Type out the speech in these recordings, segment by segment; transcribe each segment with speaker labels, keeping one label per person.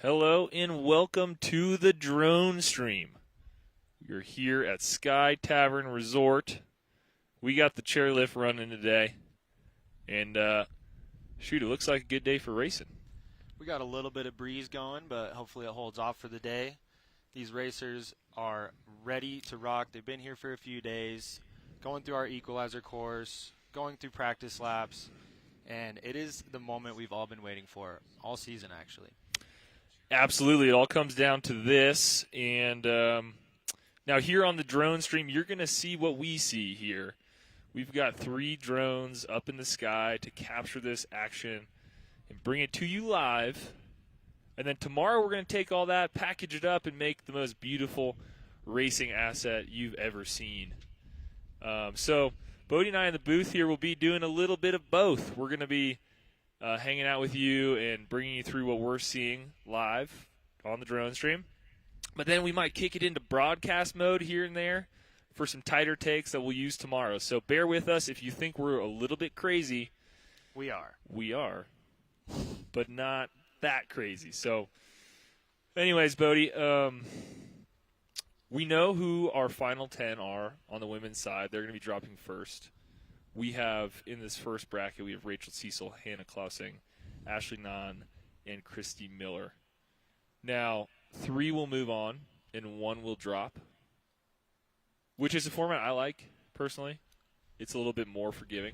Speaker 1: Hello and welcome to the drone stream. We're here at Sky Tavern Resort. We got the chairlift running today. And, shoot, it looks like a good day for racing.
Speaker 2: We got a little bit of breeze going, but hopefully it holds off for the day. These racers are ready to rock. They've been here for a few days, going through our equalizer course, going through practice laps, and it is the moment we've all been waiting for all season, actually.
Speaker 1: Absolutely. It all comes down to this. And now here on the drone stream, you're going to see what we see here. We've got 3 drones up in the sky to capture this action and bring it to you live. And then tomorrow we're going to take all that, package it up, and make the most beautiful racing asset you've ever seen. So Bodie and I in the booth here will be doing a little bit of both. We're going to be hanging out with you and bringing you through what we're seeing live on the drone stream. But then we might kick it into broadcast mode here and there for some tighter takes that we'll use tomorrow. So bear with us if you think we're a little bit crazy.
Speaker 2: We are.
Speaker 1: We are, but not that crazy. So anyways, Bodie, we know who our final 10 are on the women's side. They're going to be dropping first. We have, in this first bracket, we have Rachel Cecil, Hannah Klausing, Ashley Nahn, and Christy Miller. Now, 3 will move on, and 1 will drop, which is a format I like, personally. It's a little bit more forgiving.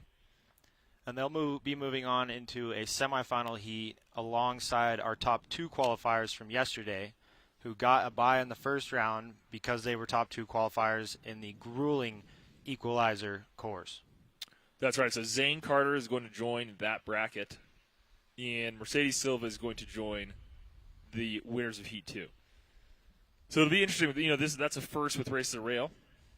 Speaker 2: And they'll be moving on into a semifinal heat alongside our top 2 qualifiers from yesterday, who got a bye in the first round because they were top 2 qualifiers in the grueling equalizer course.
Speaker 1: That's right. So Zane Carter is going to join that bracket, and Mercedes Silva is going to join the winners of Heat 2. So it'll be interesting. You know, that's a first with Race to the Rail,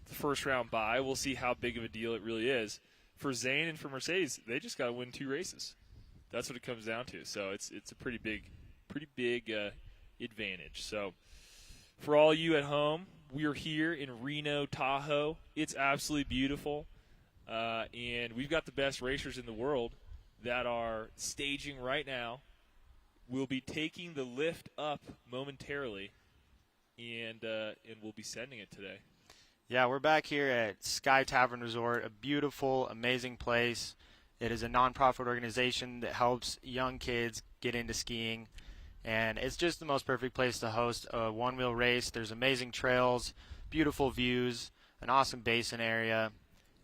Speaker 1: the first round bye. We'll see how big of a deal it really is for Zane and for Mercedes. They just got to win 2 races. That's what it comes down to. So it's a pretty big advantage. So for all you at home, we are here in Reno, Tahoe. It's absolutely beautiful. And we've got the best racers in the world that are staging right now. We'll be taking the lift up momentarily, and we'll be sending it today.
Speaker 2: Yeah, we're back here at Sky Tavern Resort, a beautiful, amazing place. It is a nonprofit organization that helps young kids get into skiing, and it's just the most perfect place to host a one-wheel race. There's amazing trails, beautiful views, an awesome basin area.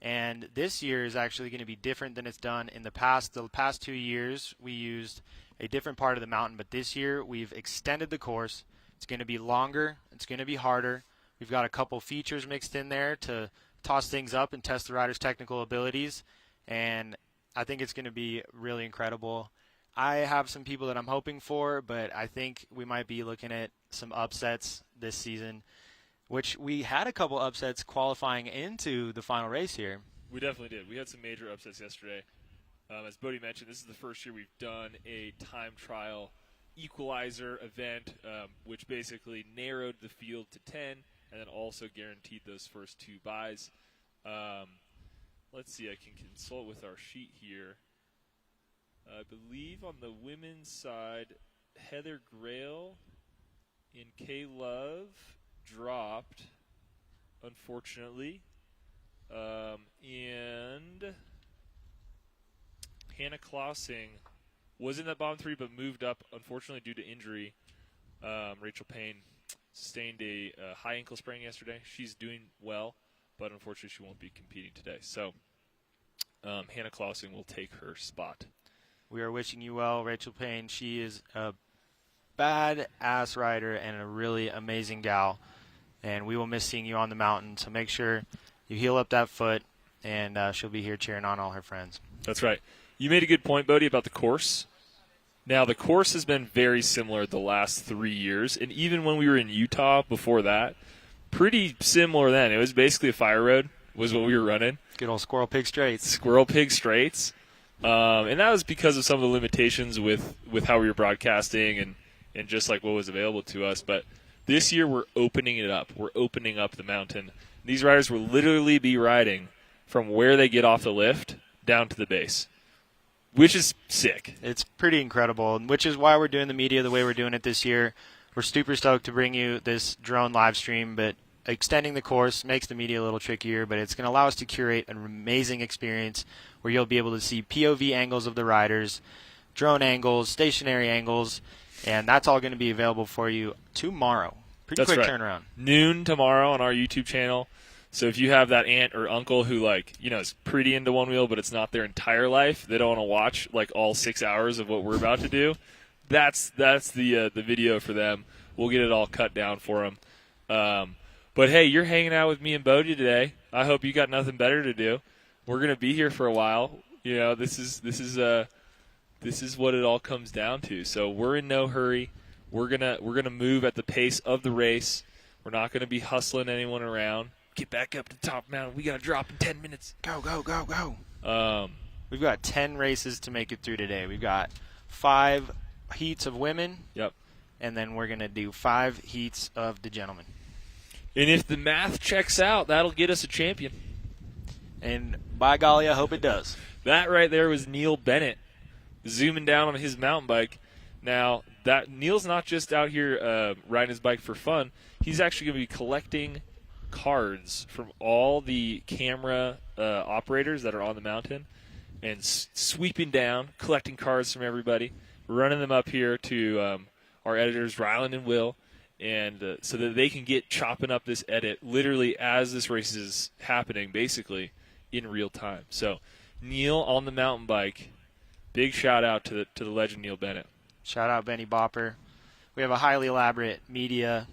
Speaker 2: And this year is actually going to be different than it's done in the past. The past 2 years, we used a different part of the mountain, but this year we've extended the course. It's going to be longer. It's going to be harder. We've got a couple features mixed in there to toss things up and test the riders' technical abilities, and I think it's going to be really incredible. I have some people that I'm hoping for, but I think we might be looking at some upsets this season, which we had a couple upsets qualifying into the final race here.
Speaker 1: We definitely did. We had some major upsets yesterday. As Bodie mentioned, this is the first year we've done a time trial equalizer event, which basically narrowed the field to 10 and then also guaranteed those first 2 buys. Let's see. I can consult with our sheet here. I believe on the women's side, Heather Grail and Kay Love dropped, unfortunately, and Hannah Klausing was in that bottom 3 but moved up, unfortunately, due to injury. Rachel Payne sustained a high ankle sprain yesterday. She's doing well, but unfortunately she won't be competing today. So Hannah Klausing will take her spot.
Speaker 2: We are wishing you well, Rachel Payne. She is a bad-ass rider and a really amazing gal, and we will miss seeing you on the mountain. So make sure you heal up that foot, and she'll be here cheering on all her friends.
Speaker 1: That's right. You made a good point, Bodie, about the course. Now, the course has been very similar the last 3 years, and even when we were in Utah before that, pretty similar then. It was basically a fire road was what we were running.
Speaker 2: Good old Squirrel Pig Straights.
Speaker 1: Squirrel Pig Straights. And that was because of some of the limitations with how we were broadcasting and just like what was available to us. But this year we're opening it up. We're opening up the mountain. These riders will literally be riding from where they get off the lift down to the base. which is sick.
Speaker 2: It's pretty incredible, which is why we're doing the media the way we're doing it this year. We're super stoked to bring you this drone live stream, but extending the course makes the media a little trickier, but it's going to allow us to curate an amazing experience where you'll be able to see POV angles of the riders, drone angles, stationary angles, and that's all going to be available for you tomorrow. Pretty quick turnaround.
Speaker 1: Noon tomorrow on our YouTube channel. So if you have that aunt or uncle who is pretty into Onewheel, but it's not their entire life, they don't want to watch all 6 hours of what we're about to do. That's the video for them. We'll get it all cut down for them. But hey, you're hanging out with me and Bodie today. I hope you got nothing better to do. We're gonna be here for a while. This is what it all comes down to. So we're in no hurry. We're gonna move at the pace of the race. We're not gonna be hustling anyone around. Get back up to the top mountain. We got to drop in 10 minutes.
Speaker 2: Go, go, go, go. We've got 10 races to make it through today. We've got 5 heats of women.
Speaker 1: Yep.
Speaker 2: And then we're going to do 5 heats of the gentlemen.
Speaker 1: And if the math checks out, that'll get us a champion.
Speaker 2: And by golly, I hope it does.
Speaker 1: That right there was Neil Bennett zooming down on his mountain bike. Now, Neil's not just out here riding his bike for fun. He's actually going to be collecting cards from all the camera operators that are on the mountain and sweeping down, collecting cards from everybody, running them up here to our editors, Ryland and Will, and so that they can get chopping up this edit literally as this race is happening, basically in real time. So Neil on the mountain bike, big shout out to the legend Neil Bennett.
Speaker 2: Shout out Benny Bopper. We have a highly elaborate media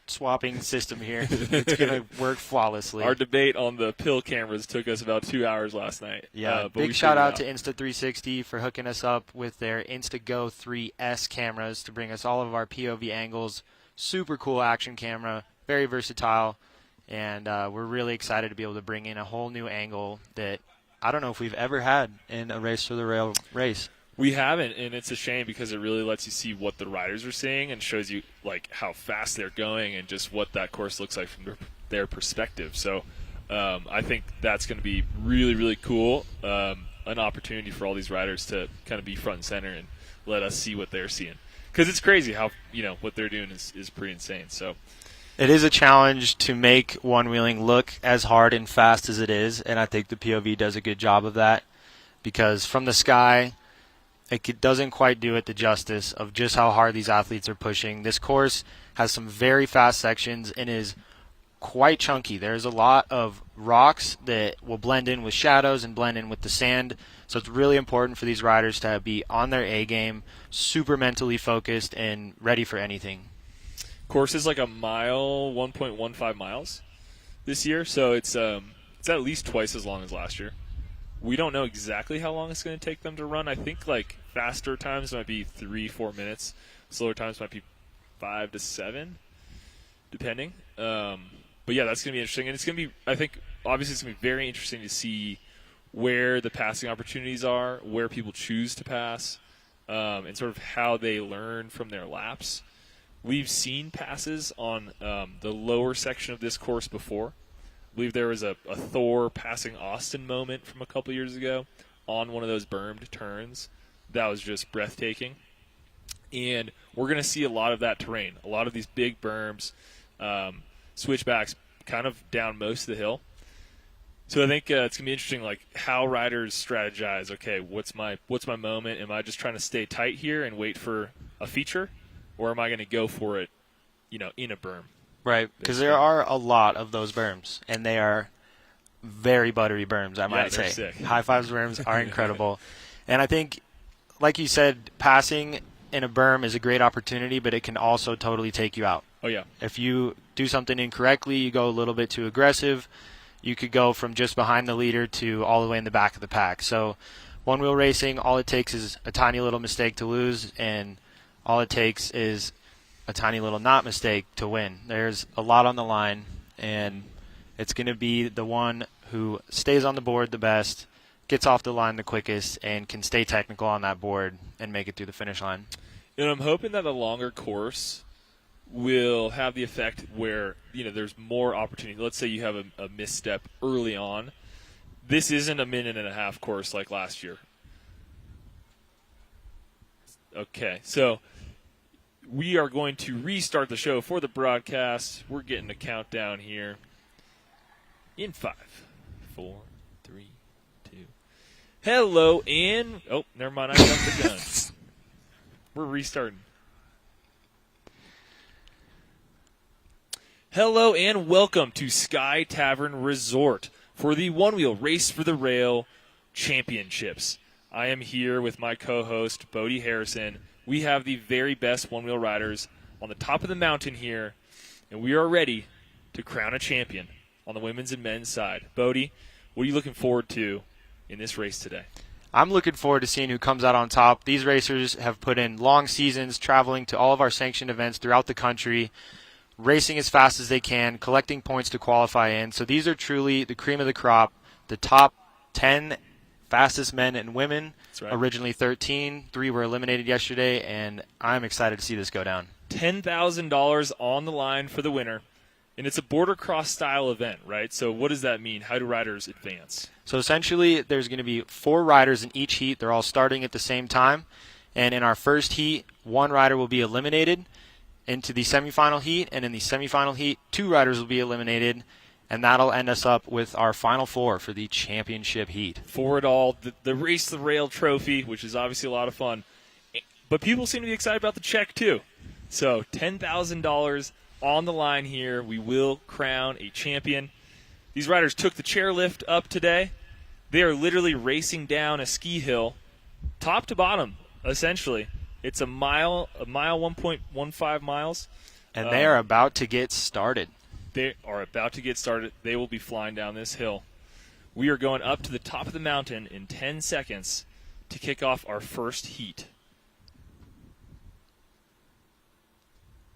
Speaker 2: swapping system here. It's going to work flawlessly.
Speaker 1: Our debate on the pill cameras took us about 2 hours last night.
Speaker 2: Yeah, big shout out to Insta360 for hooking us up with their InstaGo 3S cameras to bring us all of our POV angles. Super cool action camera, very versatile, and we're really excited to be able to bring in a whole new angle that I don't know if we've ever had in a Race to the Rail race.
Speaker 1: We haven't, and it's a shame because it really lets you see what the riders are seeing and shows you how fast they're going and just what that course looks like from their perspective. So I think that's going to be really, really cool, an opportunity for all these riders to kind of be front and center and let us see what they're seeing. Because it's crazy how what they're doing is pretty insane. So
Speaker 2: it is a challenge to make one-wheeling look as hard and fast as it is, and I think the POV does a good job of that because from the sky, it doesn't quite do it the justice of just how hard these athletes are pushing. This course has some very fast sections and is quite chunky. There's a lot of rocks that will blend in with shadows and blend in with the sand. So it's really important for these riders to be on their A game, super mentally focused, and ready for anything.
Speaker 1: Course is like a mile, 1.15 miles this year, so it's at least twice as long as last year. We don't know exactly how long it's going to take them to run. I think faster times might be 3-4 minutes. Slower times might be 5 to 7, depending. But yeah, that's going to be interesting. And it's going to be, I think, obviously it's going to be very interesting to see where the passing opportunities are, where people choose to pass, and sort of how they learn from their laps. We've seen passes on the lower section of this course before. I believe there was a Thor passing Austin moment from a couple years ago on one of those bermed turns. That was just breathtaking. And we're going to see a lot of that terrain, a lot of these big berms, switchbacks kind of down most of the hill. So I think it's going to be interesting, how riders strategize. Okay, what's my moment? Am I just trying to stay tight here and wait for a feature? Or am I going to go for it, in a berm?
Speaker 2: Right, because there are a lot of those berms, and they are very buttery berms, I might say.
Speaker 1: Sick.
Speaker 2: High Fives berms are incredible. And I think, like you said, passing in a berm is a great opportunity, but it can also totally take you out.
Speaker 1: Oh, yeah.
Speaker 2: If you do something incorrectly, you go a little bit too aggressive, you could go from just behind the leader to all the way in the back of the pack. So one-wheel racing, all it takes is a tiny little mistake to lose, and all it takes is a tiny little not mistake to win. There's a lot on the line, and it's going to be the one who stays on the board the best, gets off the line the quickest, and can stay technical on that board and make it through the finish line.
Speaker 1: And I'm hoping that the longer course will have the effect where, there's more opportunity. Let's say you have a misstep early on. This isn't a minute and a half course like last year. Okay, so we are going to restart the show for the broadcast. We're getting a countdown here. In 5, 4, 3, 2. Hello, and oh, never mind. I jumped the gun. We're restarting. Hello, and welcome to Sky Tavern Resort for the Onewheel Race for the Rail Championships. I am here with my co-host, Bodie Harrison. We have the very best one-wheel riders on the top of the mountain here, and we are ready to crown a champion on the women's and men's side. Bodie, what are you looking forward to in this race today?
Speaker 2: I'm looking forward to seeing who comes out on top. These racers have put in long seasons traveling to all of our sanctioned events throughout the country, racing as fast as they can, collecting points to qualify in. So these are truly the cream of the crop, the top 10 fastest men and women.
Speaker 1: That's right.
Speaker 2: Originally 13. 3 were eliminated yesterday, and I'm excited to see this go down.
Speaker 1: $10,000 on the line for the winner. And it's a border cross style event, right? So what does that mean? How do riders advance?
Speaker 2: So essentially, there's going to be 4 riders in each heat. They're all starting at the same time. And in our first heat, 1 rider will be eliminated into the semifinal heat. And in the semifinal heat, 2 riders will be eliminated. And that'll end us up with our final 4 for the championship heat.
Speaker 1: For it all, the Race the Rail trophy, which is obviously a lot of fun. But people seem to be excited about the check, too. So $10,000 on the line here. We will crown a champion. These riders took the chairlift up today. They are literally racing down a ski hill, top to bottom, essentially. It's a mile, 1.15 miles.
Speaker 2: And they are about to get started.
Speaker 1: They are about to get started. They will be flying down this hill. We are going up to the top of the mountain in 10 seconds to kick off our first heat.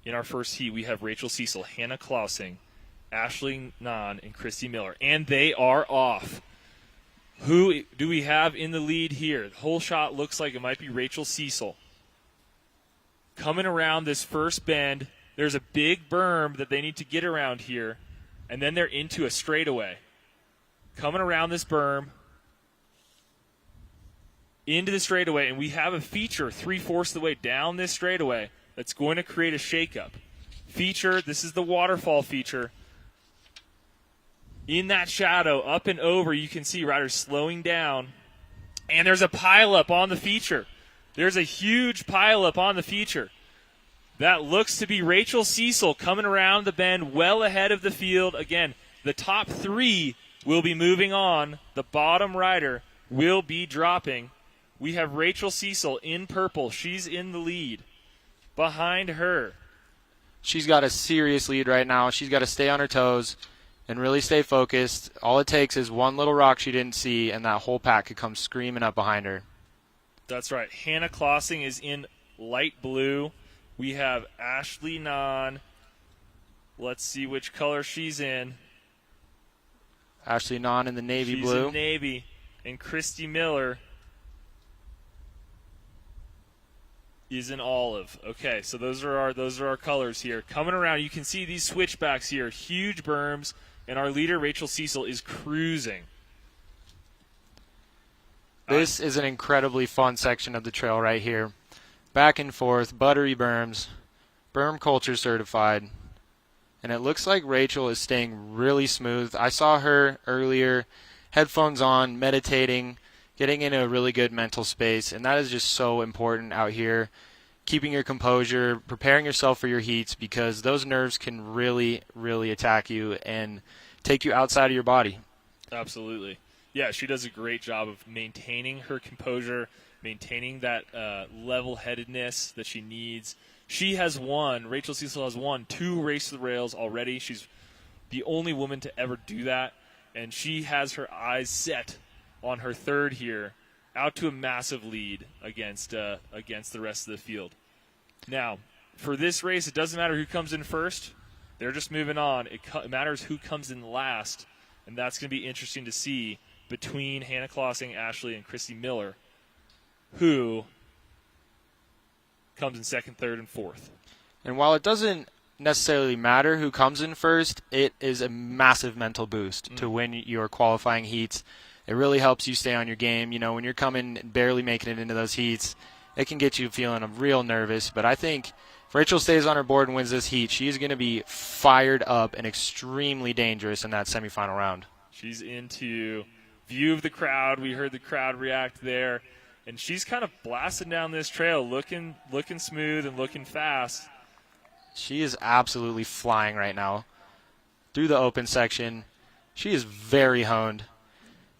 Speaker 1: In our first heat, we have Rachel Cecil, Hannah Klausing, Ashley Nahn, and Christy Miller. And they are off. Who do we have in the lead here? The whole shot looks like it might be Rachel Cecil. Coming around this first bend, there's a big berm that they need to get around here, and then they're into a straightaway. Coming around this berm, into the straightaway, and we have a feature 3/4 of the way down this straightaway that's going to create a shakeup. Feature, this is the waterfall feature. In that shadow, up and over, you can see riders slowing down, and there's a pileup on the feature. There's a huge pileup on the feature. That looks to be Rachel Cecil coming around the bend well ahead of the field. Again, the top 3 will be moving on. The bottom rider will be dropping. We have Rachel Cecil in purple. She's in the lead. Behind her,
Speaker 2: She's got a serious lead right now. She's got to stay on her toes and really stay focused. All it takes is one little rock she didn't see, and that whole pack could come screaming up behind her.
Speaker 1: That's right. Hannah Klausing is in light blue. We have Ashley Nahn. Let's see which color she's in.
Speaker 2: Ashley Nahn in the navy
Speaker 1: She's
Speaker 2: blue.
Speaker 1: in navy. And Christy Miller is in olive. Okay, so those are our colors here. Coming around, you can see these switchbacks here. Huge berms, and our leader, Rachel Cecil, is cruising.
Speaker 2: This is an incredibly fun section of the trail right here. Back and forth, buttery berms, berm culture certified. And it looks like Rachel is staying really smooth. I saw her earlier, headphones on, meditating, getting into a really good mental space. And that is just so important out here. Keeping your composure, preparing yourself for your heats, because those nerves can really, really attack you and take you outside of your body.
Speaker 1: Absolutely. Yeah, she does a great job of maintaining her composure, maintaining that level-headedness that she needs. Rachel Cecil has won 2 Race to the Rails already. She's the only woman to ever do that, and she has her eyes set on her third here, out to a massive lead against the rest of the field. Now, for this race, it doesn't matter who comes in first. They're just moving on. It matters who comes in last, and that's going to be interesting to see between Hannah Klausing, Ashley, and Christy Miller, who comes in second, third, and fourth.
Speaker 2: And while it doesn't necessarily matter who comes in first, it is a massive mental boost to win your qualifying heats. It really helps you stay on your game. You know, when you're barely making it into those heats, it can get you feeling real nervous. But I think if Rachel stays on her board and wins this heat, she's going to be fired up and extremely dangerous in that semifinal round.
Speaker 1: She's into view of the crowd. We heard the crowd react there. And she's kind of blasting down this trail, looking smooth and looking fast.
Speaker 2: She is absolutely flying right now through the open section. She is very honed.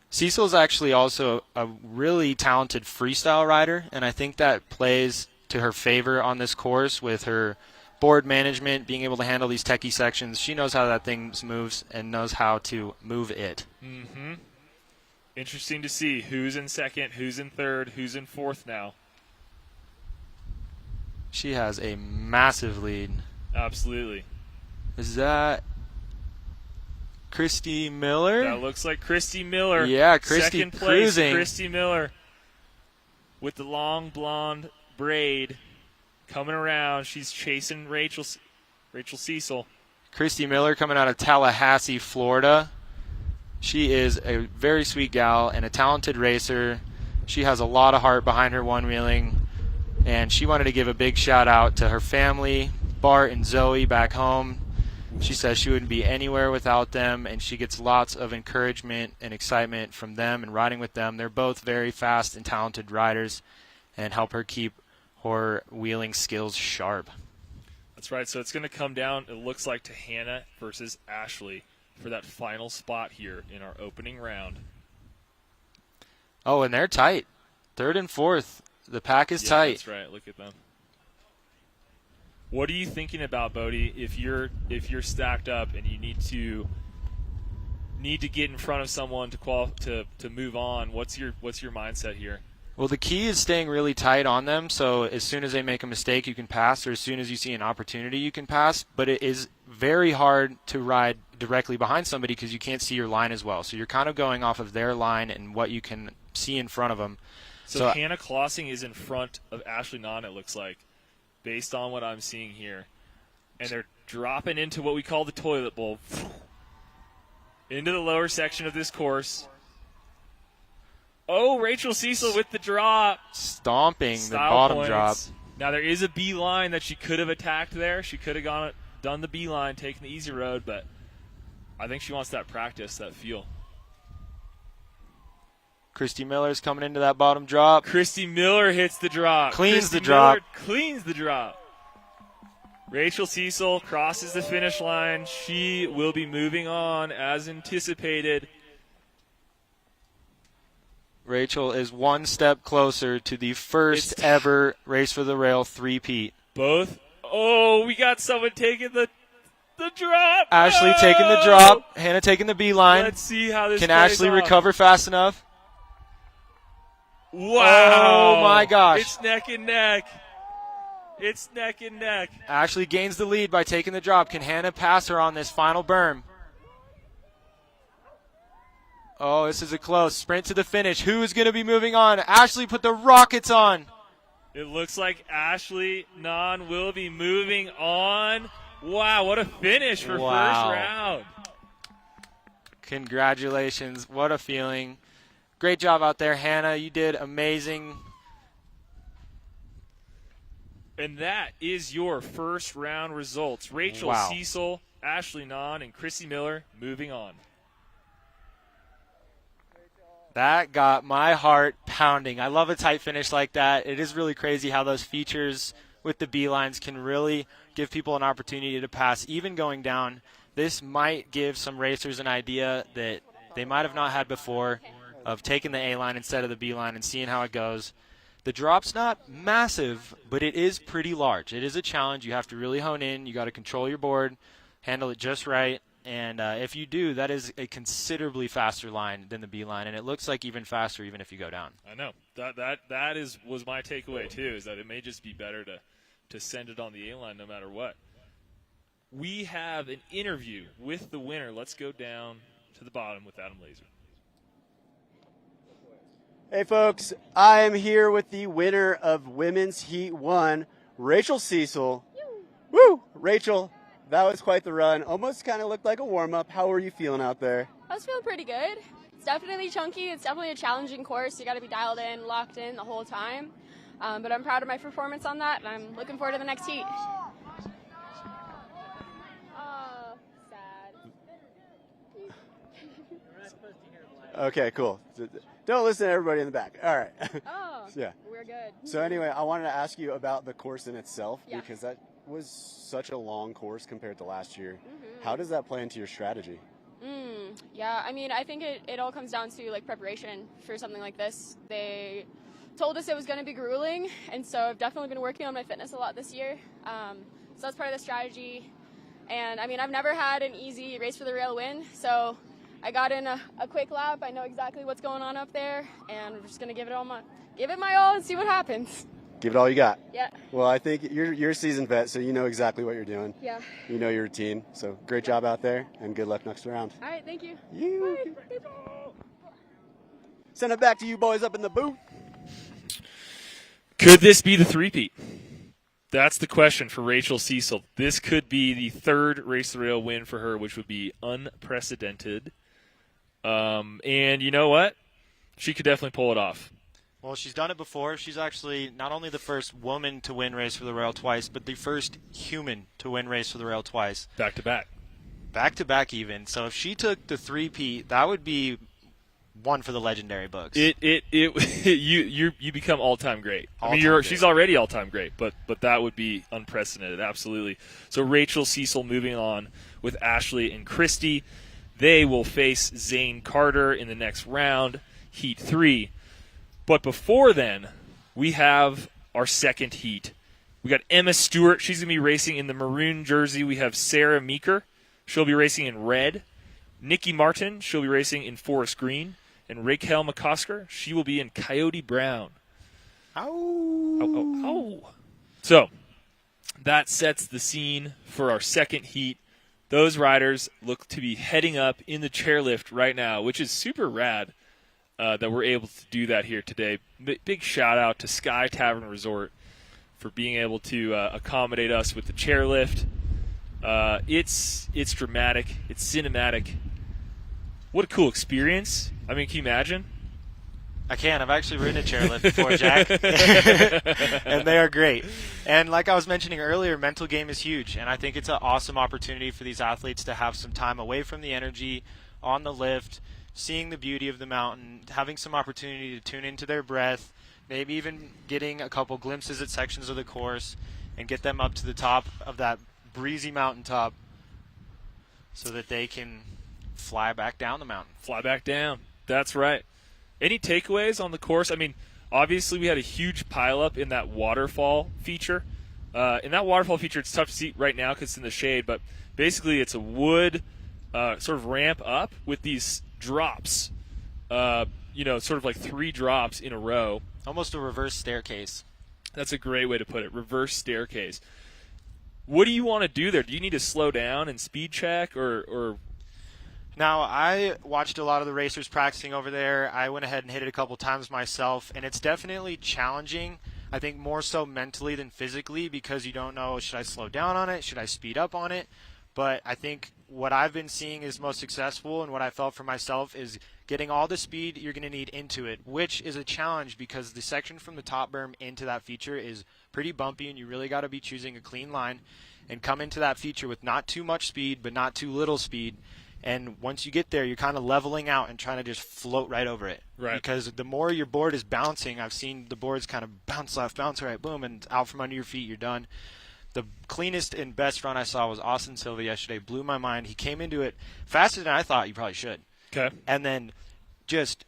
Speaker 2: Cecil's actually also a really talented freestyle rider, and I think that plays to her favor on this course with her board management, being able to handle these techie sections. She knows how that thing moves and knows how to move it.
Speaker 1: Mm-hmm. Interesting to see who's in second, who's in third, who's in fourth now.
Speaker 2: She has a massive lead.
Speaker 1: Absolutely.
Speaker 2: Is that Christy Miller?
Speaker 1: That looks like Christy Miller.
Speaker 2: Yeah, Christy
Speaker 1: second place,
Speaker 2: cruising.
Speaker 1: Christy Miller with the long blonde braid coming around. She's chasing Rachel Cecil.
Speaker 2: Christy Miller coming out of Tallahassee, Florida. She is a very sweet gal and a talented racer. She has a lot of heart behind her one-wheeling, and she wanted to give a big shout-out to her family, Bart and Zoe back home. She says she wouldn't be anywhere without them, and she gets lots of encouragement and excitement from them and riding with them. They're both very fast and talented riders and help her keep her wheeling skills sharp.
Speaker 1: That's right. So it's going to come down, it looks like, to Hannah versus Ashley for that final spot here in our opening round.
Speaker 2: Oh, and they're tight. Third and fourth. The pack is tight.
Speaker 1: That's right. Look at them. What are you thinking about, Bodie, if you're stacked up and you need to get in front of someone to move on? What's your mindset here?
Speaker 2: Well, the key is staying really tight on them, so as soon as they make a mistake, you can pass, or as soon as you see an opportunity, you can pass. But it is very hard to ride directly behind somebody because you can't see your line as well. So you're kind of going off of their line and what you can see in front of them.
Speaker 1: So Hannah Klossing is in front of Ashley Nahn, it looks like, based on what I'm seeing here. And they're dropping into what we call the toilet bowl, into the lower section of this course. Oh, Rachel Cecil with the drop.
Speaker 2: Stomping
Speaker 1: Style
Speaker 2: the bottom
Speaker 1: points.
Speaker 2: drop.
Speaker 1: Now, there is a B line that she could have attacked there. She could have done the B line, taken the easy road, but I think she wants that practice, that feel.
Speaker 2: Christy Miller's coming into that bottom drop.
Speaker 1: Christy Miller hits the drop.
Speaker 2: Cleans
Speaker 1: Christy
Speaker 2: the drop.
Speaker 1: Miller cleans the drop. Rachel Cecil crosses the finish line. She will be moving on as anticipated.
Speaker 2: Rachel is one step closer to the first ever Race for the Rail three-peat.
Speaker 1: Both. Oh, we got someone taking the drop.
Speaker 2: Ashley taking the drop. Hannah taking the B line.
Speaker 1: Let's see how this
Speaker 2: Can
Speaker 1: plays
Speaker 2: Ashley
Speaker 1: off.
Speaker 2: recover fast enough?
Speaker 1: Wow.
Speaker 2: Oh, my gosh.
Speaker 1: It's neck and neck. It's neck and neck.
Speaker 2: Ashley gains the lead by taking the drop. Can Hannah pass her on this final berm? Oh, this is a close sprint to the finish. Who is going to be moving on? Ashley put the rockets on.
Speaker 1: It looks like Ashley Nahn will be moving on. Wow, what a finish for first round.
Speaker 2: Congratulations. What a feeling. Great job out there, Hannah. You did amazing.
Speaker 1: And that is your first round results. Rachel Cecil, Ashley Nahn, and Chrissy Miller moving on.
Speaker 2: That got my heart pounding. I love a tight finish like that. It is really crazy how those features with the B lines can really give people an opportunity to pass, even going down. This might give some racers an idea that they might have not had before of taking the A line instead of the B line and seeing how it goes. The drop's not massive, but it is pretty large. It is a challenge. You have to really hone in. You got to control your board, handle it just right. And if you do, that is a considerably faster line than the B line, and it looks like even faster even if you go down.
Speaker 1: I know. That was my takeaway, too, is that it may just be better to send it on the A line no matter what. We have an interview with the winner. Let's go down to the bottom with Adam Laser.
Speaker 3: Hey, folks. I am here with the winner of Women's Heat 1, Rachel Cecil. Woo! Rachel, that was quite the run. Almost kind of looked like a warm-up. How were you feeling out there?
Speaker 4: I was feeling pretty good. It's definitely chunky. It's definitely a challenging course. You got to be dialed in, locked in the whole time. But I'm proud of my performance on that, and I'm looking forward to the next heat. Sad.
Speaker 3: Okay, cool. Don't listen to everybody in the back. All right.
Speaker 4: Oh,
Speaker 3: Yeah.
Speaker 4: we're good.
Speaker 3: So anyway, I wanted to ask you about the course in itself
Speaker 4: Yeah.
Speaker 3: because that was such a long course compared to last year. How does that play into your strategy?
Speaker 4: Yeah, I mean, I think it all comes down to like preparation for something like this. They told us it was going to be grueling, and so I've definitely been working on my fitness a lot this year. So that's part of the strategy. And I mean, I've never had an easy race for the rail win, so I got in a quick lap. I know exactly what's going on up there, and I'm just going to give it my all and see what happens.
Speaker 3: Give it all you got.
Speaker 4: Yeah.
Speaker 3: Well, I think you're a seasoned vet, so you know exactly what you're doing.
Speaker 4: Yeah.
Speaker 3: You know your routine. So great job out there, and good luck next round.
Speaker 4: All right, thank you.
Speaker 3: Send it back to you boys up in the booth.
Speaker 1: Could this be the three-peat? That's the question for Rachel Cecil. This could be the third Race the Rail win for her, which would be unprecedented. And you know what? She could definitely pull it off.
Speaker 2: Well, she's done it before. She's actually not only the first woman to win Race for the Rail twice, but the first human to win Race for the Rail twice.
Speaker 1: Back to back.
Speaker 2: Back to back even. So if she took the three-peat, that would be one for the legendary books.
Speaker 1: You become all-time great. I mean,
Speaker 2: All-time great.
Speaker 1: she's already all-time great, but that would be unprecedented, absolutely. So Rachel Cecil moving on with Ashley and Christy. They will face Zane Carter in the next round, Heat 3. But before then, we have our second heat. We got Emma Stewart. She's going to be racing in the maroon jersey. We have Sarah Meeker. She'll be racing in red. Nikki Martin. She'll be racing in forest green. And Raquel McCosker. She will be in coyote brown.
Speaker 2: Ow.
Speaker 1: Oh, oh, oh. So that sets the scene for our second heat. Those riders look to be heading up in the chairlift right now, which is super rad. That we're able to do that here today. Big shout out to Sky Tavern Resort for being able to accommodate us with the chairlift. It's dramatic. It's cinematic. What a cool experience. I mean, can you imagine?
Speaker 2: I can. I've actually ridden a chairlift before, Jack. And they are great. And like I was mentioning earlier, mental game is huge. And I think it's an awesome opportunity for these athletes to have some time away from the energy on the lift, seeing the beauty of the mountain, having some opportunity to tune into their breath, maybe even getting a couple glimpses at sections of the course and get them up to the top of that breezy mountaintop so that they can fly back down the mountain.
Speaker 1: Fly back down. That's right. Any takeaways on the course? I mean, obviously we had a huge pileup in that waterfall feature. In that waterfall feature, it's tough to see right now because it's in the shade, but basically it's a wood sort of ramp up with these drops, sort of like 3 drops in a row.
Speaker 2: Almost a reverse staircase.
Speaker 1: That's a great way to put it, reverse staircase. What do you want to do there? Do you need to slow down and speed check or
Speaker 2: Now, I watched a lot of the racers practicing over there. I went ahead and hit it a couple times myself, and it's definitely challenging. I think more so mentally than physically because you don't know, should I slow down on it? Should I speed up on it? But I think what I've been seeing is most successful and what I felt for myself is getting all the speed you're going to need into it, which is a challenge because the section from the top berm into that feature is pretty bumpy and you really got to be choosing a clean line and come into that feature with not too much speed but not too little speed. And once you get there, you're kind of leveling out and trying to just float right over it.
Speaker 1: Right.
Speaker 2: Because the more your board is bouncing, I've seen the boards kind of bounce left, bounce right, boom, and out from under your feet, you're done. The cleanest and best run I saw was Austin Silva yesterday. Blew my mind. He came into it faster than I thought he probably should.
Speaker 1: Okay.
Speaker 2: And then just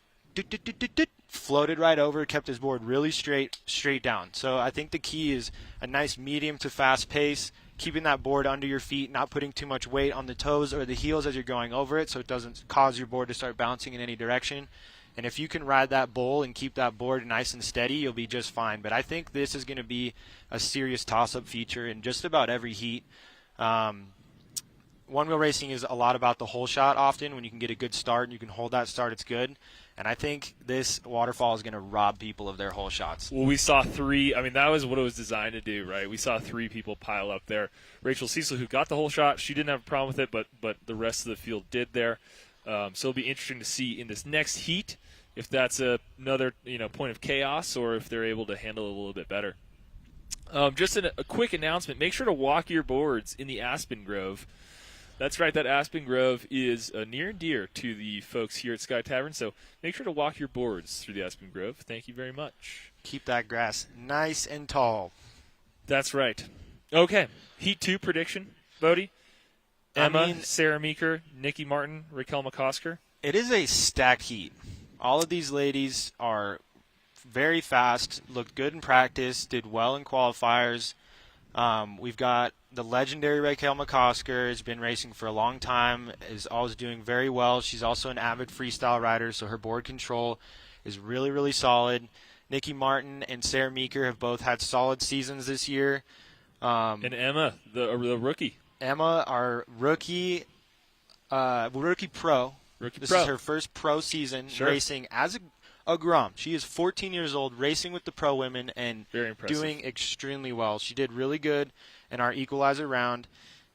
Speaker 2: floated right over, kept his board really straight down. So I think the key is a nice medium to fast pace, keeping that board under your feet, not putting too much weight on the toes or the heels as you're going over it so it doesn't cause your board to start bouncing in any direction. And if you can ride that bull and keep that board nice and steady, you'll be just fine. But I think this is going to be a serious toss-up feature in just about every heat. One-wheel racing is a lot about the hole shot often. When you can get a good start and you can hold that start, it's good. And I think this waterfall is going to rob people of their hole shots.
Speaker 1: Well, we saw 3. I mean, that was what it was designed to do, right? We saw 3 people pile up there. Rachel Cecil, who got the hole shot, she didn't have a problem with it, but the rest of the field did there. So it'll be interesting to see in this next heat if that's another point of chaos or if they're able to handle it a little bit better. Just a quick announcement. Make sure to walk your boards in the Aspen Grove. That's right, that Aspen Grove is near and dear to the folks here at Sky Tavern, so make sure to walk your boards through the Aspen Grove. Thank you very much.
Speaker 2: Keep that grass nice and tall.
Speaker 1: That's right. Okay, Heat 2 prediction, Bodie. Emma, Sarah Meeker, Nikki Martin, Raquel McCosker.
Speaker 2: It is a stacked heat. All of these ladies are very fast, looked good in practice, did well in qualifiers. We've got the legendary Raquel McCosker, has been racing for a long time, is always doing very well. She's also an avid freestyle rider, so her board control is really, really solid. Nikki Martin and Sarah Meeker have both had solid seasons this year.
Speaker 1: And Emma, the rookie.
Speaker 2: Emma, our rookie pro. This is her first pro season racing as a Grom. She is 14 years old, racing with the pro women and doing extremely well. She did really good in our equalizer round,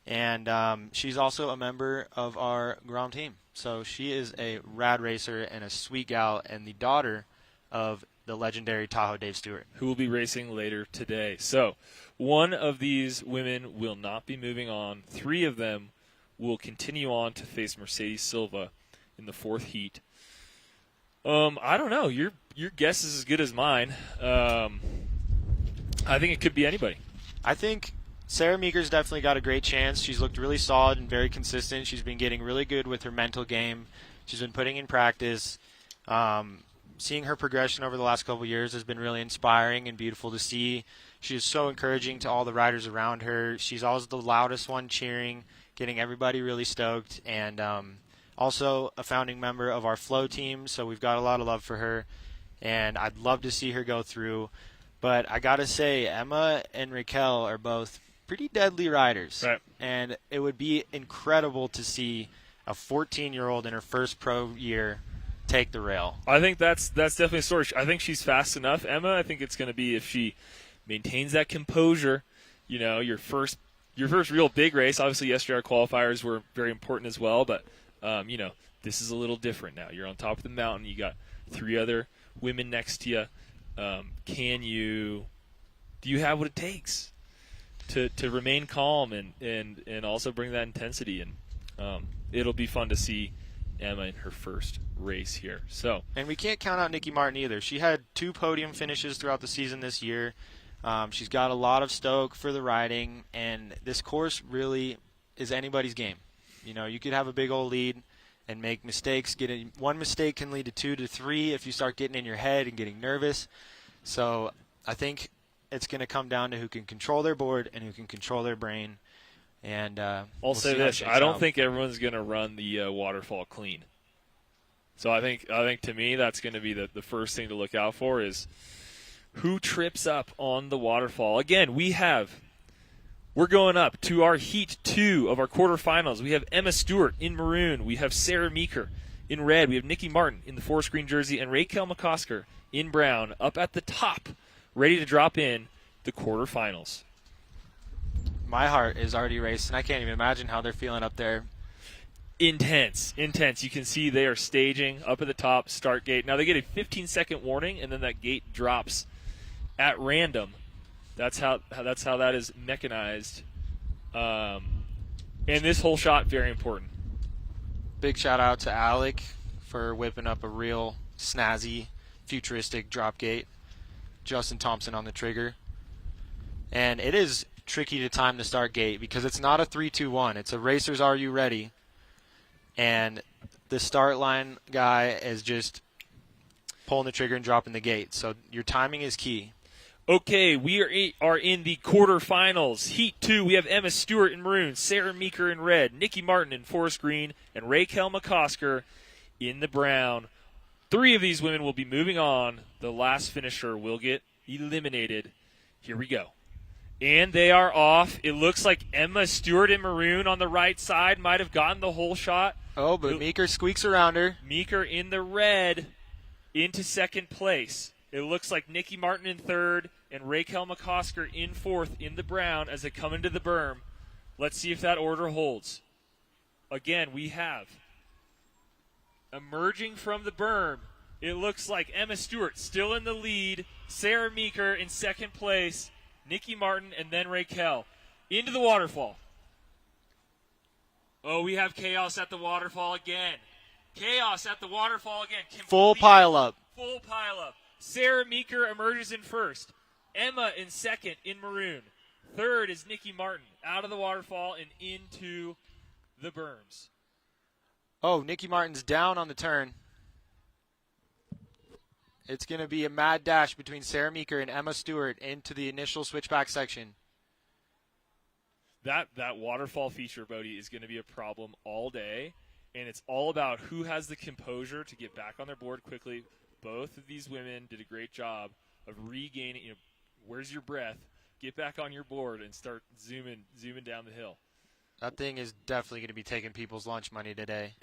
Speaker 2: and she's also a member of our Grom team. So she is a rad racer and a sweet gal, and the daughter of the legendary Tahoe Dave Stewart,
Speaker 1: who will be racing later today. So one of these women will not be moving on. 3 of them will continue on to face Mercedes Silva in the 4th heat. I don't know. Your guess is as good as mine. I think it could be anybody.
Speaker 2: I think Sarah Meeker's definitely got a great chance. She's looked really solid and very consistent. She's been getting really good with her mental game. She's been putting in practice. Seeing her progression over the last couple of years has been really inspiring and beautiful to see. She is so encouraging to all the riders around her. She's always the loudest one cheering, getting everybody really stoked, and also a founding member of our flow team, so we've got a lot of love for her, and I'd love to see her go through. But I got to say, Emma and Raquel are both pretty deadly riders,
Speaker 1: right,
Speaker 2: and it would be incredible to see a 14-year-old in her first pro year take the rail.
Speaker 1: I think that's definitely a story. I think she's fast enough. Emma, I think it's going to be if she maintains that composure. Your first real big race. Obviously, yesterday our qualifiers were very important as well, but this is a little different now. You're on top of the mountain. You got 3 other women next to you. Do you have what it takes to remain calm and also bring that intensity? And it'll be fun to see Emma in her first race here.
Speaker 2: And we can't count out Nikki Martin either. She had 2 podium finishes throughout the season this year. She's got a lot of stoke for the riding, and this course really is anybody's game. You could have a big old lead and make mistakes. One mistake can lead to 2 to 3 if you start getting in your head and getting nervous. So I think it's going to come down to who can control their board and who can control their brain. And
Speaker 1: I'll say this: I don't think everyone's going to run the waterfall clean. So I think to me that's going to be the first thing to look out for is who trips up on the waterfall. Again, we're going up to our Heat 2 of our quarterfinals. We have Emma Stewart in maroon. We have Sarah Meeker in red. We have Nikki Martin in the forest green jersey and Raquel McCosker in brown up at the top, ready to drop in the quarterfinals.
Speaker 2: My heart is already racing. I can't even imagine how they're feeling up there.
Speaker 1: Intense. You can see they are staging up at the top, start gate. Now they get a 15-second warning, and then that gate drops at random. That's how that is mechanized. And this whole shot, very important.
Speaker 2: Big shout out to Alec for whipping up a real snazzy, futuristic drop gate. Justin Thompson on the trigger. And it is tricky to time the start gate because it's not a 3-2-1. It's a racers, are you ready? And the start line guy is just pulling the trigger and dropping the gate. So your timing is key.
Speaker 1: Okay, we are in the quarterfinals. Heat 2, we have Emma Stewart in maroon, Sarah Meeker in red, Nikki Martin in forest green, and Raquel McCosker in the brown. 3 of these women will be moving on. The last finisher will get eliminated. Here we go. And they are off. It looks like Emma Stewart in maroon on the right side might have gotten the whole shot.
Speaker 2: Oh, but Meeker squeaks around her.
Speaker 1: Meeker in the red into second place. It looks like Nikki Martin in third and Raquel McCosker in fourth in the brown as they come into the berm. Let's see if that order holds. Again, we have emerging from the berm It looks like Emma Stewart still in the lead, Sarah Meeker in second place, Nikki Martin, and then Raquel. Into the waterfall. Oh, we have chaos at the waterfall again. Chaos at the waterfall again.
Speaker 2: Full pile up.
Speaker 1: Full pile up. Sarah Meeker emerges in first. Emma in second in maroon. Third is Nikki Martin out of the waterfall and into the berms.
Speaker 2: Oh, Nikki Martin's down on the turn. It's going to be a mad dash between Sarah Meeker and Emma Stewart into the initial switchback section.
Speaker 1: That waterfall feature, Bodie, is going to be a problem all day, and it's all about who has the composure to get back on their board quickly. Both of these women did a great job of regaining, where's your breath, get back on your board and start zooming down the hill.
Speaker 2: That thing is definitely going to be taking people's lunch money today.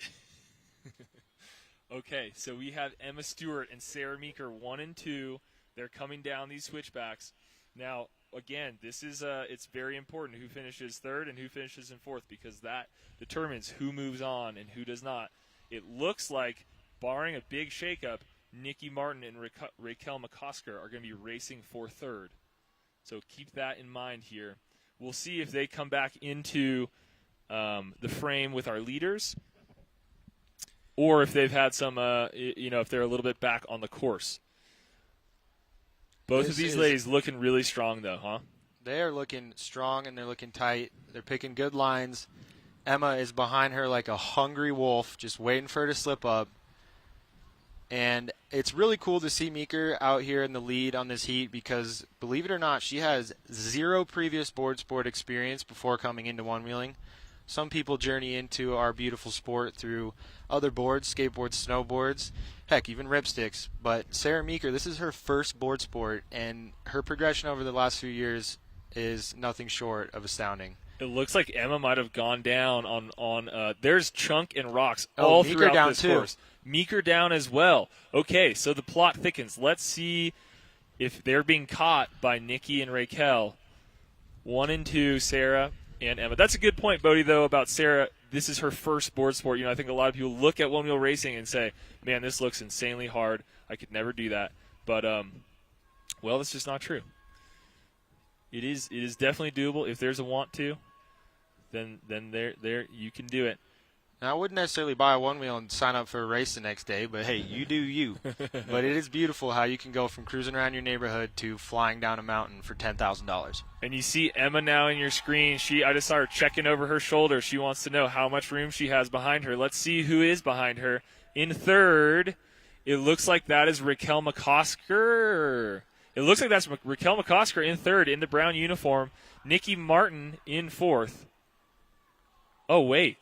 Speaker 1: Okay, so we have Emma Stewart and Sarah Meeker 1 and 2. They're coming down these switchbacks. Now, again, this is it's very important who finishes third and who finishes in fourth, because that determines who moves on and who does not. It looks like, barring a big shakeup, Nikki Martin and Raquel McCosker are going to be racing for third. So keep that in mind here. We'll see if they come back into the frame with our leaders, or if they've had some, if they're a little bit back on the course. Both of these ladies looking really strong, though, huh?
Speaker 2: They are looking strong and they're looking tight. They're picking good lines. Emma is behind her like a hungry wolf, just waiting for her to slip up. And it's really cool to see Meeker out here in the lead on this heat because, believe it or not, she has 0 previous board sport experience before coming into one-wheeling. Some people journey into our beautiful sport through other boards, skateboards, snowboards, heck, even ripsticks. But Sarah Meeker, this is her first board sport, and her progression over the last few years is nothing short of astounding.
Speaker 1: It looks like Emma might have gone down on there's chunk and rocks all
Speaker 2: Meeker
Speaker 1: throughout
Speaker 2: down
Speaker 1: this
Speaker 2: too.
Speaker 1: course. Meeker down as well. Okay, so the plot thickens. Let's see if they're being caught by Nikki and Raquel. 1 and 2, Sarah and Emma. That's a good point, Bodie, though, about Sarah. This is her first board sport. I think a lot of people look at one-wheel racing and say, man, this looks insanely hard. I could never do that. But, well, that's just not true. It is definitely doable. If there's a want to, then there you can do it.
Speaker 2: Now, I wouldn't necessarily buy a one-wheel and sign up for a race the next day, but hey, you do you. But it is beautiful how you can go from cruising around your neighborhood to flying down a mountain for $10,000.
Speaker 1: And you see Emma now in your screen. I just saw her checking over her shoulder. She wants to know how much room she has behind her. Let's see who is behind her. In third, it looks like that is Raquel McCosker. It looks like that's Raquel McCosker in third in the brown uniform. Nikki Martin in fourth. Oh, wait,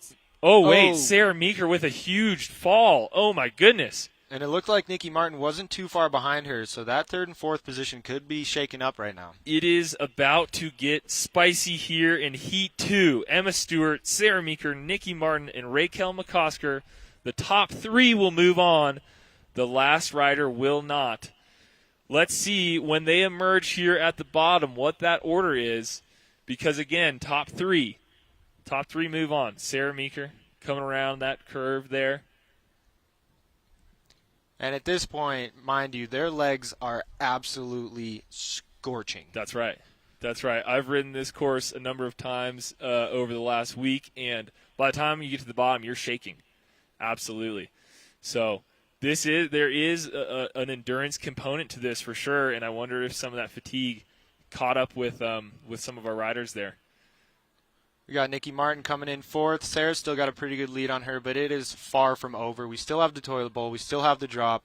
Speaker 1: Sarah Meeker with a huge fall. Oh, my goodness.
Speaker 2: And it looked like Nikki Martin wasn't too far behind her, so that third and fourth position could be shaken up right now.
Speaker 1: It is about to get spicy here in Heat 2. Emma Stewart, Sarah Meeker, Nikki Martin, and Raquel McCosker. The top 3 will move on. The last rider will not. Let's see when they emerge here at the bottom what that order is, because, again, top 3. Top 3 move on. Sarah Meeker coming around that curve there.
Speaker 2: And at this point, mind you, their legs are absolutely scorching.
Speaker 1: That's right. I've ridden this course a number of times over the last week, and by the time you get to the bottom, you're shaking. Absolutely. So there is an endurance component to this for sure, and I wonder if some of that fatigue caught up with some of our riders there.
Speaker 2: We got Nikki Martin coming in fourth. Sarah's still got a pretty good lead on her, but it is far from over. We still have the toilet bowl. We still have the drop.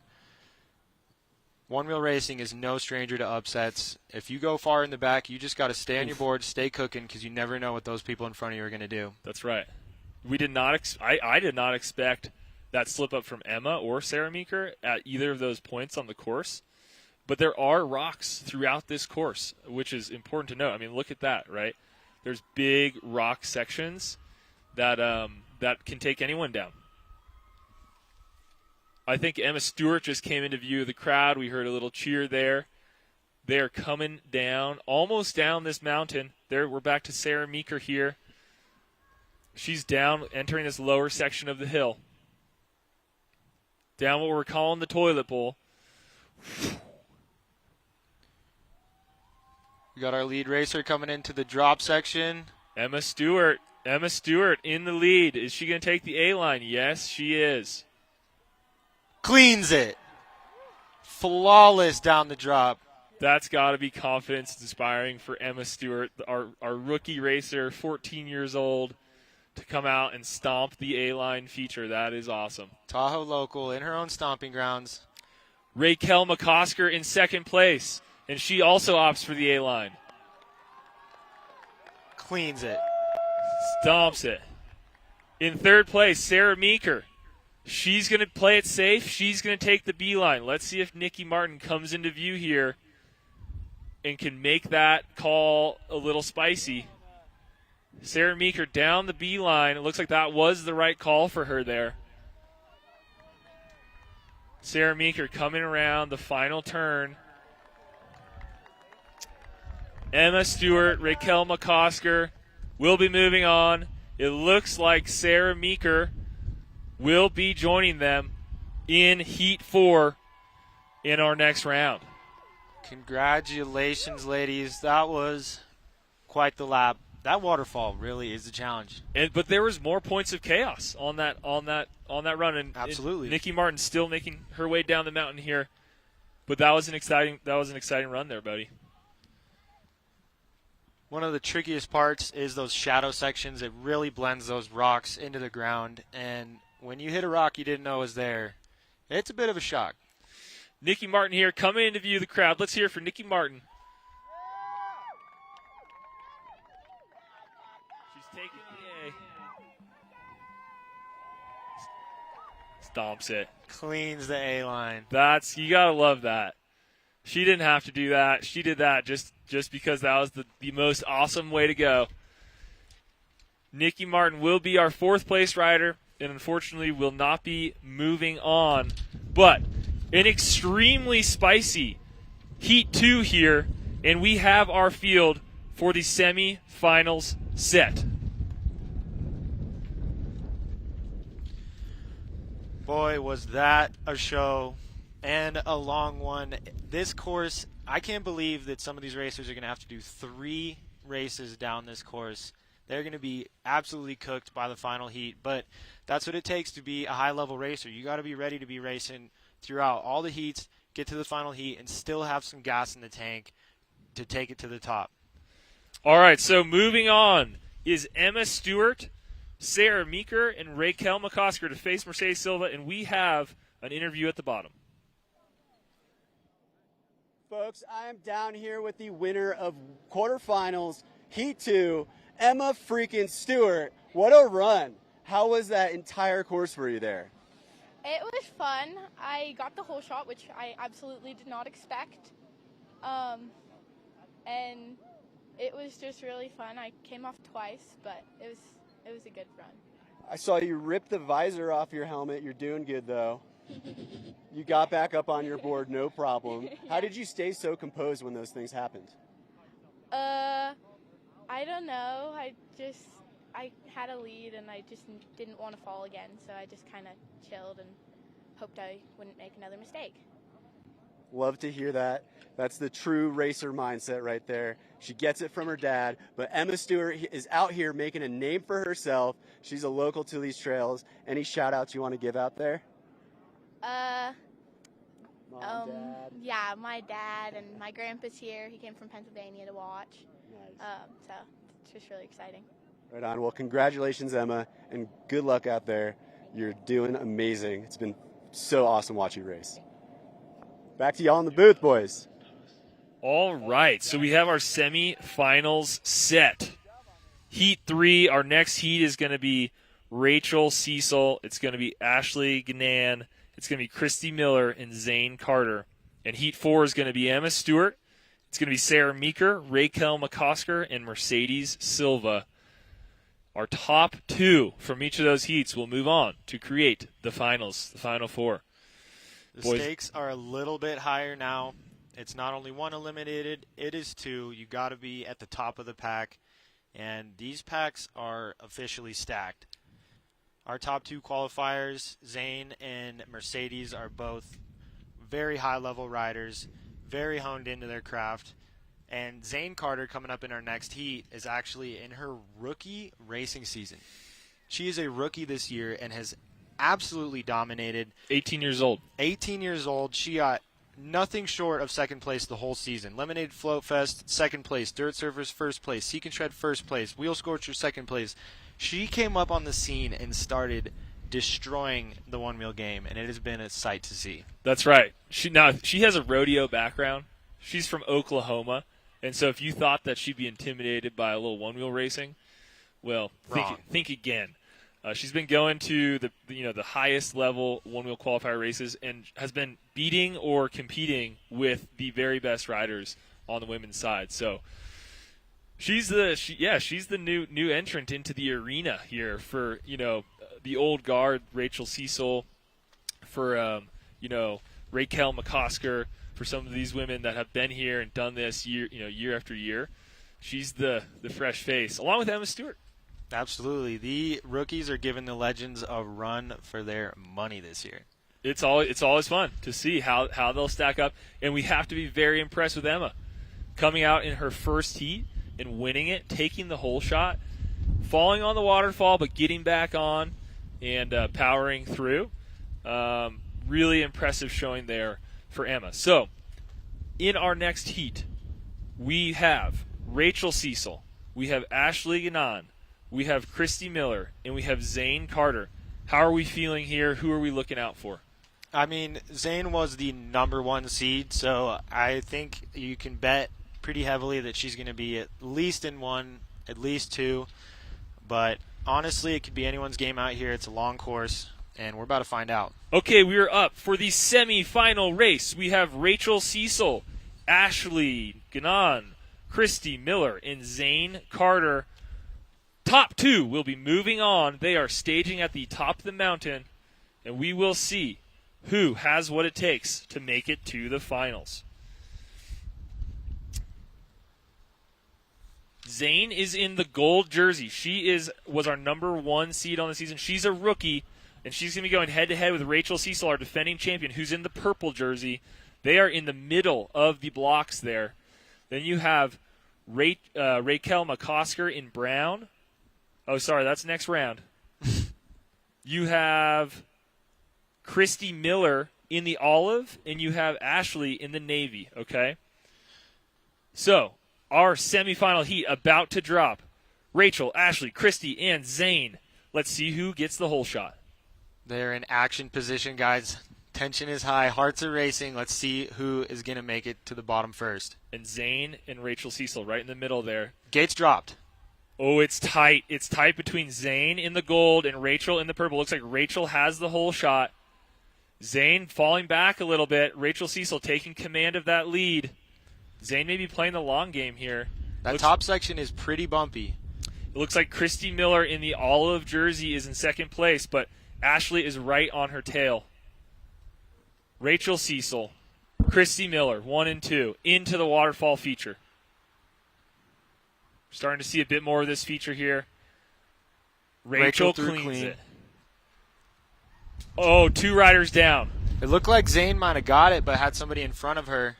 Speaker 2: One-wheel racing is no stranger to upsets. If you go far in the back, you just got to stay on your board, stay cooking, because you never know what those people in front of you are going to do.
Speaker 1: That's right. We did not. I did not expect that slip up from Emma or Sarah Meeker at either of those points on the course. But there are rocks throughout this course, which is important to note. I mean, look at that, right? There's big rock sections that can take anyone down. I think Emma Stewart just came into view of the crowd. We heard a little cheer there. They're coming down, almost down this mountain. We're back to Sarah Meeker here. She's down, entering this lower section of the hill. down what we're calling the toilet bowl.
Speaker 2: We got our lead racer coming into the drop section.
Speaker 1: Emma Stewart in the lead. Is she going to take the A-line? Yes, she is.
Speaker 2: Cleans it. Flawless down the drop.
Speaker 1: That's got to be confidence inspiring for Emma Stewart, our rookie racer, 14 years old, to come out and stomp the A-line feature. That is awesome.
Speaker 2: Tahoe local in her own stomping grounds.
Speaker 1: Raquel McCosker in second place, and she also opts for the A-line.
Speaker 2: Cleans it.
Speaker 1: Stomps it. In third place, Sarah Meeker. She's going to play it safe. She's going to take the B-line. Let's see if Nikki Martin comes into view here and can make that call a little spicy. Sarah Meeker down the B-line. It looks like that was the right call for her there. Sarah Meeker coming around the final turn. Emma Stewart, Raquel McCosker will be moving on. It looks like Sarah Meeker will be joining them in Heat 4 in our next round.
Speaker 2: Congratulations, ladies. That was quite the lap. That waterfall really is a challenge.
Speaker 1: But there was more points of chaos on that run, and
Speaker 2: absolutely,
Speaker 1: Nikki Martin still making her way down the mountain here. But that was an exciting run there, buddy.
Speaker 2: One of the trickiest parts is those shadow sections. It really blends those rocks into the ground, and when you hit a rock you didn't know was there, it's a bit of a shock.
Speaker 1: Nikki Martin here coming into view of the crowd. Let's hear it for Nikki Martin. She's taking the A. Stomps it.
Speaker 2: Cleans the A-line.
Speaker 1: You gotta love that. She didn't have to do that. She did that just because that was the most awesome way to go. Nikki Martin will be our fourth place rider, and unfortunately will not be moving on. But an extremely spicy Heat 2 here, and we have our field for the semi-finals set.
Speaker 2: Boy, was that a show and a long one. This course, I can't believe that some of these racers are going to have to do 3 races down this course. They're going to be absolutely cooked by the final heat, but that's what it takes to be a high-level racer. You got to be ready to be racing throughout all the heats, get to the final heat, and still have some gas in the tank to take it to the top.
Speaker 1: All right, so moving on is Emma Stewart, Sarah Meeker, and Raquel McCosker to face Mercedes Silva, and we have an interview at the bottom.
Speaker 3: Folks, I'm down here with the winner of quarterfinals, Heat 2, Emma freaking Stewart. What a run. How was that entire course for you there?
Speaker 5: It was fun. I got the whole shot, which I absolutely did not expect. And it was just really fun. I came off twice, but it was a good run.
Speaker 3: I saw you rip the visor off your helmet. You're doing good, though. You got back up on your board, no problem.
Speaker 5: Yeah.
Speaker 3: How did you stay so composed when those things happened?
Speaker 5: I don't know. I had a lead, and I just didn't want to fall again, so I just kind of chilled and hoped I wouldn't make another mistake.
Speaker 3: Love to hear that. That's the true racer mindset right there. She gets it from her dad, but Emma Stewart is out here making a name for herself. She's a local to these trails. Any shout-outs you want to give out there? Mom, Dad?
Speaker 5: Yeah, my dad and my grandpa's here. He came from Pennsylvania to watch.
Speaker 3: Nice.
Speaker 5: So it's just really exciting.
Speaker 3: Right on. Well, congratulations, Emma, and good luck out there. You're doing amazing. It's been so awesome watching you race. Back to y'all in the booth, boys.
Speaker 1: All right, so we have our semi-finals set. Heat 3, our next heat is going to be Rachel Cecil. It's going to be Ashley Gannan. It's going to be Christy Miller and Zane Carter. And Heat 4 is going to be Emma Stewart. It's going to be Sarah Meeker, Raquel McCosker, and Mercedes Silva. Our top 2 from each of those heats will move on to create the finals, the final 4.
Speaker 2: The
Speaker 1: Boys.
Speaker 2: stakes are a little bit higher now. It's not only 1 eliminated, it is 2. You got to be at the top of the pack, and these packs are officially stacked. Our top 2 qualifiers, Zane and Mercedes, are both very high-level riders, very honed into their craft. And Zane Carter, coming up in our next heat, is actually in her rookie racing season. She is a rookie this year and has absolutely dominated.
Speaker 1: 18 years old.
Speaker 2: 18 years old. She got nothing short of second place the whole season. Lemonade Float Fest, second place. Dirt Surfers, first place. Seek and Shred, first place. Wheel Scorcher, second place. She came up on the scene and started destroying the Onewheel game, and it has been a sight to see.
Speaker 1: That's right. She has a rodeo background. She's from Oklahoma, and so if you thought that she'd be intimidated by a little Onewheel racing, well, think again. She's been going to the highest level Onewheel qualifier races and has been beating or competing with the very best riders on the women's side. So she's the new entrant into the arena here for the old guard, Rachel Cecil, for Raquel McCosker, for some of these women that have been here and done this year after year. She's the fresh face, along with Emma Stewart.
Speaker 2: Absolutely. The rookies are giving the legends a run for their money this year.
Speaker 1: It's always fun to see how they'll stack up, and we have to be very impressed with Emma coming out in her first heat and winning it, taking the whole shot, falling on the waterfall but getting back on and powering through. Really impressive showing there for Emma. So in our next heat, we have Rachel Cecil, we have Ashley Gannon, we have Christy Miller, and we have Zane Carter. How are we feeling here? Who are we looking out for?
Speaker 2: I mean, Zane was the number 1 seed, so I think you can bet pretty heavily that she's going to be at least in 1, at least 2. But honestly, it could be anyone's game out here. It's a long course, and we're about to find out.
Speaker 1: Okay, we are up for the semi-final race. We have Rachel Cecil, Ashley Gannon, Christy Miller, and Zane Carter. Top 2 will be moving on. They are staging at the top of the mountain, and we will see who has what it takes to make it to the finals. Zane is in the gold jersey. She was our number 1 seed on the season. She's a rookie, and she's going to be going head-to-head with Rachel Cecil, our defending champion, who's in the purple jersey. They are in the middle of the blocks there. Then you have Raquel McCosker in brown. Oh, sorry, that's next round. You have Christy Miller in the olive, and you have Ashley in the navy, okay? So, our semifinal heat about to drop. Rachel, Ashley, Christy, and Zane. Let's see who gets the whole shot.
Speaker 2: They're in action position, guys. Tension is high. Hearts are racing. Let's see who is going to make it to the bottom first.
Speaker 1: And Zane and Rachel Cecil right in the middle there.
Speaker 2: Gates dropped.
Speaker 1: Oh, it's tight. It's tight between Zane in the gold and Rachel in the purple. Looks like Rachel has the whole shot. Zane falling back a little bit. Rachel Cecil taking command of that lead. Zane may be playing the long game here.
Speaker 2: That top section is pretty bumpy.
Speaker 1: It looks like Christy Miller in the olive jersey is in second place, but Ashley is right on her tail. Rachel Cecil, Christy Miller, 1 and 2, into the waterfall feature. Starting to see a bit more of this feature here. Rachel cleans it. Oh, 2 riders down.
Speaker 2: It looked like Zane might have got it, but had somebody in front of her.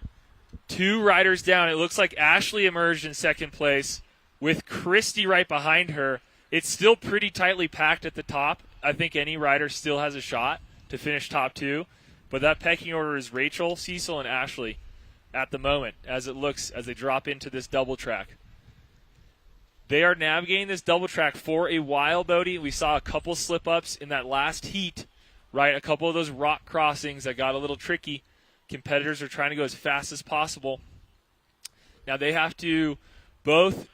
Speaker 1: 2 riders down. It looks like Ashley emerged in second place with Christy right behind her. It's still pretty tightly packed at the top. I think any rider still has a shot to finish top 2. But that pecking order is Rachel, Cecil, and Ashley at the moment as they drop into this double track. They are navigating this double track for a while, Bodie. We saw a couple slip-ups in that last heat, right? A couple of those rock crossings that got a little tricky. Competitors are trying to go as fast as possible. Now they have to both,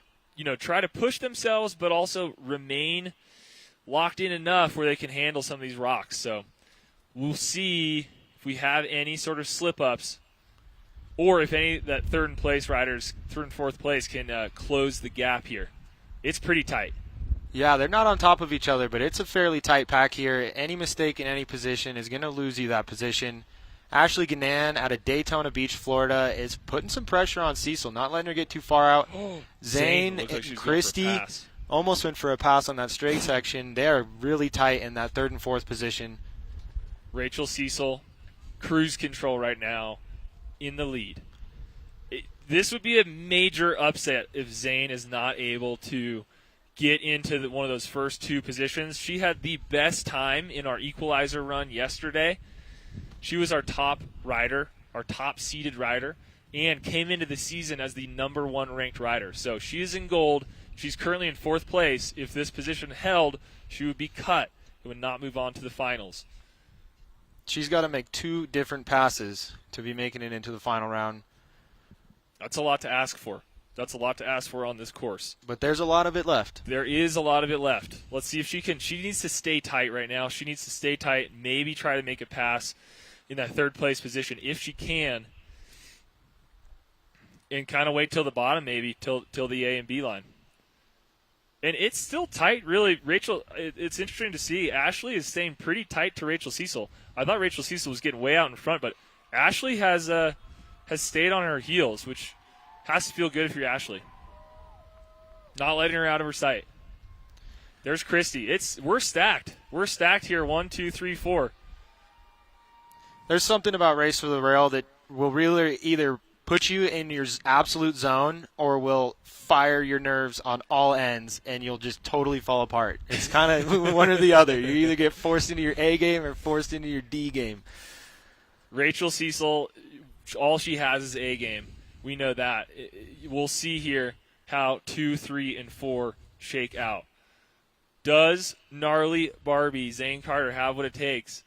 Speaker 1: try to push themselves, but also remain locked in enough where they can handle some of these rocks. So we'll see if we have any sort of slip-ups, or if any that third and fourth place can close the gap here. It's pretty tight.
Speaker 2: Yeah, they're not on top of each other, but it's a fairly tight pack here. Any mistake in any position is going to lose you that position. Ashley Gannon out of Daytona Beach, Florida, is putting some pressure on Cecil, not letting her get too far out. Zane and Christy Almost went for a pass on that straight section. They are really tight in that 3rd and 4th position.
Speaker 1: Rachel Cecil, cruise control right now, in the lead. This would be a major upset if Zane is not able to get into one of those first 2 positions. She had the best time in our equalizer run yesterday. She was our top rider, our top seeded rider, and came into the season as the number 1 ranked rider. So she is in gold. She's currently in 4th place. If this position held, she would be cut and would not move on to the finals.
Speaker 2: She's got to make 2 different passes to be making it into the final round.
Speaker 1: That's a lot to ask for. That's a lot to ask for on this course.
Speaker 2: But there's a lot of it left.
Speaker 1: There is a lot of it left. Let's see if she can. She needs to stay tight right now. She needs to stay tight, maybe try to make a pass in that 3rd place position if she can, and kind of wait till the bottom, maybe till the A and B line. And it's still tight, really. Rachel, it's interesting to see. Ashley is staying pretty tight to Rachel Cecil. I thought Rachel Cecil was getting way out in front, but Ashley has stayed on her heels, which has to feel good if you're Ashley. Not letting her out of her sight. There's Christy. We're stacked. We're stacked here. 1, 2, 3, 4.
Speaker 2: There's something about Race for the Rail that will really either put you in your absolute zone or will fire your nerves on all ends, and you'll just totally fall apart. It's kind of one or the other. You either get forced into your A game or forced into your D game.
Speaker 1: Rachel Cecil, all she has is A game. We know that. We'll see here how 2, 3, and 4 shake out. Does gnarly Barbie Zane Carter have what it takes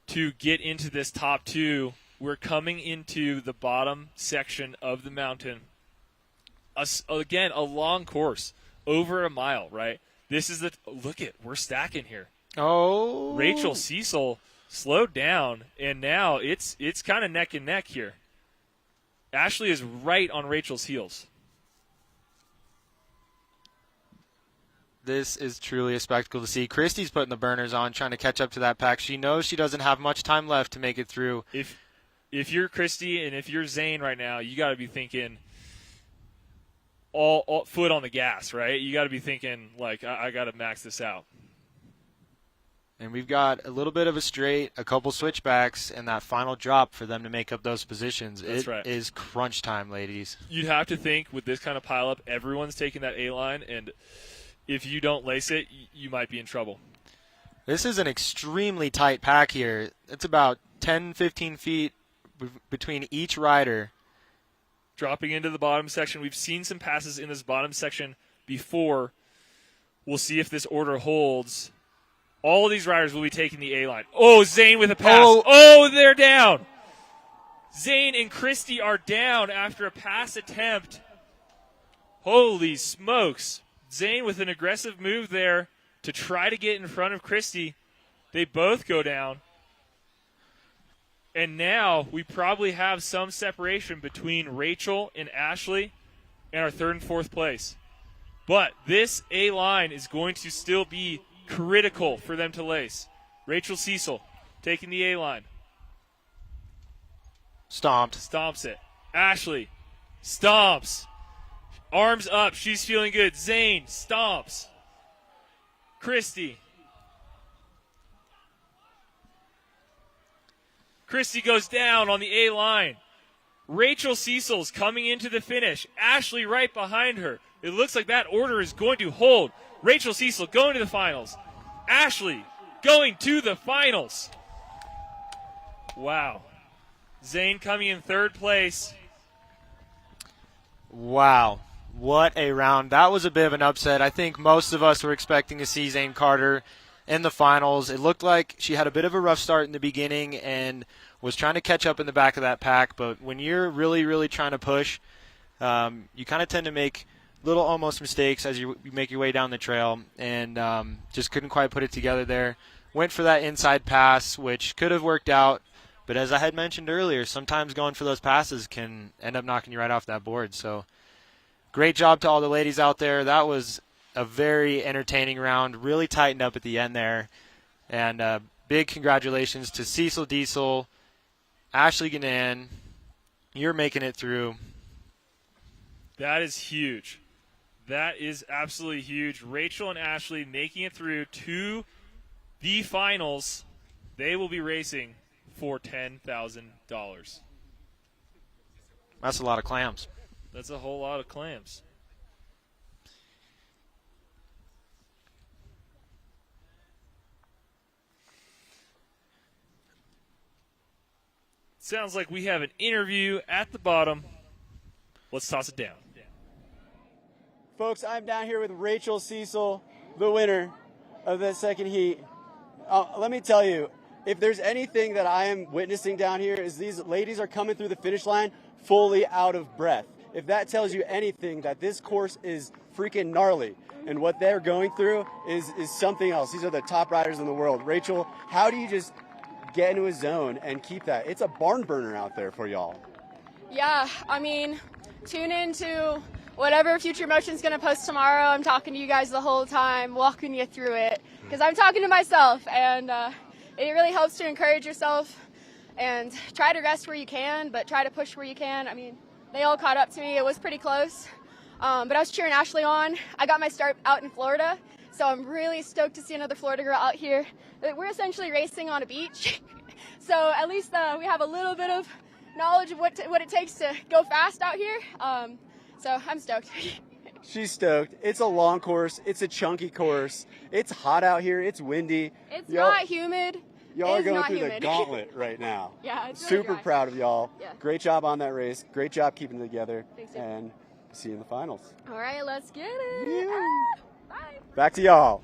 Speaker 1: to get into this top 2? We're coming into the bottom section of the mountain. Again, a long course, over a mile, right? We're stacking here.
Speaker 2: Oh.
Speaker 1: Rachel Cecil slowed down, and now it's kind of neck and neck here. Ashley is right on Rachel's heels.
Speaker 2: This is truly a spectacle to see. Christy's putting the burners on, trying to catch up to that pack. She knows she doesn't have much time left to make it through.
Speaker 1: If you're Christy and if you're Zane right now, you got to be thinking all foot on the gas, right? You got to be thinking, like, I got to max this out.
Speaker 2: And we've got a little bit of a straight, a couple switchbacks, and that final drop for them to make up those positions.
Speaker 1: That's right.
Speaker 2: It is crunch time, ladies.
Speaker 1: You'd have to think with this kind of pileup, everyone's taking that A-line, and if you don't lace it, you might be in trouble.
Speaker 2: This is an extremely tight pack here. It's about 10, 15 feet between each rider.
Speaker 1: Dropping into the bottom section. We've seen some passes in this bottom section before. We'll see if this order holds. All of these riders will be taking the A-line. Oh, Zane with a pass. Oh, they're down. Zane and Christy are down after a pass attempt. Holy smokes. Zane with an aggressive move there to try to get in front of Christy. They both go down. And now we probably have some separation between Rachel and Ashley in our 3rd and 4th place. But this A-line is going to still be critical for them to lace. Rachel Cecil taking the A-line. Stomps it. Ashley stomps. Arms up. She's feeling good. Zane stomps. Christy goes down on the A-line. Rachel Cecil's coming into the finish. Ashley right behind her. It looks like that order is going to hold. Rachel Cecil going to the finals. Ashley going to the finals. Wow. Zane coming in 3rd place.
Speaker 2: Wow. What a round. That was a bit of an upset. I think most of us were expecting to see Zane Carter in the finals. It looked like she had a bit of a rough start in the beginning and was trying to catch up in the back of that pack. But when you're really, really trying to push, you kind of tend to make little almost mistakes as you make your way down the trail, and just couldn't quite put it together there. Went for that inside pass, which could have worked out, but as I had mentioned earlier, sometimes going for those passes can end up knocking you right off that board. So great job to all the ladies out there. That was a very entertaining round, really tightened up at the end there, and big congratulations to Cecil Diesel, Ashley Gannan. You're making it through.
Speaker 1: That is huge. That is absolutely huge. Rachel and Ashley making it through to the finals. They will be racing for $10,000.
Speaker 2: That's a lot of clams.
Speaker 1: That's a whole lot of clams. Sounds like we have an interview at the bottom. Let's toss it down.
Speaker 3: Folks, I'm down here with Rachel Cecil, the winner of the second heat. Let me tell you, if there's anything that I am witnessing down here is these ladies are coming through the finish line fully out of breath. If that tells you anything, that this course is freaking gnarly, and what they're going through is something else. These are the top riders in the world. Rachel, how do you just get into a zone and keep that? It's a barn burner out there for y'all.
Speaker 4: Yeah, I mean, tune into whatever Future Motion's going to post tomorrow. I'm talking to you guys the whole time, walking you through it, because I'm talking to myself, and it really helps to encourage yourself and try to rest where you can, but try to push where you can. I mean, they all caught up to me. It was pretty close, but I was cheering Ashley on. I got my start out in Florida, so I'm really stoked to see another Florida girl out here. We're essentially racing on a beach, so at least we have a little bit of knowledge of what it takes to go fast out here. So I'm stoked.
Speaker 3: She's stoked. It's a long course. It's a chunky course. It's hot out here. It's windy.
Speaker 4: It's not humid.
Speaker 3: Y'all are
Speaker 4: It's
Speaker 3: going
Speaker 4: not
Speaker 3: through
Speaker 4: humid.
Speaker 3: the gauntlet right now.
Speaker 4: Yeah, it's really
Speaker 3: Super
Speaker 4: dry.
Speaker 3: proud of y'all.
Speaker 4: Yeah.
Speaker 3: Great job on that race. Great job keeping it together.
Speaker 4: Thanks, dude.
Speaker 3: And see you in the finals.
Speaker 4: All right, let's get it.
Speaker 3: Yeah.
Speaker 4: Ah, bye.
Speaker 3: Back to y'all.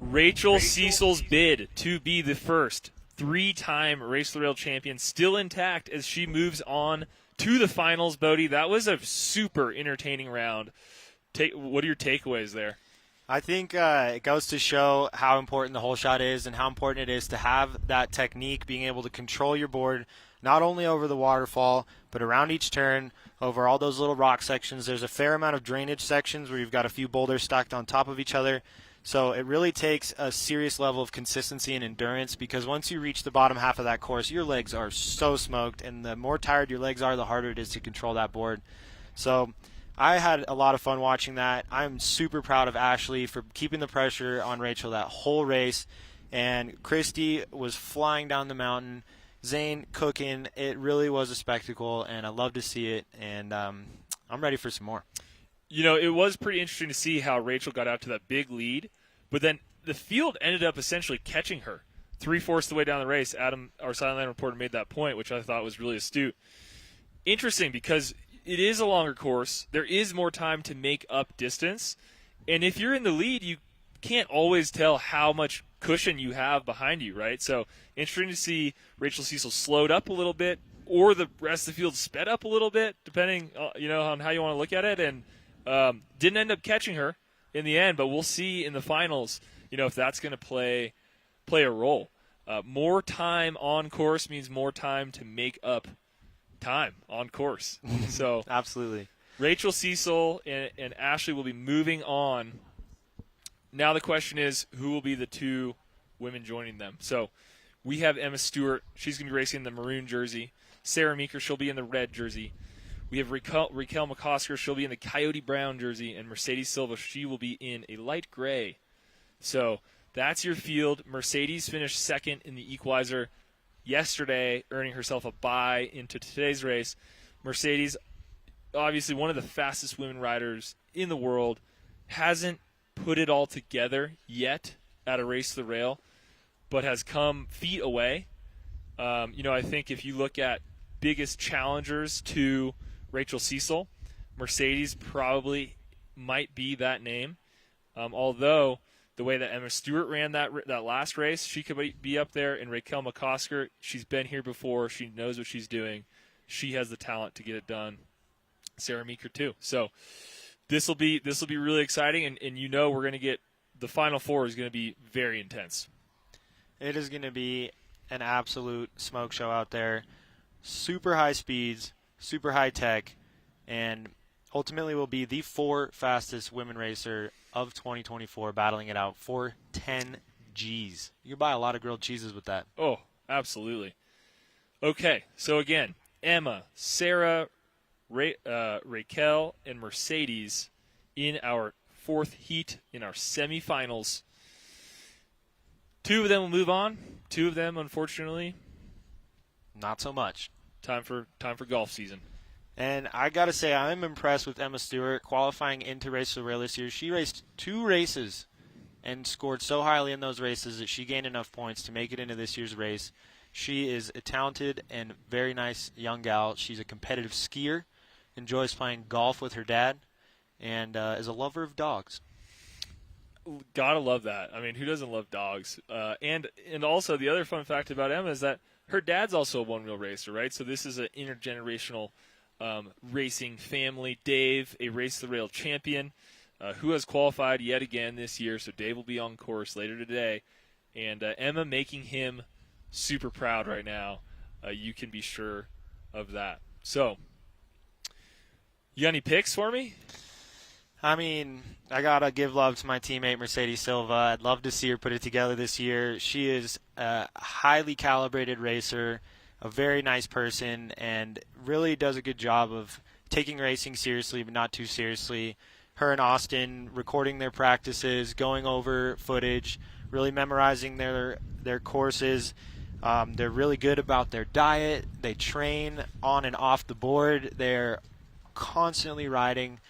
Speaker 1: Rachel Cecil's bid to be the first three-time Race the Rail champion still intact as she moves on to the finals. Bodie, that was a super entertaining round. What are your takeaways there?
Speaker 2: I think it goes to show how important the whole shot is and how important it is to have that technique, being able to control your board not only over the waterfall but around each turn, over all those little rock sections. There's a fair amount of drainage sections where you've got a few boulders stacked on top of each other. So it really takes a serious level of consistency and endurance, because once you reach the bottom half of that course, your legs are so smoked, and the more tired your legs are, the harder it is to control that board. So I had a lot of fun watching that. I'm super proud of Ashley for keeping the pressure on Rachel that whole race. And Christy was flying down the mountain. Zane cooking. It really was a spectacle, and I love to see it. And I'm ready for some more.
Speaker 1: You know, it was pretty interesting to see how Rachel got out to that big lead, but then the field ended up essentially catching her 3/4 of the way down the race. Adam, our sideline reporter, made that point, which I thought was really astute. Interesting, because it is a longer course. There is more time to make up distance, and if you're in the lead, you can't always tell how much cushion you have behind you, right? So interesting to see Rachel Cecil slowed up a little bit, or the rest of the field sped up a little bit, depending on how you want to look at it, and didn't end up catching her in the end, but we'll see in the finals, if that's going to play a role. More time on course means more time to make up time on course. So
Speaker 2: Absolutely.
Speaker 1: Rachel Cecil and Ashley will be moving on. Now the question is, who will be the two women joining them? So we have Emma Stewart. She's going to be racing in the maroon jersey. Sarah Meeker, she'll be in the red jersey. We have Raquel McCosker. She'll be in the coyote brown jersey. And Mercedes Silva, she will be in a light gray. So that's your field. Mercedes finished second in the equalizer yesterday, earning herself a bye into today's race. Mercedes, obviously one of the fastest women riders in the world, hasn't put it all together yet at a Race to the Rail, but has come feet away. I think if you look at biggest challengers to Rachel Cecil, Mercedes probably might be that name. Although the way that Emma Stewart ran that last race, she could be up there. And Raquel McCosker, she's been here before. She knows what she's doing. She has the talent to get it done. Sarah Meeker too. So this will be really exciting, and we're going to get the Final Four is going to be very intense.
Speaker 2: It is going to be an absolute smoke show out there. Super high speeds, super high tech, and ultimately will be the four fastest women racer of 2024 battling it out for 10 G's. You can buy a lot of grilled cheeses with that.
Speaker 1: Oh, absolutely. Okay, so again, Emma, Sarah, Raquel, and Mercedes in our fourth heat in our semifinals. 2 of them will move on. 2 of them, unfortunately,
Speaker 2: Not so much.
Speaker 1: time for golf season.
Speaker 2: And I got to say, I'm impressed with Emma Stewart qualifying into Race to the Rail this year. She raced 2 races and scored so highly in those races that she gained enough points to make it into this year's race. She is a talented and very nice young gal. She's a competitive skier, enjoys playing golf with her dad, and is a lover of dogs.
Speaker 1: Gotta love that. I mean, who doesn't love dogs? And also the other fun fact about Emma is that her dad's also a one-wheel racer, right? So this is an intergenerational racing family. Dave, a Race the Rail champion, who has qualified yet again this year. So Dave will be on course later today. And Emma making him super proud right now. You can be sure of that. So, you got any picks for me?
Speaker 2: I mean, I got to give love to my teammate Mercedes Silva. I'd love to see her put it together this year. She is a highly calibrated racer, a very nice person, and really does a good job of taking racing seriously but not too seriously. Her and Austin recording their practices, going over footage, really memorizing their courses. They're really good about their diet. They train on and off the board. They're constantly riding.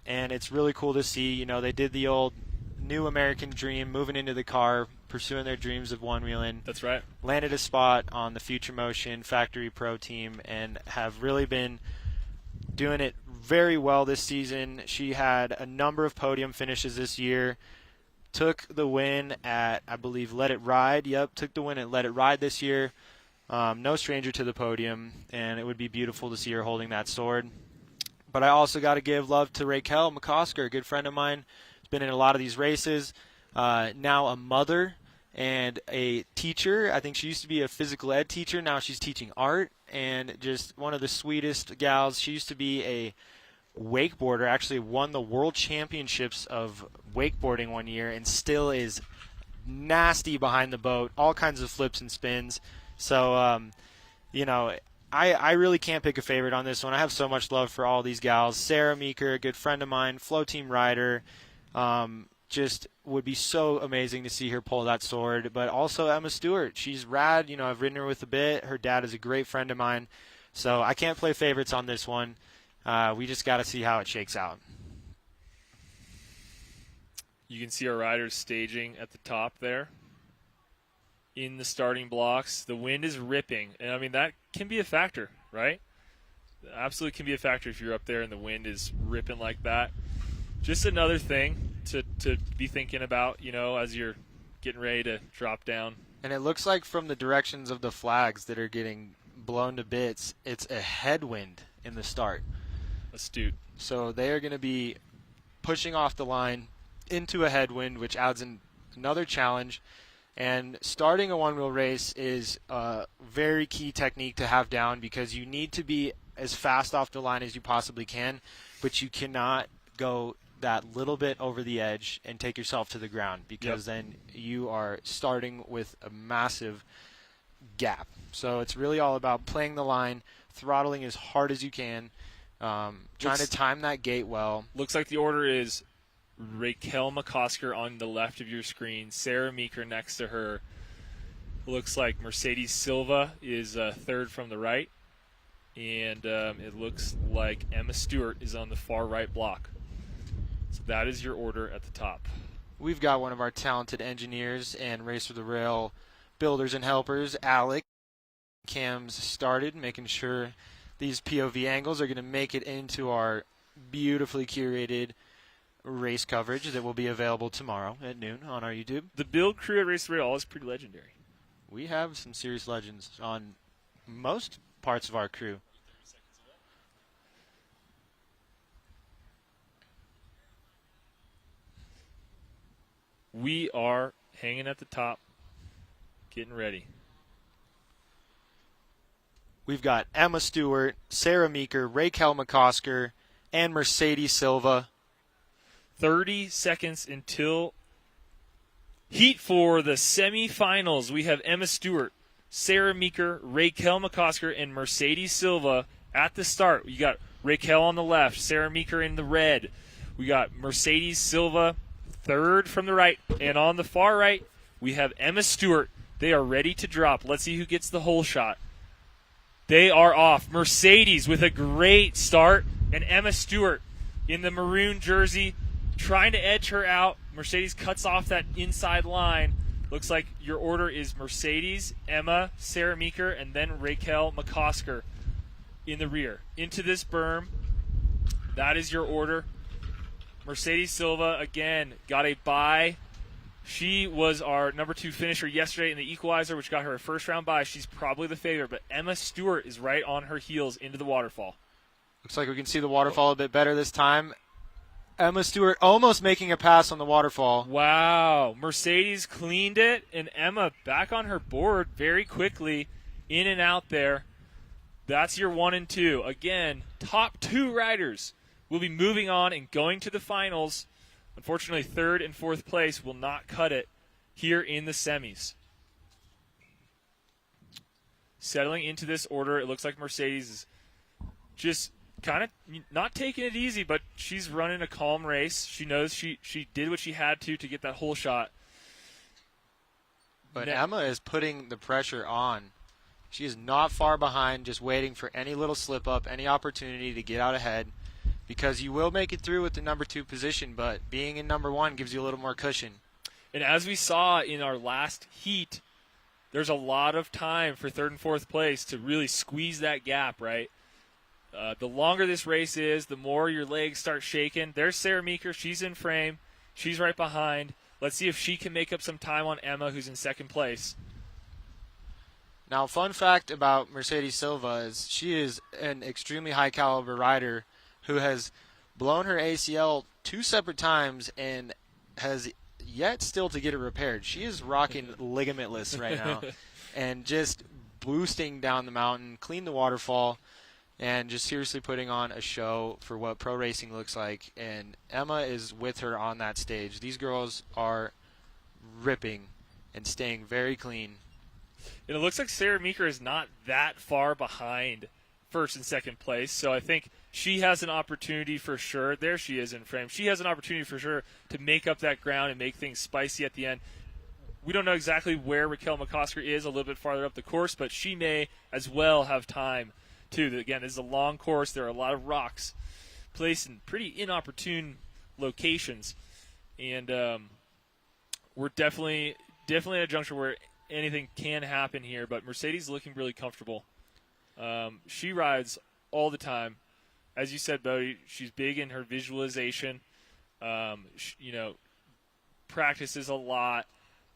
Speaker 2: And it's really cool to see. You know, they did the old new American dream, moving into the car, pursuing their dreams of one-wheeling.
Speaker 1: That's right.
Speaker 2: Landed a spot on the Future Motion Factory Pro team and have really been doing it very well this season. She had a number of podium finishes this year. Took the win at, I believe, Let It Ride. Yep, took the win at Let It Ride this year. No stranger to the podium, and it would be beautiful to see her holding that sword. But I also got to give love to Raquel McCosker, a good friend of mine. Has been in a lot of these races. Now a mother and a teacher. I think she used to be a physical ed teacher. Now she's teaching art, and just one of the sweetest gals. She used to be a wakeboarder, actually won the world championships of wakeboarding one year, and still is nasty behind the boat, all kinds of flips and spins. So, you know, I really can't pick a favorite on this one. I have so much love for all these gals. Sarah Meeker, a good friend of mine, Flow Team rider, just would be so amazing to see her pull that sword. But also Emma Stewart, she's rad. You know, I've ridden her with a bit. Her dad is a great friend of mine. So I can't play favorites on this one. We just got to see how it shakes out.
Speaker 1: You can see our riders staging at the top there in the starting blocks. The wind is ripping, and I mean that can be a factor, right? Absolutely can be a factor if you're up there and the wind is ripping like that. Just another thing to be thinking about, you know, as you're getting ready to drop down.
Speaker 2: And it looks like from the directions of the flags that are getting blown to bits, it's a headwind in the start.
Speaker 1: Astute.
Speaker 2: So they are going to be pushing off the line into a headwind, which adds another challenge. And starting a one-wheel race is a very key technique to have down, because you need to be as fast off the line as you possibly can, but you cannot go that little bit over the edge and take yourself to the ground, because then you are starting with a massive gap. So it's really all about playing the line, throttling as hard as you can, trying to time that gate well.
Speaker 1: Looks like the order is Raquel McCosker on the left of your screen, Sarah Meeker next to her. Looks like Mercedes Silva is third from the right, and it looks like Emma Stewart is on the far right block. So that is your order at the top.
Speaker 2: We've got one of our talented engineers and Race for the Rail builders and helpers, Alec. Cam's started, making sure these POV angles are going to make it into our beautifully curated race coverage that will be available tomorrow at noon on our YouTube.
Speaker 1: The build crew at Race the Rail is pretty legendary.
Speaker 2: We have some serious legends on most parts of our crew.
Speaker 1: We are hanging at the top, getting ready.
Speaker 2: We've got Emma Stewart, Sarah Meeker, Raquel McCosker, and Mercedes Silva.
Speaker 1: 30 seconds until heat for the semifinals. We have Emma Stewart, Sarah Meeker, Raquel McCosker, and Mercedes Silva at the start. You got Raquel on the left, Sarah Meeker in the red, We got Mercedes Silva, third from the right. And on the far right, we have Emma Stewart. They are ready to drop. Let's see who gets the hole shot. They are off. Mercedes with a great start, and Emma Stewart in the maroon jersey trying to edge her out. Mercedes cuts off that inside line. Looks like your order is Mercedes, Emma, Sarah Meeker, and then Raquel McCosker in the rear. Into this berm. That is your order. Mercedes Silva, again, got a bye. She was our number 2 finisher yesterday in the equalizer, which got her a first-round bye. She's probably the favorite, but Emma Stewart is right on her heels into the waterfall.
Speaker 2: Looks like we can see the waterfall a bit better this time. Emma Stewart almost making a pass on the waterfall.
Speaker 1: Wow. Mercedes cleaned it, and Emma back on her board very quickly, in and out there. That's your 1 and 2. Again, top 2 riders will be moving on and going to the finals. Unfortunately, 3rd and 4th place will not cut it here in the semis. Settling into this order, it looks like Mercedes is just kind of not taking it easy, but she's running a calm race. She knows she did what she had to get that hole shot.
Speaker 2: But Emma is putting the pressure on. She is not far behind, just waiting for any little slip up, any opportunity to get out ahead, because you will make it through with the number 2 position, but being in number 1 gives you a little more cushion.
Speaker 1: And as we saw in our last heat, there's a lot of time for 3rd and 4th place to really squeeze that gap, right? The longer this race is, the more your legs start shaking. There's Sarah Meeker. She's in frame. She's right behind. Let's see if she can make up some time on Emma, who's in 2nd place.
Speaker 2: Now, fun fact about Mercedes Silva is she is an extremely high-caliber rider who has blown her ACL 2 separate times and has yet still to get it repaired. She is rocking ligamentless right now and just boosting down the mountain, clean the waterfall, and just seriously putting on a show for what pro racing looks like. And Emma is with her on that stage. These girls are ripping and staying very clean.
Speaker 1: And it looks like Sarah Meeker is not that far behind 1st and 2nd place, so I think she has an opportunity for sure. There she is in frame. She has an opportunity for sure to make up that ground and make things spicy at the end. We don't know exactly where Raquel McCosker is a little bit farther up the course, but she may as well have time too. Again, this is a long course. There are a lot of rocks placed in pretty inopportune locations, and we're definitely at a juncture where anything can happen here. But Mercedes looking really comfortable. She rides all the time, as you said, Bodie. She's big in her visualization. Practices a lot,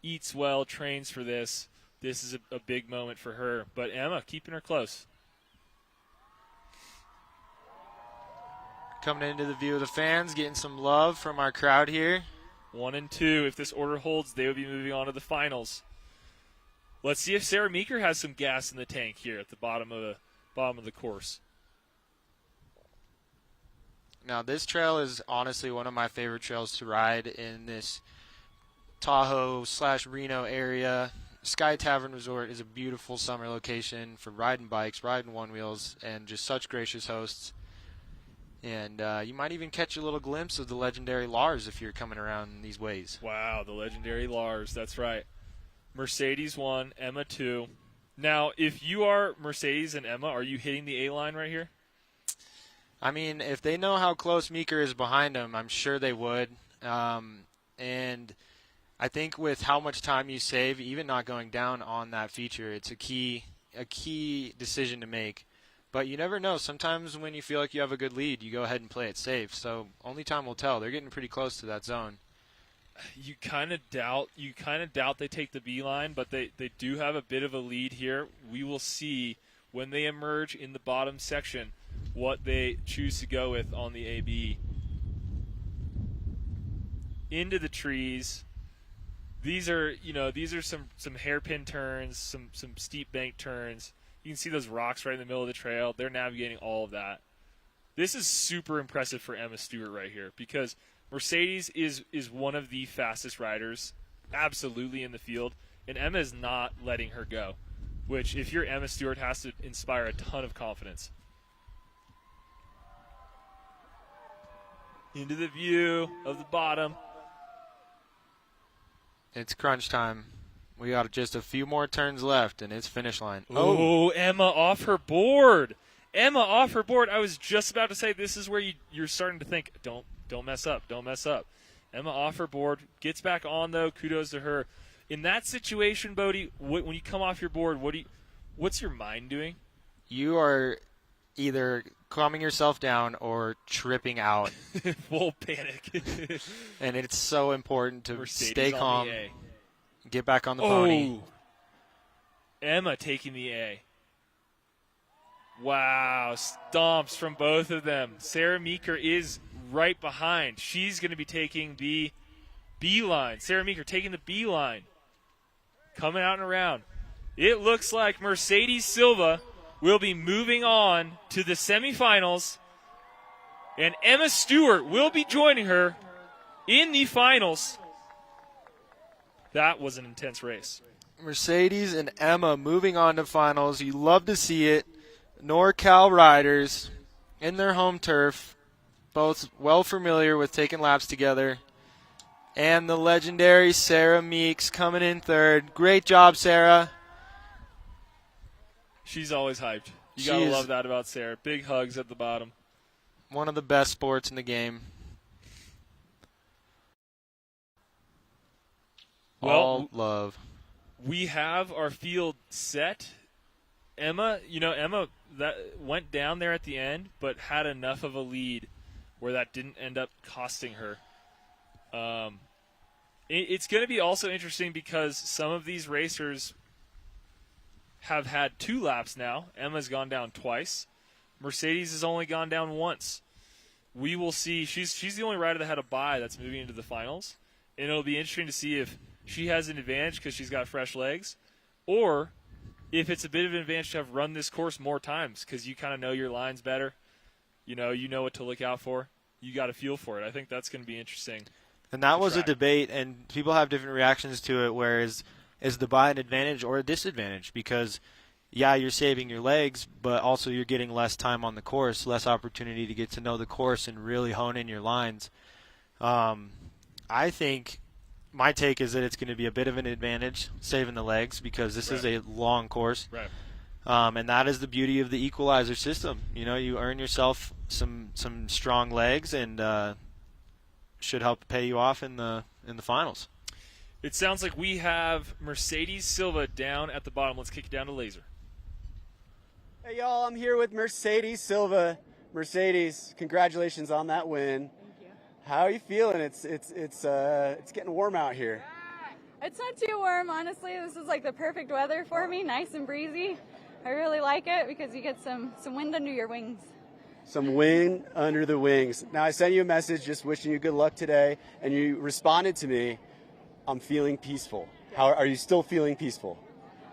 Speaker 1: eats well, trains for this. This is a big moment for her. But Emma keeping her close.
Speaker 2: Coming into the view of the fans, getting some love from our crowd here.
Speaker 1: 1 and 2. If this order holds, they will be moving on to the finals. Let's see if Sarah Meeker has some gas in the tank here at the bottom of the course.
Speaker 2: Now, this trail is honestly one of my favorite trails to ride in this Tahoe/Reno area. Sky Tavern Resort is a beautiful summer location for riding bikes, riding one-wheels, and just such gracious hosts. And you might even catch a little glimpse of the legendary Lars if you're coming around these ways.
Speaker 1: Wow, the legendary Lars. That's right. Mercedes 1, Emma 2. Now, if you are Mercedes and Emma, are you hitting the A-line right here?
Speaker 2: I mean, if they know how close Meeker is behind them, I'm sure they would. And I think with how much time you save, even not going down on that feature, it's a key decision to make. But you never know. Sometimes when you feel like you have a good lead, you go ahead and play it safe. So only time will tell. They're getting pretty close to that zone.
Speaker 1: You kind of doubt they take the B line, but they do have a bit of a lead here. We will see when they emerge in the bottom section what they choose to go with on the AB. Into the trees. These are some hairpin turns, some steep bank turns. You can see those rocks right in the middle of the trail. They're navigating all of that. This is super impressive for Emma Stewart right here because Mercedes is one of the fastest riders absolutely in the field, and Emma is not letting her go, which if you're Emma Stewart has to inspire a ton of confidence. into the view of the bottom.
Speaker 2: It's crunch time. We got just a few more turns left, and it's finish line.
Speaker 1: Oh, Emma off her board. Emma off her board. I was just about to say this is where you're starting to think, don't mess up, don't mess up. Emma off her board, gets back on though. Kudos to her. In that situation, Bodie, when you come off your board, what's your mind doing?
Speaker 2: You are either calming yourself down or tripping out.
Speaker 1: Full panic.
Speaker 2: And it's so important to
Speaker 1: Mercedes
Speaker 2: stay
Speaker 1: on
Speaker 2: calm,
Speaker 1: the A.
Speaker 2: get back on the pony.
Speaker 1: Emma taking the A. Wow, stomps from both of them. Sarah Meeker is right behind. She's going to be taking the B line. Sarah Meeker taking the B line. Coming out and around. It looks like Mercedes Silva will be moving on to the semifinals, and Emma Stewart will be joining her in the finals. That was an intense race.
Speaker 2: Mercedes and Emma moving on to finals. You love to see it. NorCal riders in their home turf, both well familiar with taking laps together. And the legendary Sarah Meeks coming in third. Great job, Sarah.
Speaker 1: She's always hyped. You got to love that about Sarah. Big hugs at the bottom.
Speaker 2: One of the best sports in the game.
Speaker 1: Well,
Speaker 2: all love.
Speaker 1: We have our field set. Emma that went down there at the end, but had enough of a lead where that didn't end up costing her. It's going to be also interesting because some of these racers have had 2 laps now. Emma's gone down twice. Mercedes has only gone down once. We will see. She's the only rider that had a bye that's moving into the finals. And it'll be interesting to see if she has an advantage because she's got fresh legs, or if it's a bit of an advantage to have run this course more times because you kind of know your lines better. You know what to look out for. You got a feel for it. I think that's going to be interesting.
Speaker 2: And that was a debate, and people have different reactions to it, whereas is the bye an advantage or a disadvantage? Because, yeah, you're saving your legs, but also you're getting less time on the course, less opportunity to get to know the course and really hone in your lines. I think my take is that it's going to be a bit of an advantage saving the legs because this is a long course.
Speaker 1: Right.
Speaker 2: And that is the beauty of the equalizer system. You earn yourself some strong legs and should help pay you off in the finals.
Speaker 1: It sounds like we have Mercedes Silva down at the bottom. Let's kick it down to Laser.
Speaker 3: Hey, y'all, I'm here with Mercedes Silva. Mercedes, congratulations on that win.
Speaker 6: Thank you.
Speaker 3: How are you feeling? It's getting warm out here.
Speaker 6: It's not too warm, honestly. This is like the perfect weather for me, nice and breezy. I really like it because you get some wind under your wings.
Speaker 3: Some wind under the wings. Now, I sent you a message just wishing you good luck today, and you responded to me, I'm feeling peaceful. How are you still feeling peaceful?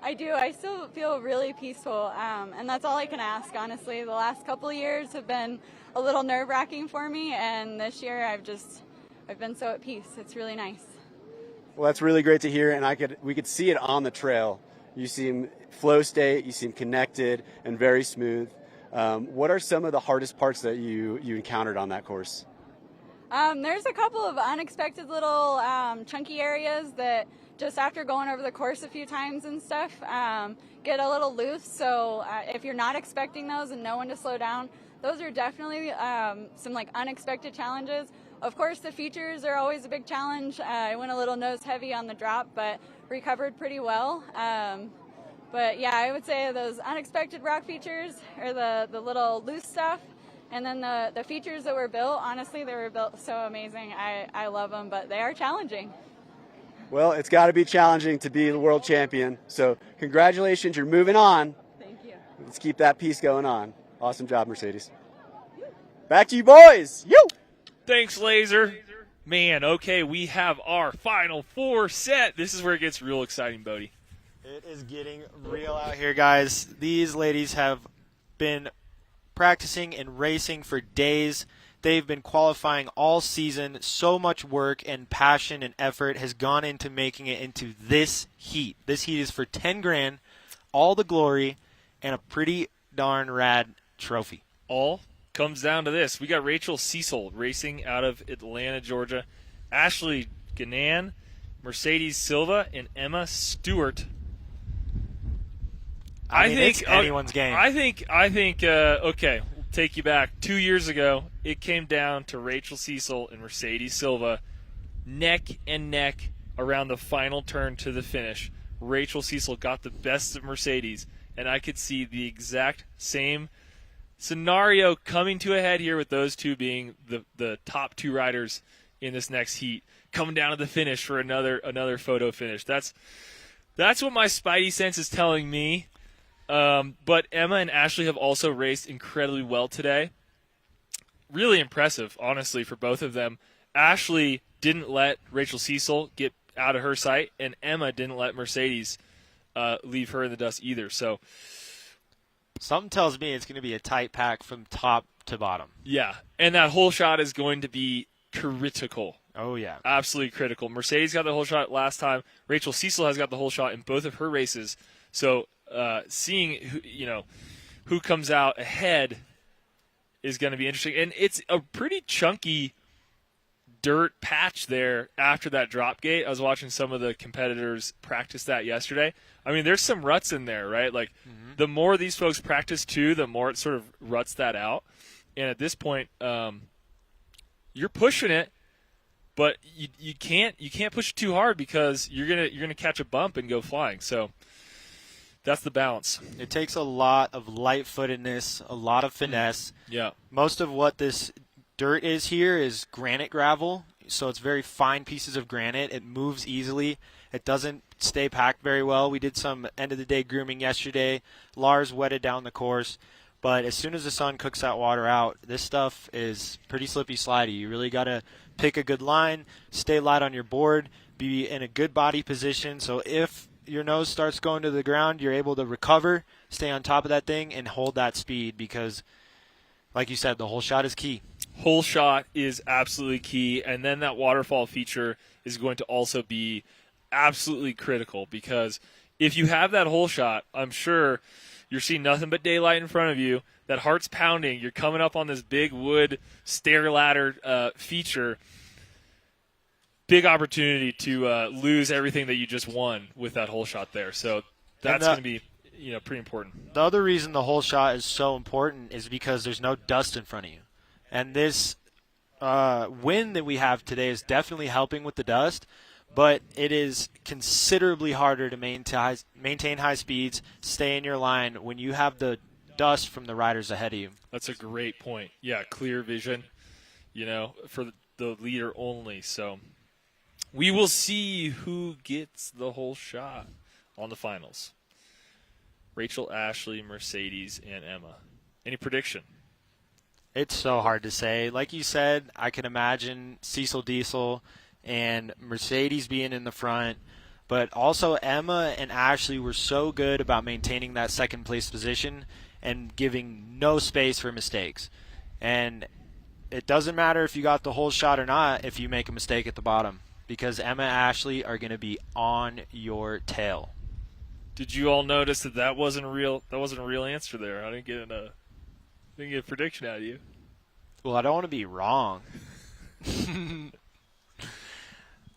Speaker 6: I do. I still feel really peaceful, and that's all I can ask, honestly. The last couple of years have been a little nerve-wracking for me, and this year I've been so at peace. It's really nice.
Speaker 3: Well, that's really great to hear, and we could see it on the trail. You seem flow state, you seem connected and very smooth. What are some of the hardest parts that you encountered on that course?
Speaker 6: There's a couple of unexpected little chunky areas that just after going over the course a few times and stuff get a little loose. So if you're not expecting those and know when to slow down, those are definitely some like unexpected challenges. Of course, the features are always a big challenge. I went a little nose heavy on the drop, but recovered pretty well. But yeah, I would say those unexpected rock features or the little loose stuff. And then the features that were built, honestly, they were built so amazing. I love them, but they are challenging.
Speaker 3: Well, it's got to be challenging to be the world champion. So congratulations, you're moving on.
Speaker 6: Thank you.
Speaker 3: Let's keep that piece going on. Awesome job, Mercedes. Back to you boys. You.
Speaker 1: Thanks, Laser. Man, okay, we have our Final Four set. This is where it gets real exciting, Bodie.
Speaker 2: It is getting real out here, guys. These ladies have been practicing and racing for days. They've been qualifying all season. So much work and passion and effort has gone into making it into this heat. This heat is for 10 grand, all the glory, and a pretty darn rad trophy.
Speaker 1: All comes down to this. We got Rachel Cecil racing out of Atlanta, Georgia. Ashley Ganan, Mercedes Silva, and Emma Stewart.
Speaker 2: I mean, it's anyone's game.
Speaker 1: I think. Okay, we'll take you back 2 years ago. It came down to Rachel Cecil and Mercedes Silva, neck and neck around the final turn to the finish. Rachel Cecil got the best of Mercedes, and I could see the exact same scenario coming to a head here with those two being the top two riders in this next heat, coming down to the finish for another photo finish. That's what my spidey sense is telling me. But Emma and Ashley have also raced incredibly well today. Really impressive, honestly, for both of them. Ashley didn't let Rachel Cecil get out of her sight, and Emma didn't let Mercedes leave her in the dust either. So
Speaker 2: something tells me it's going to be a tight pack from top to bottom.
Speaker 1: Yeah, and that whole shot is going to be critical.
Speaker 2: Oh, yeah.
Speaker 1: Absolutely critical. Mercedes got the whole shot last time. Rachel Cecil has got the whole shot in both of her races. So seeing who comes out ahead is going to be interesting. And it's a pretty chunky dirt patch there after that drop gate. I was watching some of the competitors practice that yesterday. I mean, there's some ruts in there, right? Like, the more these folks practice too, the more it sort of ruts that out. And at this point, you're pushing it, but you can't push it too hard because you're gonna catch a bump and go flying. So that's the balance.
Speaker 2: It takes a lot of light-footedness, a lot of finesse.
Speaker 1: Yeah.
Speaker 2: Most of what this dirt is here is granite gravel, so it's very fine pieces of granite. It moves easily. It doesn't stay packed very well. We did some end-of-the-day grooming yesterday. Lars wetted down the course. But as soon as the sun cooks that water out, this stuff is pretty slippy slidey. You really got to pick a good line, stay light on your board, be in a good body position. So if your nose starts going to the ground, you're able to recover, stay on top of that thing, and hold that speed because, like you said, the whole shot is key.
Speaker 1: Whole shot is absolutely key. And then that waterfall feature is going to also be absolutely critical because if you have that whole shot, I'm sure – you're seeing nothing but daylight in front of you. That heart's pounding. You're coming up on this big wood stair ladder feature. Big opportunity to lose everything that you just won with that whole shot there. So that's going to be pretty important.
Speaker 2: The other reason the whole shot is so important is because there's no dust in front of you. And this wind that we have today is definitely helping with the dust. But it is considerably harder to maintain high speeds, stay in your line when you have the dust from the riders ahead of you.
Speaker 1: That's a great point. Yeah, clear vision, for the leader only. So we will see who gets the whole shot on the finals. Rachel, Ashley, Mercedes, and Emma. Any prediction?
Speaker 2: It's so hard to say. Like you said, I can imagine Cecil Diesel and Mercedes being in the front, but also Emma and Ashley were so good about maintaining that second place position and giving no space for mistakes. And it doesn't matter if you got the whole shot or not if you make a mistake at the bottom, because Emma and Ashley are going to be on your tail.
Speaker 1: Did you all notice that wasn't a real answer there? I didn't get a prediction out of you.
Speaker 2: Well, I don't want to be wrong.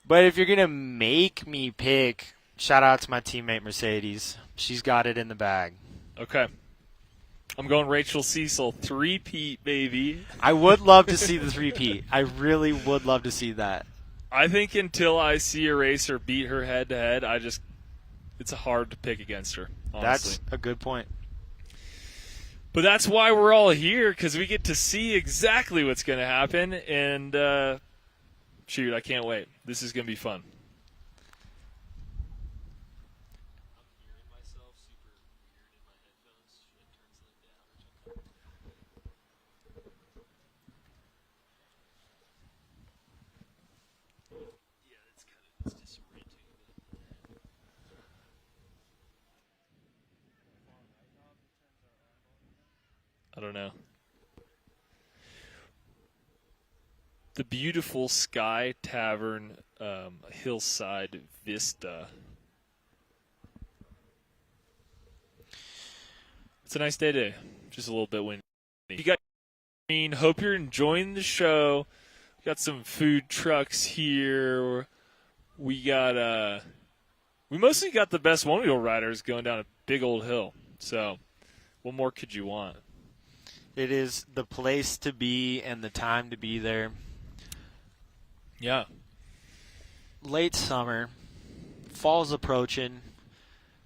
Speaker 2: But if you're going to make me pick, shout out to my teammate Mercedes. She's got it in the bag.
Speaker 1: Okay. I'm going Rachel Cecil. 3-peat, baby.
Speaker 2: I would love to see the 3-peat. I really would love to see that.
Speaker 1: I think until I see a racer beat her head-to-head, it's hard to pick against her, honestly.
Speaker 2: That's a good point.
Speaker 1: But that's why we're all here, because we get to see exactly what's going to happen. And, shoot, I can't wait. This is going to be fun. I don't know. The beautiful Sky Tavern hillside vista. It's a nice day today. Just a little bit windy. You got Hope you're enjoying the show. Got some food trucks here. We mostly got the best one-wheel riders going down a big old hill. So what more could you want?
Speaker 2: It is the place to be and the time to be there.
Speaker 1: Yeah.
Speaker 2: Late summer, fall's approaching,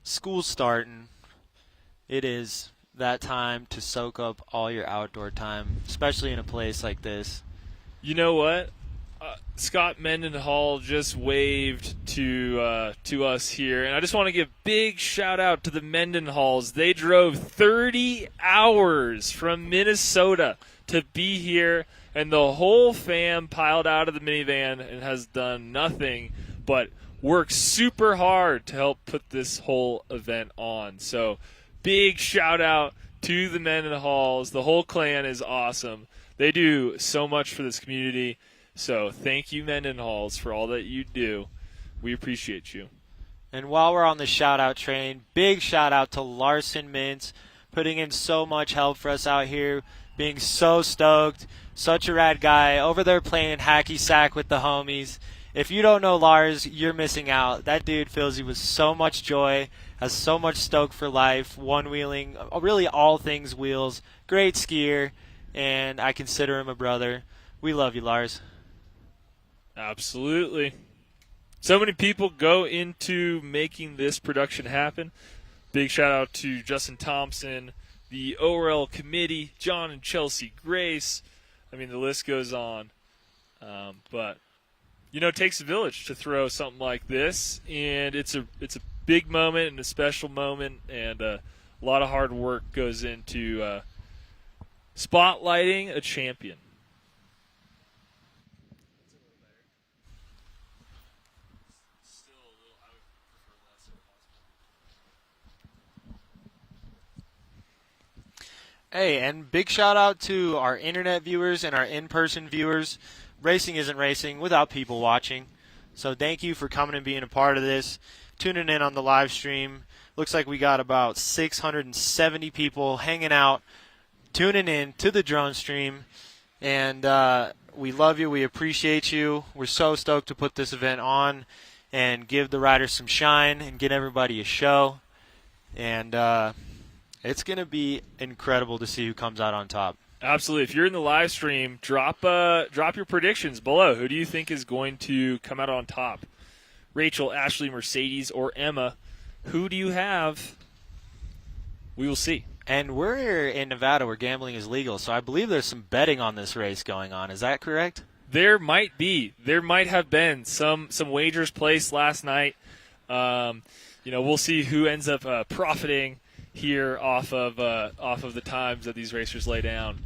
Speaker 2: school's starting. It is that time to soak up all your outdoor time, especially in a place like this.
Speaker 1: You know what? Scott Mendenhall just waved to us here, and I just want to give big shout out to the Mendenhalls. They drove 30 hours from Minnesota to be here, and the whole fam piled out of the minivan and has done nothing but work super hard to help put this whole event on. So big shout out to the Mendenhalls. The whole clan is awesome. They do so much for this community. So thank you, Mendenhalls, for all that you do. We appreciate you.
Speaker 2: And while we're on the shout-out train, big shout-out to Larson Mintz, putting in so much help for us out here, being so stoked, such a rad guy, over there playing hacky sack with the homies. If you don't know Lars, you're missing out. That dude fills you with so much joy, has so much stoke for life, one-wheeling, really all things wheels, great skier, and I consider him a brother. We love you, Lars.
Speaker 1: Absolutely. So many people go into making this production happen. Big shout out to Justin Thompson, the ORL committee, John and Chelsea Grace. I mean, the list goes on. But, you know, it takes a village to throw something like this, and it's a big moment and a special moment, and a lot of hard work goes into spotlighting a champion.
Speaker 2: Hey, and big shout out to our internet viewers and our in-person viewers. Racing isn't racing without people watching. So thank you for coming and being a part of this, tuning in on the live stream. Looks like we got about 670 people hanging out, tuning in to the drone stream. And we love you. We appreciate you. We're so stoked to put this event on and give the riders some shine and get everybody a show. And it's going to be incredible to see who comes out on top.
Speaker 1: Absolutely. If you're in the live stream, drop your predictions below. Who do you think is going to come out on top? Rachel, Ashley, Mercedes, or Emma? Who do you have? We will see.
Speaker 2: And we're in Nevada where gambling is legal, so I believe there's some betting on this race going on. Is that correct?
Speaker 1: There might be. There might have been some wagers placed last night. We'll see who ends up profiting here off of the times that these racers lay down.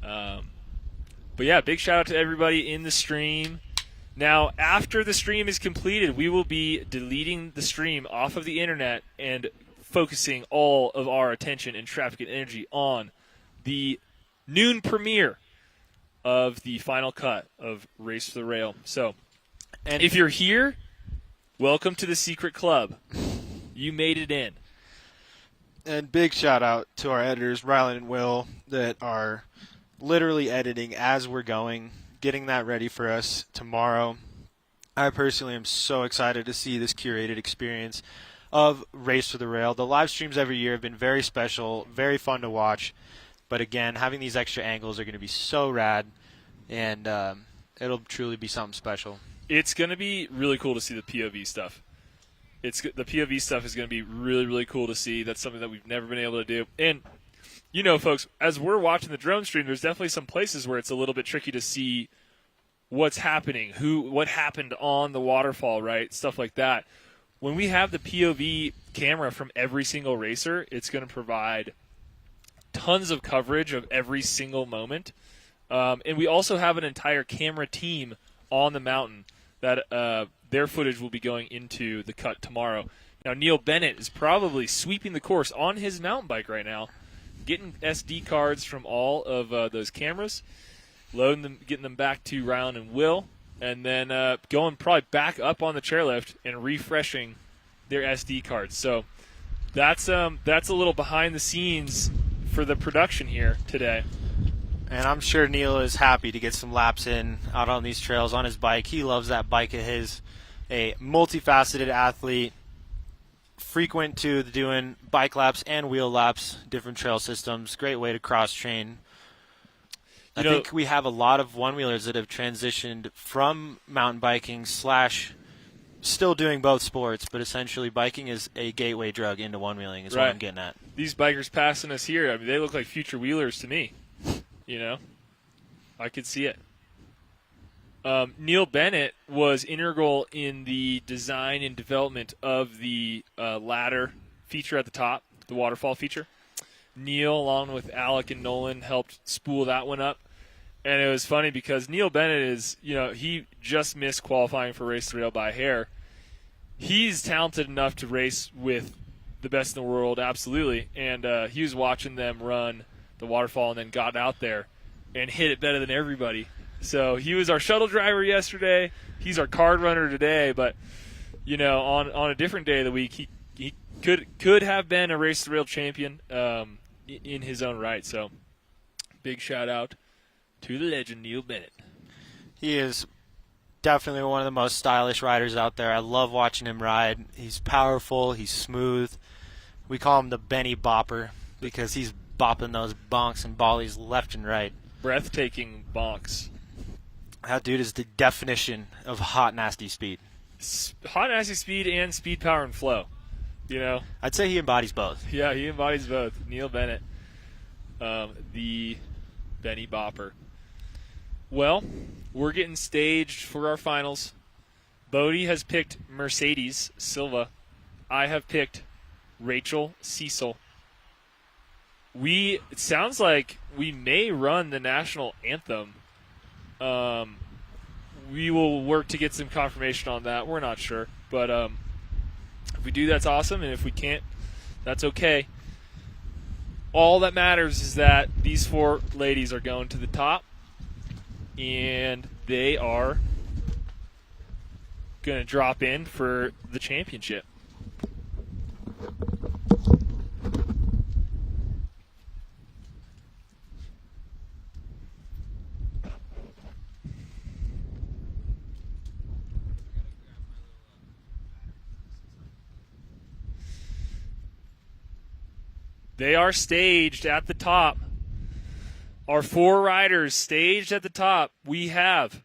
Speaker 1: But yeah, big shout out to everybody in the stream. Now, after the stream is completed, we will be deleting the stream off of the internet and focusing all of our attention and traffic and energy on the noon premiere of the final cut of Race for the Rail. So, and if you're here, welcome to the secret club. You made it in.
Speaker 2: And big shout out to our editors, Rylan and Will, that are literally editing as we're going, getting that ready for us tomorrow. I personally am so excited to see this curated experience of Race for the Rail. The live streams every year have been very special, very fun to watch. But again, having these extra angles are going to be so rad, and it'll truly be something special.
Speaker 1: It's going to be really cool to see the POV stuff. The POV stuff is going to be really, really cool to see. That's something that we've never been able to do. And, you know, folks, as we're watching the drone stream, there's definitely some places where it's a little bit tricky to see what's happening, what happened on the waterfall, right? Stuff like that. When we have the POV camera from every single racer, it's going to provide tons of coverage of every single moment. And we also have an entire camera team on the mountain that their footage will be going into the cut tomorrow. Now, Neil Bennett is probably sweeping the course on his mountain bike right now, getting SD cards from all of those cameras, loading them, getting them back to Rylan and Will, and then going probably back up on the chairlift and refreshing their SD cards. So that's a little behind the scenes for the production here today.
Speaker 2: And I'm sure Neil is happy to get some laps in out on these trails on his bike. He loves that bike of his. A multifaceted athlete, frequent to doing bike laps and wheel laps, different trail systems. Great way to cross-train. I think we have a lot of one-wheelers that have transitioned from mountain biking / still doing both sports, but essentially biking is a gateway drug into one-wheeling is what I'm getting at.
Speaker 1: These bikers passing us here, I mean, they look like future wheelers to me. I could see it. Neil Bennett was integral in the design and development of the ladder feature at the top, the waterfall feature. Neil, along with Alec and Nolan, helped spool that one up. And it was funny because Neil Bennett is, he just missed qualifying for Race to Rail by a hair. He's talented enough to race with the best in the world, absolutely. And he was watching them run the waterfall and then got out there and hit it better than everybody. So he was our shuttle driver yesterday. He's our card runner today. But, on a different day of the week, he could have been a Race to Rail champion in his own right. So big shout out to the legend, Neil Bennett.
Speaker 2: He is definitely one of the most stylish riders out there. I love watching him ride. He's powerful. He's smooth. We call him the Benny Bopper because he's bopping those bonks and bollies left and right.
Speaker 1: Breathtaking bonks.
Speaker 2: That dude is the definition of hot, nasty speed.
Speaker 1: Hot, nasty speed and speed, power, and flow.
Speaker 2: I'd say he embodies both.
Speaker 1: Yeah, he embodies both. Neil Bennett, the Benny Bopper. Well, we're getting staged for our finals. Bodie has picked Mercedes Silva. I have picked Rachel Cecil. It sounds like we may run the national anthem. We will work to get some confirmation on that. We're not sure. But if we do, that's awesome. And if we can't, that's okay. All that matters is that these 4 ladies are going to the top. And they are going to drop in for the championship. They are staged at the top. Our 4 riders staged at the top. We have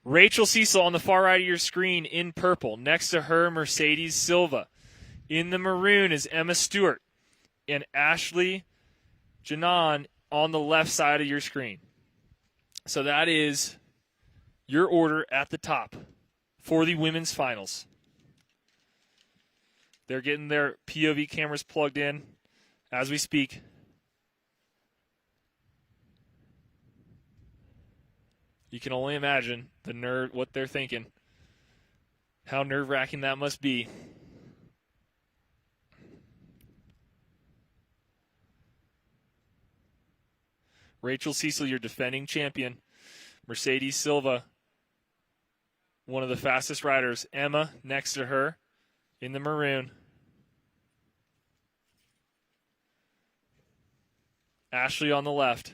Speaker 1: Rachel Cecil on the far right of your screen in purple. Next to her, Mercedes Silva. In the maroon is Emma Stewart. And Ashley Janan on the left side of your screen. So that is your order at the top for the women's finals. They're getting their POV cameras plugged in as we speak. You can only imagine what they're thinking. How nerve-wracking that must be. Rachel Cecil, your defending champion. Mercedes Silva, one of the fastest riders. Emma next to her in the maroon. Ashley on the left.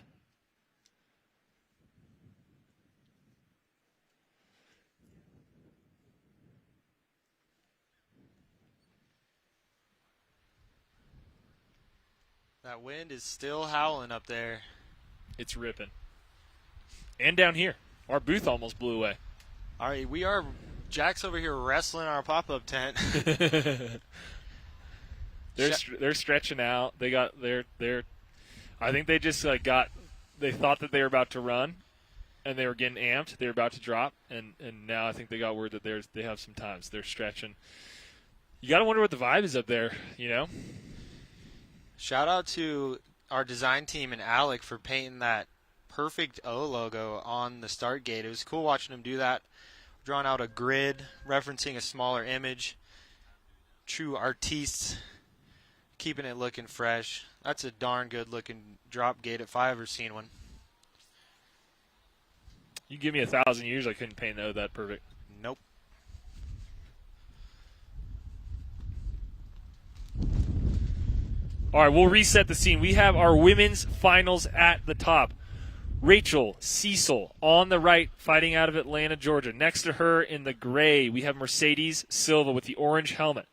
Speaker 2: That wind is still howling up there.
Speaker 1: It's ripping. And down here. Our booth almost blew away.
Speaker 2: All right, Jack's over here wrestling our pop-up tent.
Speaker 1: They're stretching out. They got I think they just they thought that they were about to run and they were getting amped. They were about to drop and now I think they got word that they have some times. They're stretching. You got to wonder what the vibe is up there,
Speaker 2: Shout out to our design team and Alec for painting that perfect O logo on the start gate. It was cool watching him do that. Drawing out a grid, referencing a smaller image. True artistes, keeping it looking fresh. That's a darn good looking drop gate if I ever seen one.
Speaker 1: You give me 1,000 years, I couldn't paint that perfect.
Speaker 2: Nope.
Speaker 1: All right, we'll reset the scene. We have our women's finals at the top. Rachel Cecil on the right, fighting out of Atlanta, Georgia. Next to her in the gray, we have Mercedes Silva with the orange helmet,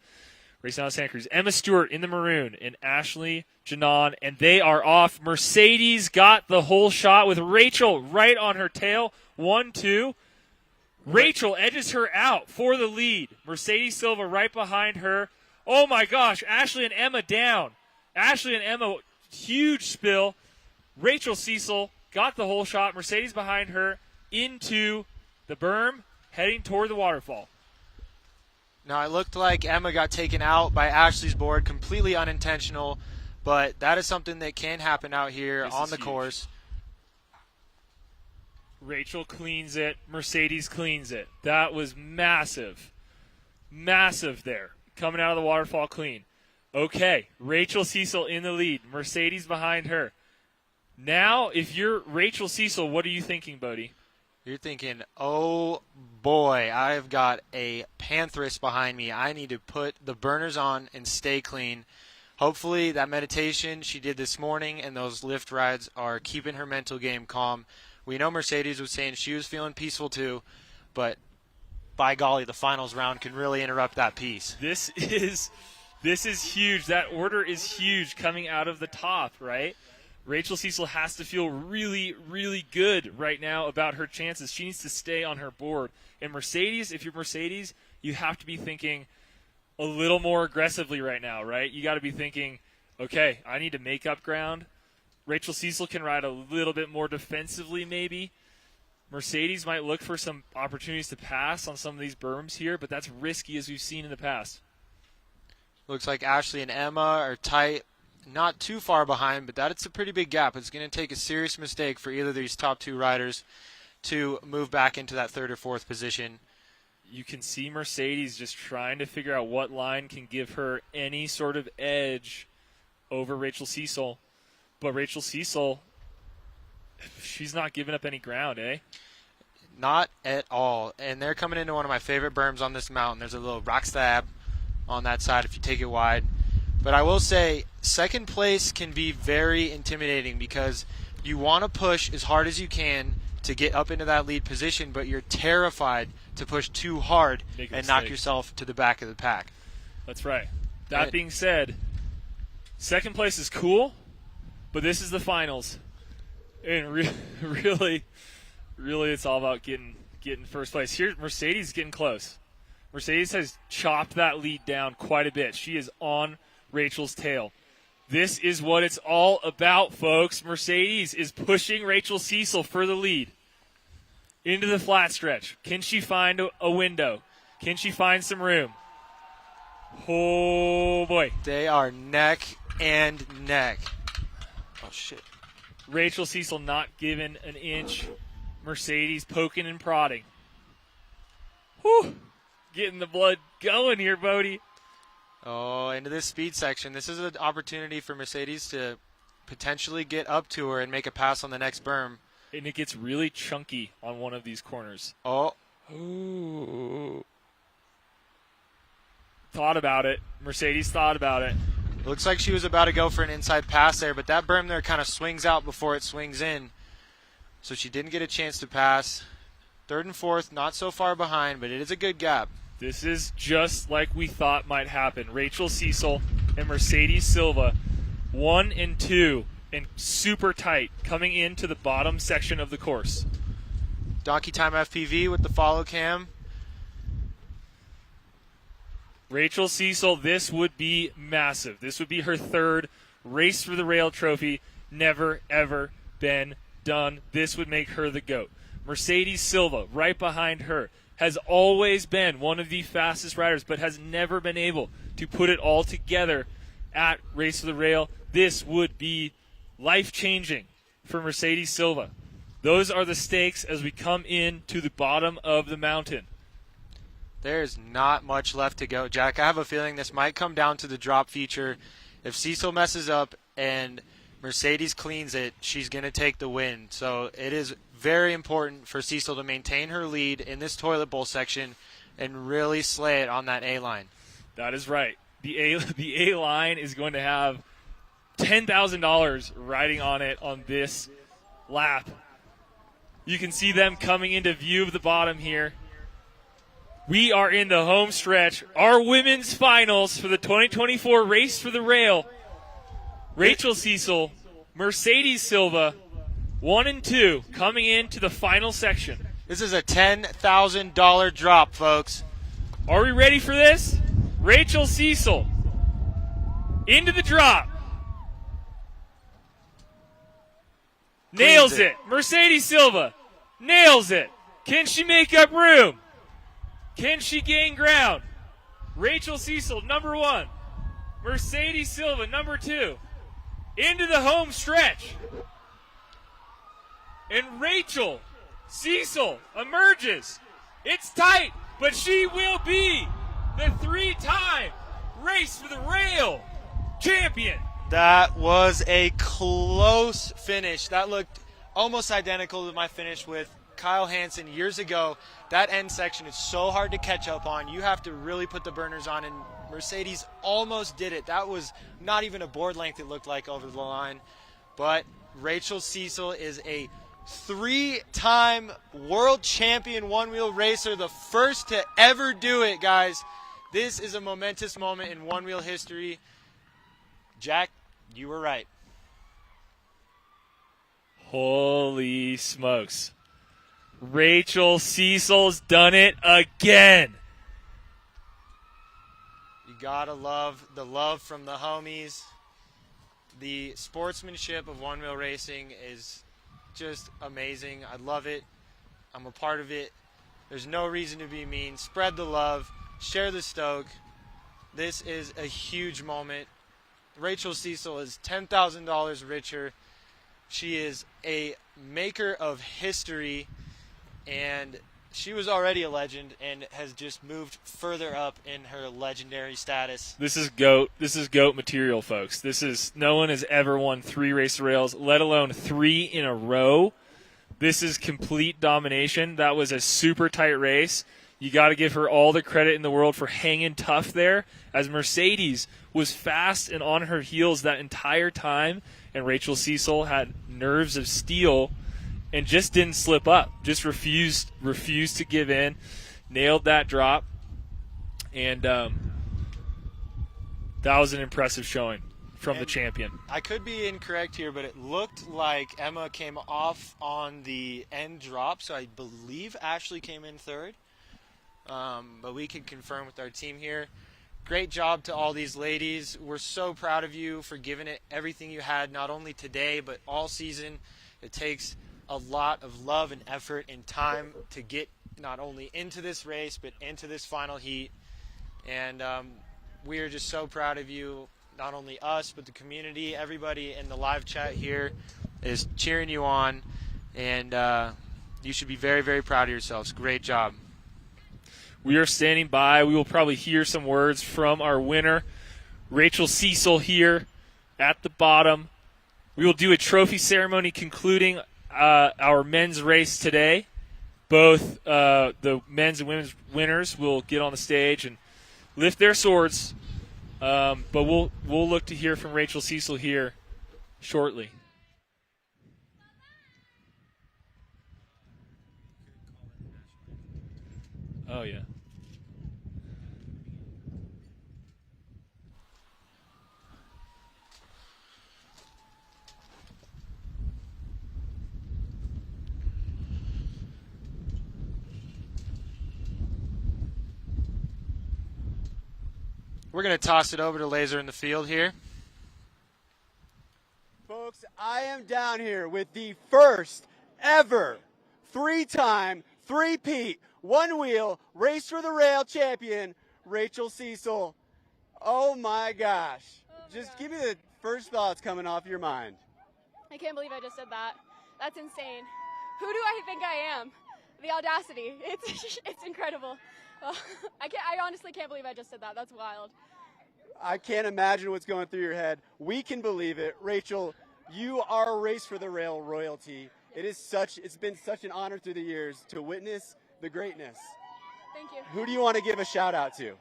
Speaker 1: racing out of Santa Cruz. Emma Stewart in the maroon, and Ashley Janan, and they are off. Mercedes got the whole shot with Rachel right on her tail. 1-2. Rachel edges her out for the lead. Mercedes Silva right behind her. Oh my gosh, Ashley and Emma down. Ashley and Emma, huge spill. Rachel Cecil got the whole shot. Mercedes behind her into the berm, heading toward the waterfall.
Speaker 2: Now, it looked like Emma got taken out by Ashley's board, completely unintentional, but that is something that can happen out here on the course.
Speaker 1: Rachel cleans it. Mercedes cleans it. That was massive. Massive there. Coming out of the waterfall clean. Okay, Rachel Cecil in the lead. Mercedes behind her. Now, if you're Rachel Cecil, what are you thinking, Bodie?
Speaker 2: You're thinking, oh boy, I've got a Pantheress behind me. I need to put the burners on and stay clean. Hopefully that meditation she did this morning and those lift rides are keeping her mental game calm. We know Mercedes was saying she was feeling peaceful too, but by golly, the finals round can really interrupt that peace.
Speaker 1: This is huge. That order is huge coming out of the top, right? Rachel Cecil has to feel really, really good right now about her chances. She needs to stay on her board. And Mercedes, if you're Mercedes, you have to be thinking a little more aggressively right now, right? You got to be thinking, okay, I need to make up ground. Rachel Cecil can ride a little bit more defensively maybe. Mercedes might look for some opportunities to pass on some of these berms here, but that's risky as we've seen in the past.
Speaker 2: Looks like Ashley and Emma are tight. Not too far behind, but that's a pretty big gap. It's going to take a serious mistake for either of these top two riders to move back into that third or fourth position.
Speaker 1: You can see Mercedes just trying to figure out what line can give her any sort of edge over Rachel Cecil. But Rachel Cecil, she's not giving up any ground, eh?
Speaker 2: Not at all. And they're coming into one of my favorite berms on this mountain. There's a little rock stab on that side if you take it wide. But I will say, second place can be very intimidating because you want to push as hard as you can to get up into that lead position, but you're terrified to push too hard and knock yourself to the back of the pack.
Speaker 1: That's right. That being said, second place is cool, but this is the finals. And really, it's all about getting first place. Here, Mercedes is getting close. Mercedes has chopped that lead down quite a bit. She is on Rachel's tail. This is what it's all about, folks. Mercedes is pushing Rachel Cecil for the lead into the flat stretch. Can she find a window? Can she find some room? Oh, boy.
Speaker 2: They are neck and neck. Oh, shit.
Speaker 1: Rachel Cecil not giving an inch. Mercedes poking and prodding. Whew. Getting the blood going here, Bodie.
Speaker 2: Oh, into this speed section. This is an opportunity for Mercedes to potentially get up to her and make a pass on the next berm.
Speaker 1: And it gets really chunky on one of these corners.
Speaker 2: Oh.
Speaker 1: Ooh. Thought about it. Mercedes thought about it.
Speaker 2: Looks like she was about to go for an inside pass there, but that berm there kind of swings out before it swings in. So she didn't get a chance to pass. Third and fourth, not so far behind, but it is a good gap.
Speaker 1: This is just like we thought might happen. Rachel Cecil and Mercedes Silva, 1 and 2, and super tight coming into the bottom section of the course.
Speaker 2: Donkey Time FPV with the follow cam.
Speaker 1: Rachel Cecil, this would be massive. This would be her third Race for the Rail trophy. Never, ever been done. This would make her the GOAT. Mercedes Silva, right behind her, has always been one of the fastest riders, but has never been able to put it all together at Race for the Rail. This would be life-changing for Mercedes Silva. Those are the stakes as we come in to the bottom of the mountain.
Speaker 2: There's not much left to go, Jack. I have a feeling this might come down to the drop feature. If Cecil messes up and Mercedes cleans it, she's going to take the win. So it is very important for Cecil to maintain her lead in this toilet bowl section and really slay it on that A-line.
Speaker 1: That is right. The A-line is going to have $10,000 riding on it on this lap. You can see them coming into view of the bottom here. We are in the home stretch. Our women's finals for the 2024 Race for the Rail. Rachel Cecil, Mercedes Silva, 1 and 2, coming into the final section.
Speaker 2: This is a $10,000 drop, folks.
Speaker 1: Are we ready for this? Rachel Cecil into the drop. Nails it. Mercedes Silva nails it. Can she make up room? Can she gain ground? Rachel Cecil, number 1. Mercedes Silva, number 2. Into the home stretch. And Rachel Cecil emerges. It's tight, but she will be the 3-time Race for the Rail champion.
Speaker 2: That was a close finish. That looked almost identical to my finish with Kyle Hansen years ago. That end section is so hard to catch up on. You have to really put the burners on, and Mercedes almost did it. That was not even a board length, it looked like, over the line. But Rachel Cecil is a 3-time world champion one-wheel racer, the first to ever do it, guys. This is a momentous moment in one-wheel history. Jack, you were right.
Speaker 1: Holy smokes. Rachel Cecil's done it again.
Speaker 2: You gotta love the love from the homies. The sportsmanship of one-wheel racing is just amazing. I love it. I'm a part of it. There's no reason to be mean. Spread the love. Share the stoke. This is a huge moment. Rachel Cecil is $10,000 richer. She is a maker of history, and she was already a legend and has just moved further up in her legendary status.
Speaker 1: This is GOAT. This is GOAT material, folks. No one has ever won 3 race rails, let alone 3 in a row. This is complete domination. That was a super tight race. You got to give her all the credit in the world for hanging tough there, as Mercedes was fast and on her heels that entire time, and Rachel Cecil had nerves of steel and just didn't slip up, just refused to give in, nailed that drop, and that was an impressive showing from the champion.
Speaker 2: I could be incorrect here, but it looked like Emma came off on the end drop, so I believe Ashley came in third. But we can confirm with our team here. Great job to all these ladies. We're so proud of you for giving it everything you had, not only today, but all season. It takes a lot of love and effort and time to get not only into this race, but into this final heat. And we are just so proud of you, not only us, but the community. Everybody in the live chat here is cheering you on, and you should be very, very proud of yourselves. Great job.
Speaker 1: We are standing by. We will probably hear some words from our winner, Rachel Cecil, here at the bottom. We will do a trophy ceremony concluding our men's race today. Both the men's and women's winners will get on the stage and lift their swords. But we'll look to hear from Rachel Cecil here shortly. Oh, yeah.
Speaker 2: We're going to toss it over to Laser in the field here.
Speaker 3: Folks, I am down here with the first ever 3-time, 3-peat, one-wheel, Race for the Rail champion, Rachel Cecil. Oh, my gosh. Just give me the first thoughts coming off your mind.
Speaker 4: I can't believe I just said that. That's insane. Who do I think I am? The audacity. It's incredible. I honestly can't believe I just said that. That's wild.
Speaker 3: I can't imagine what's going through your head. We can believe it. Rachel, you are Race for the Rail royalty. It's been such an honor through the years to witness the greatness.
Speaker 4: Thank you.
Speaker 3: Who do you want to give a shout out to?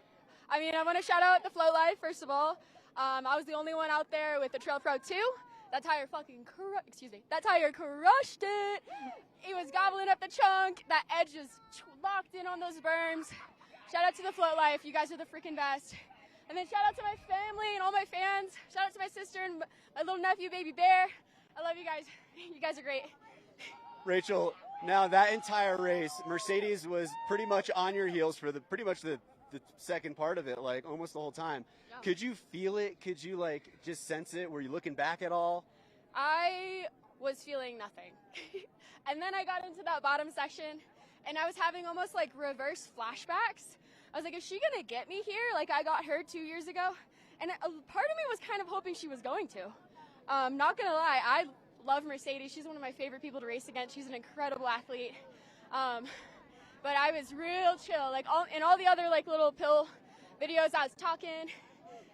Speaker 4: I mean, I want to shout out the Float Life, first of all. I was the only one out there with the Trail Pro 2. That tire that tire crushed it. It was gobbling up the chunk. That edge just locked in on those berms. Shout out to the Float Life. You guys are the freaking best. And then shout out to my family and all my fans. Shout out to my sister and my little nephew, Baby Bear. I love you guys. You guys are great.
Speaker 3: Rachel, now that entire race, Mercedes was pretty much on your heels for pretty much the second part of it, like almost the whole time.
Speaker 4: Yeah.
Speaker 3: Could you feel it? Could you like just sense it? Were you looking back at all?
Speaker 4: I was feeling nothing. And then I got into that bottom section and I was having almost like reverse flashbacks. I was like, is she going to get me here? Like I got her 2 years ago. And a part of me was kind of hoping she was going to. Not going to lie, I love Mercedes. She's one of my favorite people to race against. She's an incredible athlete. But I was real chill. Like in all the other like little pill videos, I was talking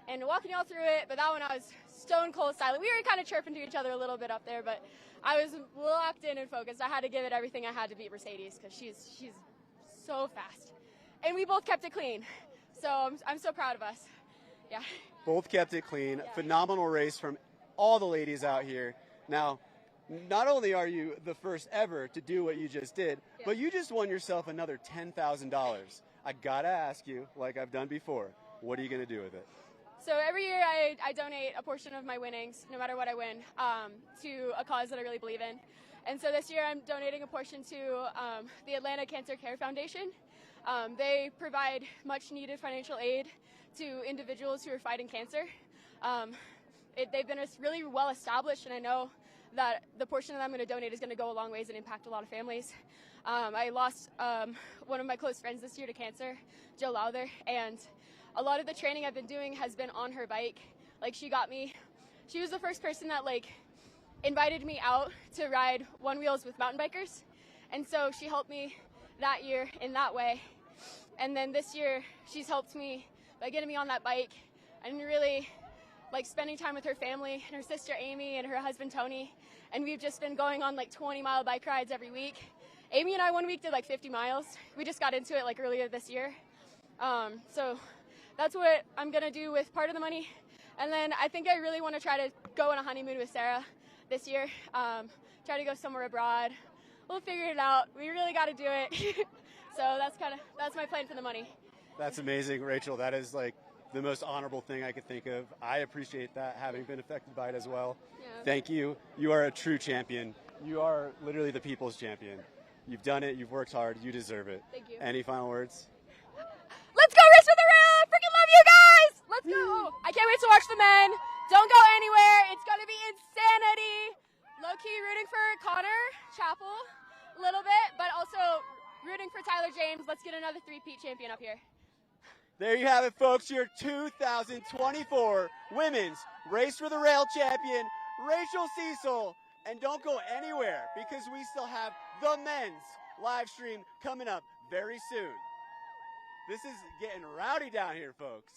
Speaker 4: and walking y'all through it. But that one I was stone cold silent. We were kind of chirping to each other a little bit up there, but I was locked in and focused. I had to give it everything I had to beat Mercedes because she's so fast. And we both kept it clean. So I'm so proud of us. Yeah.
Speaker 3: Both kept it clean.
Speaker 4: Yeah.
Speaker 3: Phenomenal race from all the ladies out here. Now, not only are you the first ever to do what you just did,
Speaker 4: Yeah.
Speaker 3: but you just won yourself another $10,000. I gotta ask you, like I've done before, what are you gonna do with it?
Speaker 4: So every year I donate a portion of my winnings, no matter what I win, to a cause that I really believe in. And so this year I'm donating a portion to the Atlanta Cancer Care Foundation. They provide much needed financial aid to individuals who are fighting cancer. They've been really well established, and I know that the portion that I'm going to donate is going to go a long ways and impact a lot of families. I lost one of my close friends this year to cancer, Jill Lowther, and a lot of the training I've been doing has been on her bike. Like she was the first person that like invited me out to ride Onewheels with mountain bikers. And so she helped me that year in that way. And then this year she's helped me by getting me on that bike and really like spending time with her family and her sister Amy and her husband Tony. And we've just been going on like 20-mile bike rides every week. Amy and I one week did like 50 miles. We just got into it like earlier this year. So that's what I'm gonna do with part of the money. And then I think I really want to try to go on a honeymoon with Sarah this year. Try to go somewhere abroad. We'll figure it out. We really got to do it. So that's my plan for the money.
Speaker 3: That's amazing, Rachel. That is like the most honorable thing I could think of. I appreciate that, having been affected by it as well.
Speaker 4: Yeah.
Speaker 3: Thank you. You are a true champion. You are literally the people's champion. You've done it. You've worked hard. You deserve it.
Speaker 4: Thank you.
Speaker 3: Any final words?
Speaker 4: Let's go race for the rail! I freaking love you guys! Let's go! I can't wait to watch the men. Don't go anywhere. It's going to be insanity. Low-key rooting for Connor Chappell a little bit, but also rooting for Tyler James. Let's get another three-peat champion up here.
Speaker 3: There you have it, folks. Your 2024 Women's Race for the Rail champion, Rachel Cecil. And don't go anywhere because we still have the men's live stream coming up very soon. This is getting rowdy down here, folks.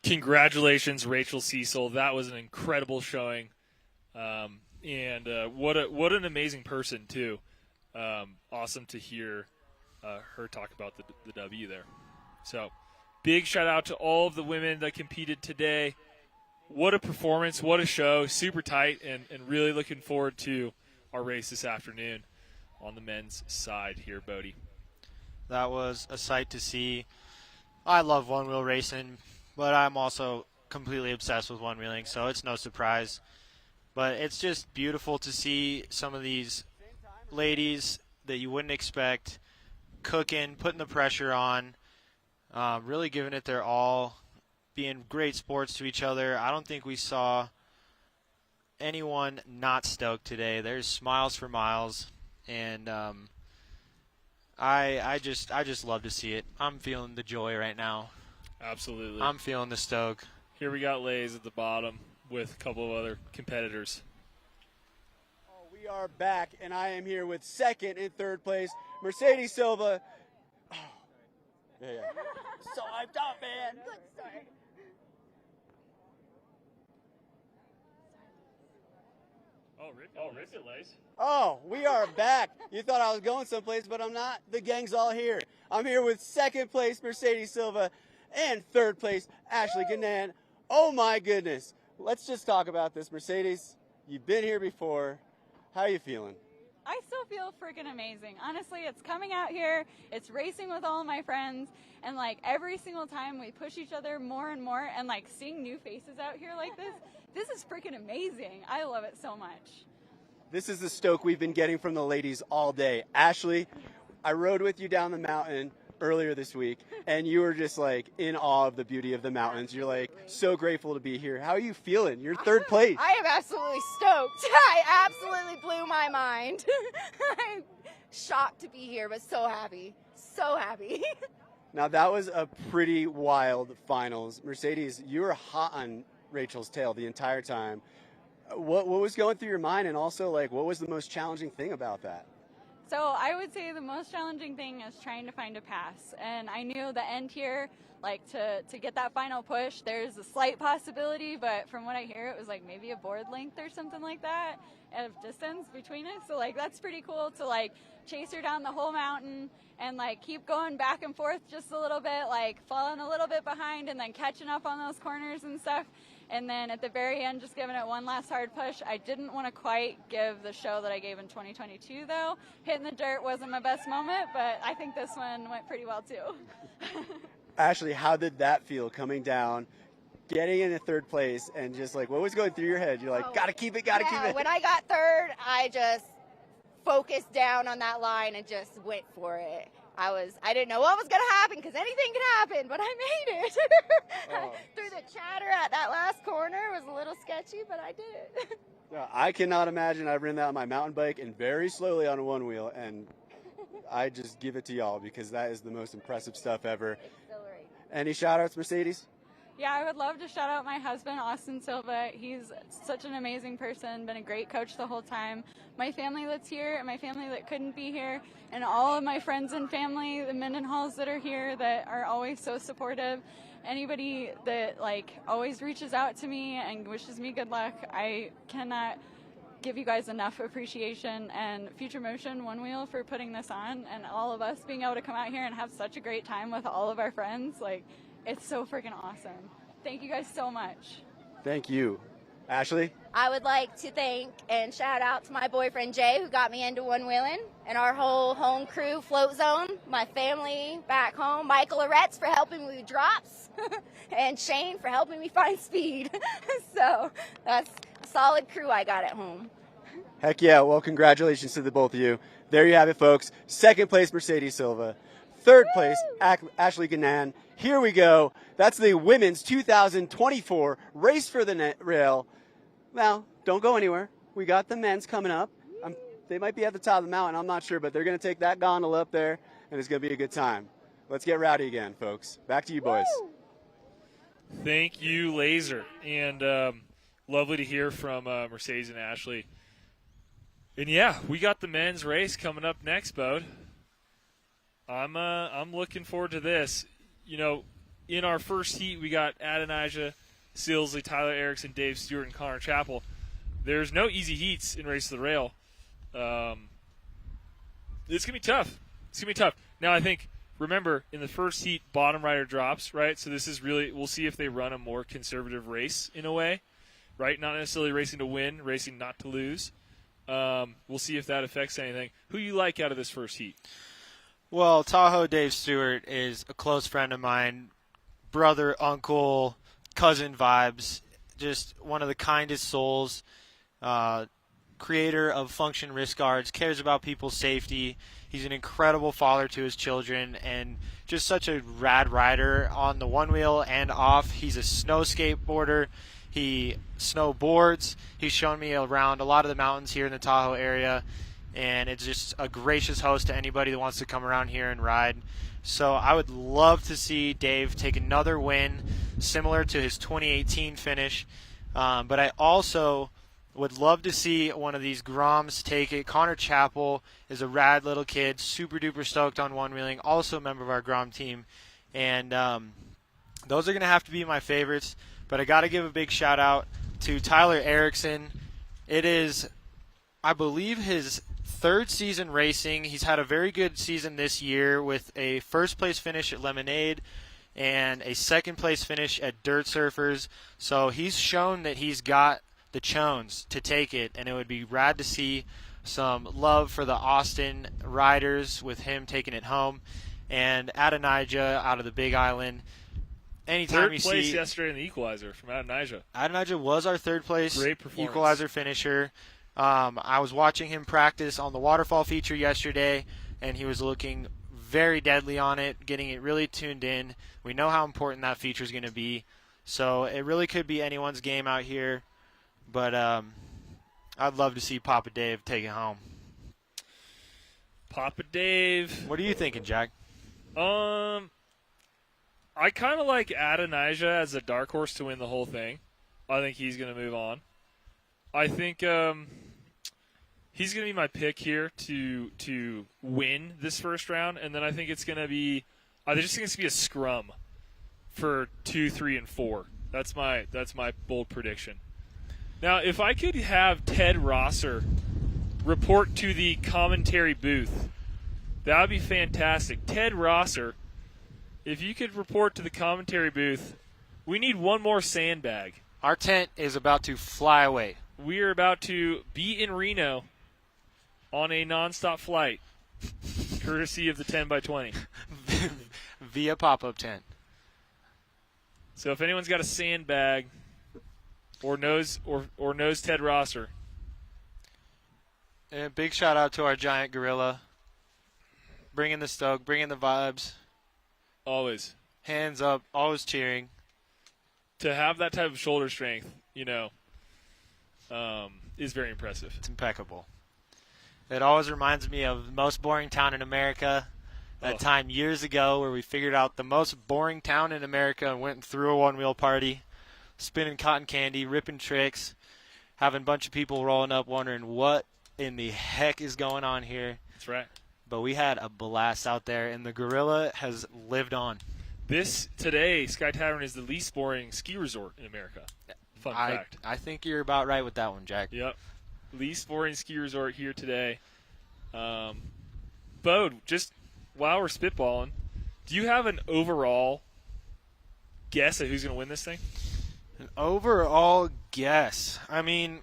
Speaker 1: Congratulations, Rachel Cecil. That was an incredible showing. And what an amazing person, too. Awesome to hear her talk about the W there. So, big shout out to all of the women that competed today. What a performance, what a show. Super tight, and really looking forward to our race this afternoon on the men's side here, Bodie.
Speaker 2: That was a sight to see. I love one-wheel racing, but I'm also completely obsessed with one-wheeling, so it's no surprise. But it's just beautiful to see some of these ladies that you wouldn't expect cooking, putting the pressure on, really giving it their all, being great sports to each other. I don't think we saw anyone not stoked today. There's smiles for miles, and I just love to see it. I'm feeling the joy right now.
Speaker 1: Absolutely.
Speaker 2: I'm feeling the stoke.
Speaker 1: Here we got Lays at the bottom with a couple of other competitors.
Speaker 3: Oh, we are back, and I am here with second and third place, Mercedes Silva. Oh, yeah. So hyped up, man.
Speaker 4: Sorry.
Speaker 1: Rip it, Lays.
Speaker 3: Oh, we are back. You thought I was going someplace, but I'm not. The gang's all here. I'm here with second place, Mercedes Silva, and third place, Ashley Gannan. Oh, my goodness. let's just talk about this. Mercedes, you've been here before. How are you feeling?
Speaker 6: I still feel freaking amazing. Honestly, it's coming out here, it's racing with all of my friends, and like every single time we push each other more and more, and like seeing new faces out here like this is freaking amazing. I love it so much.
Speaker 3: This is the stoke we've been getting from the ladies all day. Ashley, I rode with you down the mountain earlier this week, and you were just like in awe of the beauty of the mountains. You're like so grateful to be here. How are you feeling? You're third place.
Speaker 7: I am absolutely stoked. I absolutely blew my mind. I'm shocked to be here, but so happy. So happy.
Speaker 3: Now, that was a pretty wild finals. Mercedes, you were hot on Rachel's tail the entire time. What was going through your mind, and also, like, what was the most challenging thing about that?
Speaker 6: So I would say the most challenging thing is trying to find a pass. And I knew the end here, like to get that final push, there's a slight possibility, but from what I hear, it was like maybe a board length or something like that of distance between us. So like that's pretty cool to like chase her down the whole mountain and like keep going back and forth just a little bit, like falling a little bit behind and then catching up on those corners and stuff. And then at the very end, just giving it one last hard push. I didn't want to quite give the show that I gave in 2022, though. Hitting the dirt wasn't my best moment, but I think this one went pretty well, too.
Speaker 3: Ashley, how did that feel coming down, getting into third place, and just like, what was going through your head? You're like, gotta keep it, gotta keep it.
Speaker 7: When I got third, I just focused down on that line and just went for it. I didn't know what was going to happen because anything could happen, but I made it. Through the chatter at that last corner, it was a little sketchy, but I did it.
Speaker 3: I cannot imagine. I've ridden that on my mountain bike and very slowly on a one wheel, and I just give it to y'all because that is the most impressive stuff ever.
Speaker 7: Exhilarating.
Speaker 3: Any shout outs, Mercedes?
Speaker 6: Yeah, I would love to shout out my husband, Austin Silva. He's such an amazing person, been a great coach the whole time. My family that's here and my family that couldn't be here, and all of my friends and family, the Mendenhalls that are here that are always so supportive. Anybody that like always reaches out to me and wishes me good luck, I cannot give you guys enough appreciation, and Future Motion Onewheel for putting this on, and all of us being able to come out here and have such a great time with all of our friends. Like, it's so freaking awesome. Thank you guys so much.
Speaker 3: Thank you. Ashley?
Speaker 7: I would like to thank and shout out to my boyfriend Jay, who got me into one-wheeling, and our whole home crew, Float Zone, my family back home, Michael Aretz for helping me with drops, and Shane for helping me find speed. So that's a solid crew I got at home.
Speaker 3: Heck yeah. Well, congratulations to the both of you. There you have it, folks. Second place, Mercedes Silva. Third place, Ashley Ganan. Here we go. That's the women's 2024 Race for the Rail. Now, don't go anywhere. We got the men's coming up. They might be at the top of the mountain. I'm not sure, but they're going to take that gondola up there, and it's going to be a good time. Let's get rowdy again, folks. Back to you, boys.
Speaker 1: Thank you, Laser. And lovely to hear from Mercedes and Ashley. And, yeah, we got the men's race coming up next, Bode. I'm looking forward to this. You know, in our first heat, we got Adonijah, Silsley, Tyler Erickson, Dave Stewart, and Connor Chappell. There's no easy heats in Race to the Rail. It's going to be tough. It's going to be tough. Now, I think, remember, in the first heat, bottom rider drops, right? So this is really, we'll see if they run a more conservative race in a way, right? Not necessarily racing to win, racing not to lose. We'll see if that affects anything. Who you like out of this first heat?
Speaker 2: Well, Tahoe Dave Stewart is a close friend of mine, brother, uncle, cousin vibes, just one of the kindest souls, creator of Function Wrist Guards, cares about people's safety. He's an incredible father to his children and just such a rad rider on the one wheel and off. He's a snow skateboarder. He snowboards. He's shown me around a lot of the mountains here in the Tahoe area. And it's just a gracious host to anybody that wants to come around here and ride. So I would love to see Dave take another win similar to his 2018 finish. But I also would love to see one of these Groms take it. Connor Chappell is a rad little kid, super duper stoked on one-wheeling, also a member of our Grom team. And those are going to have to be my favorites. But I got to give a big shout out to Tyler Erickson. It is, I believe, his third season racing. He's had a very good season this year with a first place finish at Lemonade and a second-place finish at Dirt Surfers. So he's shown that he's got the chones to take it, and it would be rad to see some love for the Austin riders with him taking it home. And Adonijah out of the Big Island. Anytime
Speaker 1: Third
Speaker 2: you
Speaker 1: place
Speaker 2: see
Speaker 1: yesterday in the Equalizer from Adonijah.
Speaker 2: Adonijah was our third-place
Speaker 1: Great performance.
Speaker 2: Equalizer finisher. I was watching him practice on the waterfall feature yesterday, and he was looking very deadly on it, getting it really tuned in. We know how important that feature is going to be. So it really could be anyone's game out here. But I'd love to see Papa Dave take it home.
Speaker 1: Papa Dave.
Speaker 2: What are you thinking, Jack?
Speaker 1: I kind of like Adonijah as a dark horse to win the whole thing. I think he's going to move on. I think he's going to be my pick here to win this first round, and then I think it's going to be I just think it's going to be a scrum for 2, 3, and 4. That's my bold prediction. Now, if I could have Ted Rosser report to the commentary booth, that would be fantastic. Ted Rosser, if you could report to the commentary booth, we need one more sandbag.
Speaker 2: Our tent is about to fly away.
Speaker 1: We are about to be in Reno on a nonstop flight, courtesy of the 10x20.
Speaker 2: Via pop-up tent.
Speaker 1: So if anyone's got a sandbag or knows Ted Rosser,
Speaker 2: and a big shout out to our giant gorilla, bringing the stoke, bringing the vibes.
Speaker 1: always
Speaker 2: Hands up, always cheering.
Speaker 1: to have that type of shoulder strength, is very impressive.
Speaker 2: It's impeccable. It always reminds me of the most boring town in America. That time years ago where we figured out the most boring town in America and went through a one-wheel party, spinning cotton candy, ripping tricks, having a bunch of people rolling up wondering what in the heck is going on here.
Speaker 1: That's right.
Speaker 2: But we had a blast out there, and the gorilla has lived on.
Speaker 1: Today, Sky Tavern is the least boring ski resort in America. Fun fact.
Speaker 2: I think you're about right with that one, Jack.
Speaker 1: Yep. Least boring ski resort here today. Bode, just while we're spitballing, do you have an overall guess at who's going to win this thing?
Speaker 2: An overall guess. I mean,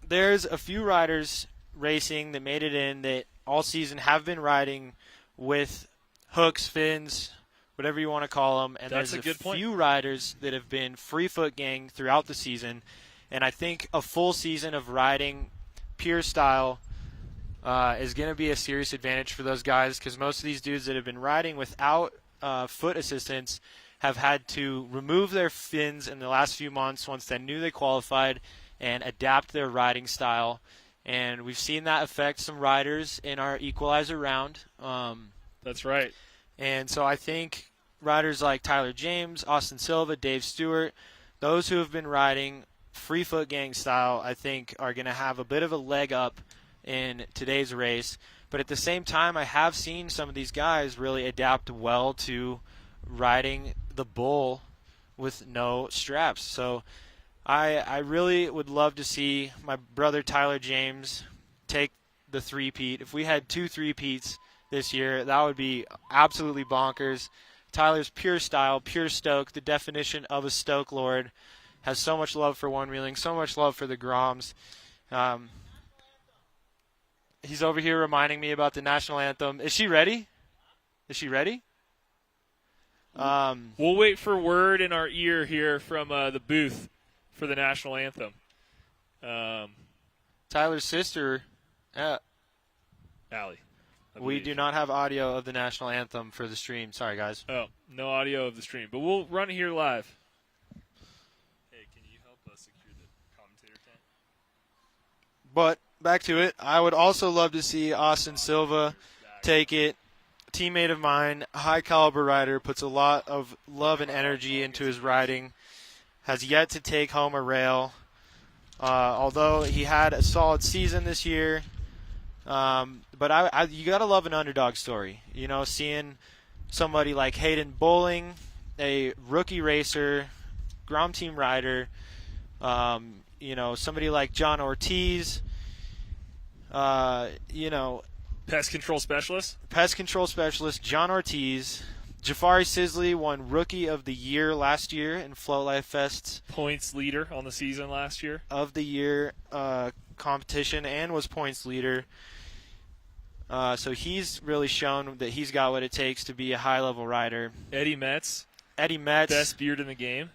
Speaker 2: there's a few riders racing that made it in that all season have been riding with hooks, fins, whatever you want to call them. And
Speaker 1: That's
Speaker 2: there's
Speaker 1: a good point.
Speaker 2: few riders that have been free foot gang throughout the season. And I think a full season of riding pure style is going to be a serious advantage for those guys, because most of these dudes that have been riding without foot assistance have had to remove their fins in the last few months once they knew they qualified and adapt their riding style. And we've seen that affect some riders in our equalizer round.
Speaker 1: That's right.
Speaker 2: And so I think riders like Tyler James, Austin Silva, Dave Stewart, those who have been riding free foot gang style, I think are going to have a bit of a leg up in today's race. But at the same time, I have seen some of these guys really adapt well to riding the bull with no straps. So I really would love to see my brother Tyler James take the three-peat. If we had 2 three-peats this year, that would be absolutely bonkers. Tyler's pure style, pure stoke, the definition of a stoke lord, has so much love for one-wheeling, so much love for the Groms. He's over here reminding me about the national anthem. Is she ready? Is she ready?
Speaker 1: We'll wait for word in our ear here from the booth for the national anthem.
Speaker 2: Tyler's sister,
Speaker 1: Allie.
Speaker 2: we do not have audio of the national anthem for the stream. Sorry, guys.
Speaker 1: Oh, no audio of the stream, but we'll run it here live. Hey, can you help us secure the commentator tent?
Speaker 2: But back to it, I would also love to see Austin Silva take it. Teammate of mine, high caliber rider, puts a lot of love and energy into his riding. Has yet to take home a rail, although he had a solid season this year. But you gotta love an underdog story. Seeing somebody like Hayden Bowling, a rookie racer, Grom team rider. Somebody like John Ortiz.
Speaker 1: Pest control specialist
Speaker 2: John Ortiz, Jafari Sisley won Rookie of the Year last year in Float Life Fest's
Speaker 1: Points leader on the season last year.
Speaker 2: of the Year competition and was points leader. So he's really shown that he's got what it takes to be a high-level rider.
Speaker 1: Eddie Metz,
Speaker 2: Best
Speaker 1: beard in the game.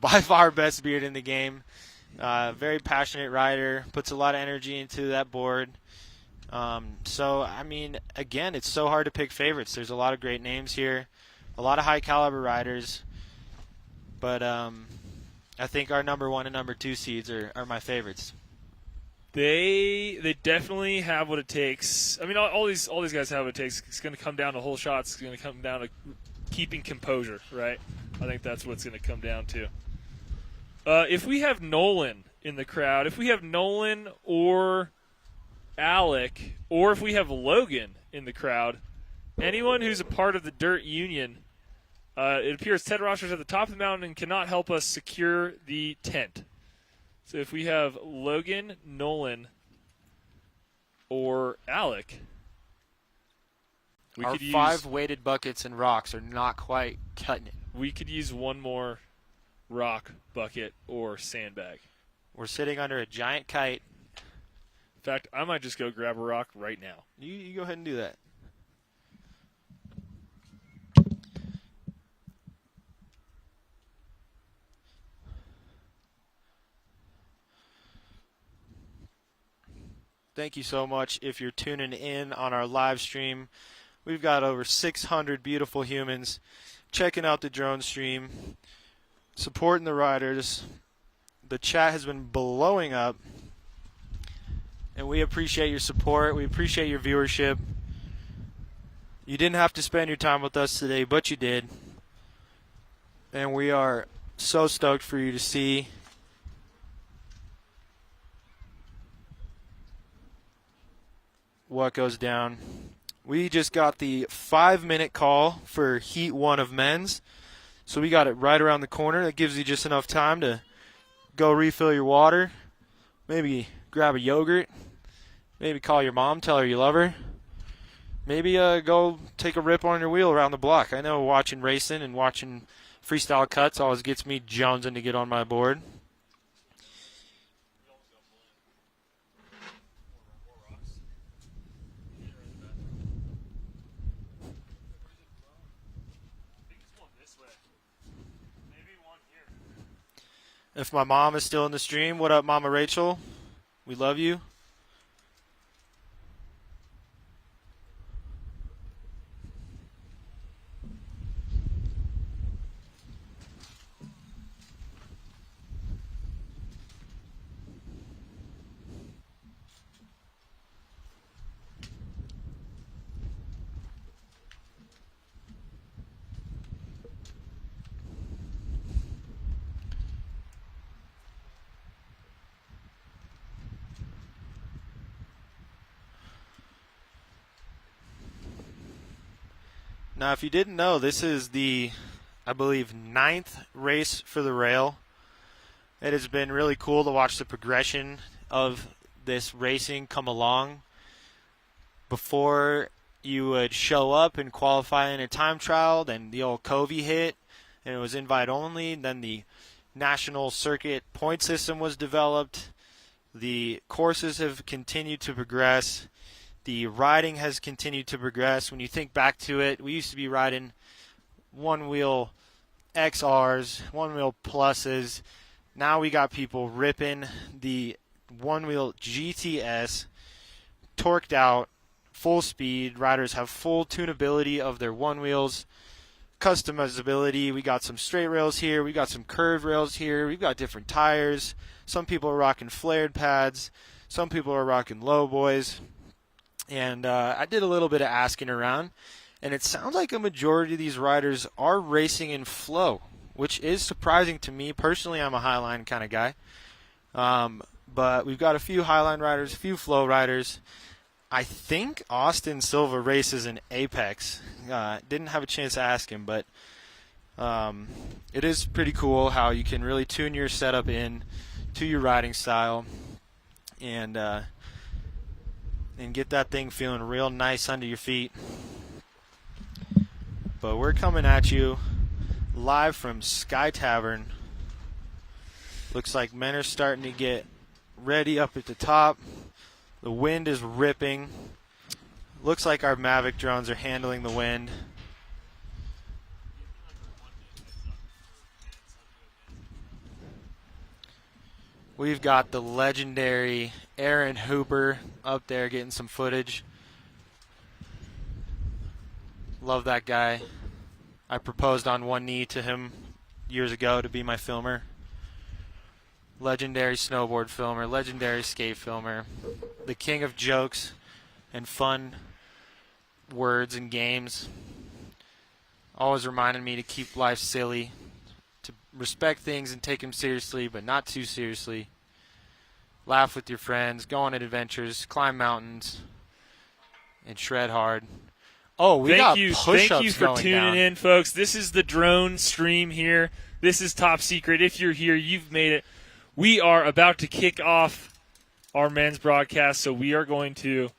Speaker 2: by far best beard in the game. Very passionate rider, puts a lot of energy into that board. So, I mean, again, it's so hard to pick favorites. There's a lot of great names here, a lot of high-caliber riders. But I think our number 1 and number 2 seeds are my favorites.
Speaker 1: They definitely have what it takes. I mean, all these guys have what it takes. It's going to come down to hole shots. It's going to come down to keeping composure, right? I think that's what it's going to come down to. If we have Nolan in the crowd, if we have Nolan or Alec, or if we have Logan in the crowd, anyone who's a part of the Dirt Union, it appears Ted Rosser's at the top of the mountain and cannot help us secure the tent. So if we have Logan, Nolan, or Alec,
Speaker 2: Our 5 weighted buckets and rocks are not quite cutting it.
Speaker 1: We could use one more rock, bucket, or sandbag.
Speaker 2: We're sitting under a giant kite.
Speaker 1: In fact, I might just go grab a rock right now.
Speaker 2: You go ahead and do that. Thank you so much if you're tuning in on our live stream. We've got over 600 beautiful humans checking out the drone stream, supporting the riders. The chat has been blowing up, and we appreciate your support. We appreciate your viewership. You didn't have to spend your time with us today, but you did. And we are so stoked for you to see what goes down. We just got the 5-minute call for Heat 1 of men's. So we got it right around the corner. That gives you just enough time to go refill your water, maybe grab a yogurt, maybe call your mom, tell her you love her, maybe go take a rip on your wheel around the block. I know watching racing and watching freestyle cuts always gets me jonesing to get on my board. If my mom is still in the stream, what up, Mama Rachel? We love you. Now, if you didn't know, this is the, I believe, 9th race for the rail. It has been really cool to watch the progression of this racing come along. Before you would show up and qualify in a time trial, then the old Covey hit, and it was invite only. Then the national circuit point system was developed. The courses have continued to progress. The riding has continued to progress. When you think back to it, we used to be riding one-wheel XRs, one-wheel pluses. Now we got people ripping the one-wheel GTS, torqued out, full speed. Riders have full tunability of their one-wheels, customizability. We got some straight rails here. We got some curved rails here. We've got different tires. Some people are rocking flared pads. Some people are rocking low boys. And I did a little bit of asking around, and it sounds like a majority of these riders are racing in flow, which is surprising to me. Personally, I'm a highline kind of guy. But we've got a few highline riders, a few flow riders. I think Austin Silva races in Apex. Didn't have a chance to ask him, but it is pretty cool how you can really tune your setup in to your riding style and get that thing feeling real nice under your feet. but we're coming at you live from Sky Tavern. Looks like men are starting to get ready up at the top. The wind is ripping. Looks like our Mavic drones are handling the wind. We've got the legendary Aaron Hooper up there getting some footage. Love that guy. I proposed on one knee to him years ago to be my filmer. Legendary snowboard filmer, legendary skate filmer, the king of jokes and fun words and games. Always reminding me to keep life silly, to respect things and take them seriously, but not too seriously. Laugh with your friends, go on adventures, climb mountains, and shred hard. Oh, we got push-ups
Speaker 1: Thank you for
Speaker 2: going
Speaker 1: tuning
Speaker 2: down.
Speaker 1: in, folks. This is the drone stream here. This is top secret. If you're here, you've made it. We are about to kick off our men's broadcast, so we are going to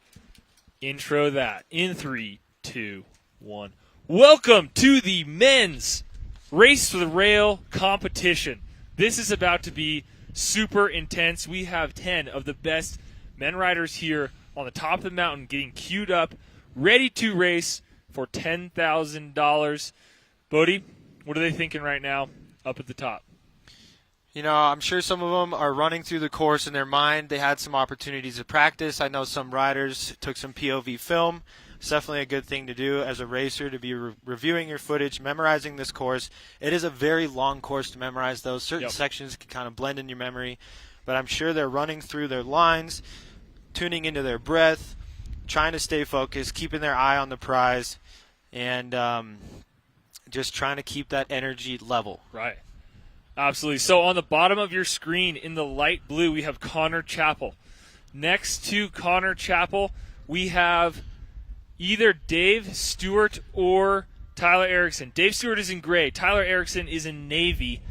Speaker 1: intro that in 3, 2, 1. Welcome to the men's Race to the Rail competition. This is about to be super intense. We have 10 of the best men riders here on the top of the mountain getting queued up, ready to race for $10,000. Bodie, what are they thinking right now up at the top?
Speaker 2: You know, I'm sure some of them are running through the course in their mind. They had some opportunities to practice. I know some riders took some POV film. It's definitely a good thing to do as a racer, to be reviewing your footage, memorizing this course. It is a very long course to memorize, though. Certain sections can kind of blend in your memory. But I'm sure they're running through their lines, tuning into their breath, trying to stay focused, keeping their eye on the prize, and just trying to keep that energy level.
Speaker 1: Right. Absolutely. So on the bottom of your screen in the light blue, we have Connor Chappell. Next to Connor Chappell, we have either Dave Stewart or Tyler Erickson. Dave Stewart is in gray. Tyler Erickson is in navy.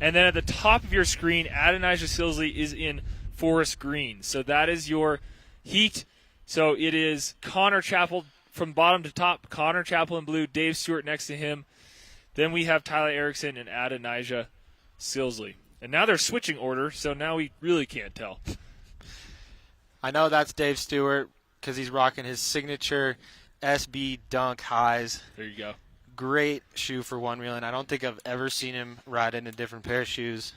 Speaker 1: And then at the top of your screen, Adonijah Silsley is in forest green. So that is your heat. So it is Connor Chappell from bottom to top. Connor Chappell in blue. Dave Stewart next to him. Then we have Tyler Erickson and Adonijah Silsley. And now they're switching order, so now we really can't tell.
Speaker 2: I know that's Dave Stewart because he's rocking his signature SB Dunk highs.
Speaker 1: There you go.
Speaker 2: Great shoe for one-wheeling. I don't think I've ever seen him ride in a different pair of shoes.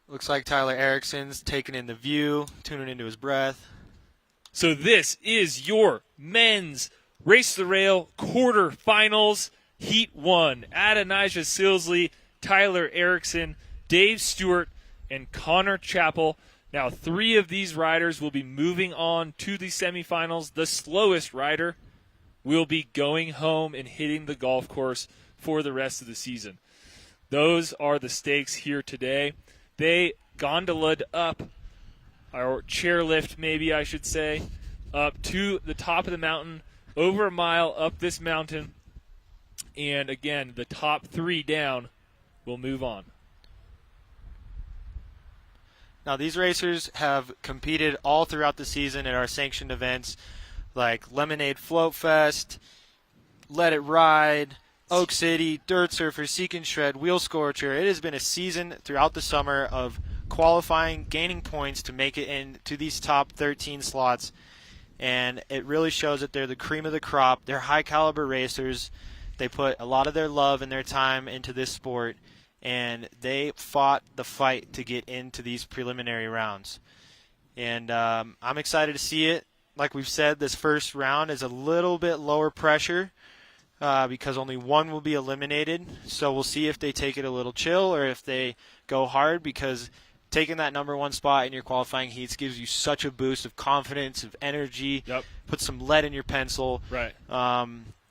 Speaker 2: Looks like Tyler Erickson's taking in the view, tuning into his breath.
Speaker 1: So this is your men's Race the Rail quarterfinals. Heat 1, Adonijah Silsley, Tyler Erickson, Dave Stewart, and Connor Chappell. Now 3 of these riders will be moving on to the semifinals. The slowest rider will be going home and hitting the golf course for the rest of the season. Those are the stakes here today. They gondola'd up, or chairlift maybe I should say, up to the top of the mountain, over a mile up this mountain. And again, the top 3 down will move on.
Speaker 2: Now, these racers have competed all throughout the season at our sanctioned events like Lemonade Float Fest, Let It Ride, Oak City, Dirt Surfer, Seek and Shred, Wheel Scorcher. It has been a season throughout the summer of qualifying, gaining points to make it into these top 13 slots. And it really shows that they're the cream of the crop. They're high-caliber racers. They put a lot of their love and their time into this sport, and they fought the fight to get into these preliminary rounds. And I'm excited to see it. Like we've said, this first round is a little bit lower pressure because only one will be eliminated. So we'll see if they take it a little chill or if they go hard, because taking that number 1 spot in your qualifying heats gives you such a boost of confidence, of energy, put some lead in your pencil.
Speaker 1: Right.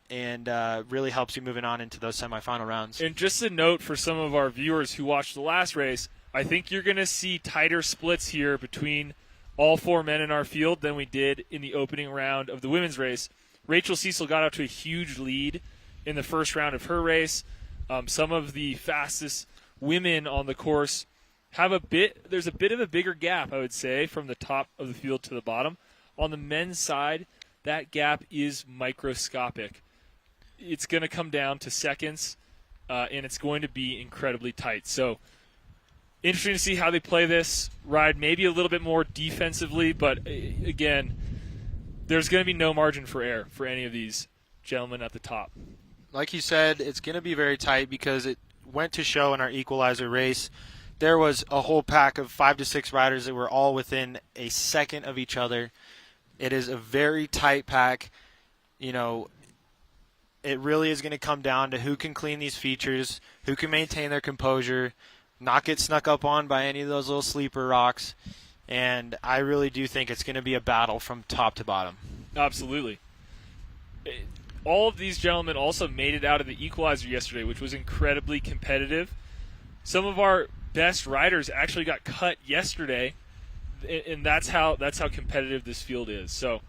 Speaker 2: And really helps you moving on into those semifinal rounds.
Speaker 1: And just a note for some of our viewers who watched the last race, I think you're going to see tighter splits here between all 4 men in our field than we did in the opening round of the women's race. Rachel Cecil got out to a huge lead in the first round of her race. Some of the fastest women on the course have there's a bit of a bigger gap, I would say, from the top of the field to the bottom. On the men's side, that gap is microscopic. It's going to come down to seconds, and it's going to be incredibly tight. So interesting to see how they play this ride, maybe a little bit more defensively, but again, there's going to be no margin for error for any of these gentlemen at the top.
Speaker 2: Like you said, it's going to be very tight because it went to show in our equalizer race. There was a whole pack of 5 to 6 riders that were all within a second of each other. It is a very tight pack. You know, it really is going to come down to who can clean these features, who can maintain their composure, not get snuck up on by any of those little sleeper rocks. And I really do think it's going to be a battle from top to bottom.
Speaker 1: Absolutely. All of these gentlemen also made it out of the equalizer yesterday, which was incredibly competitive. Some of our best riders actually got cut yesterday, and that's how competitive this field is. So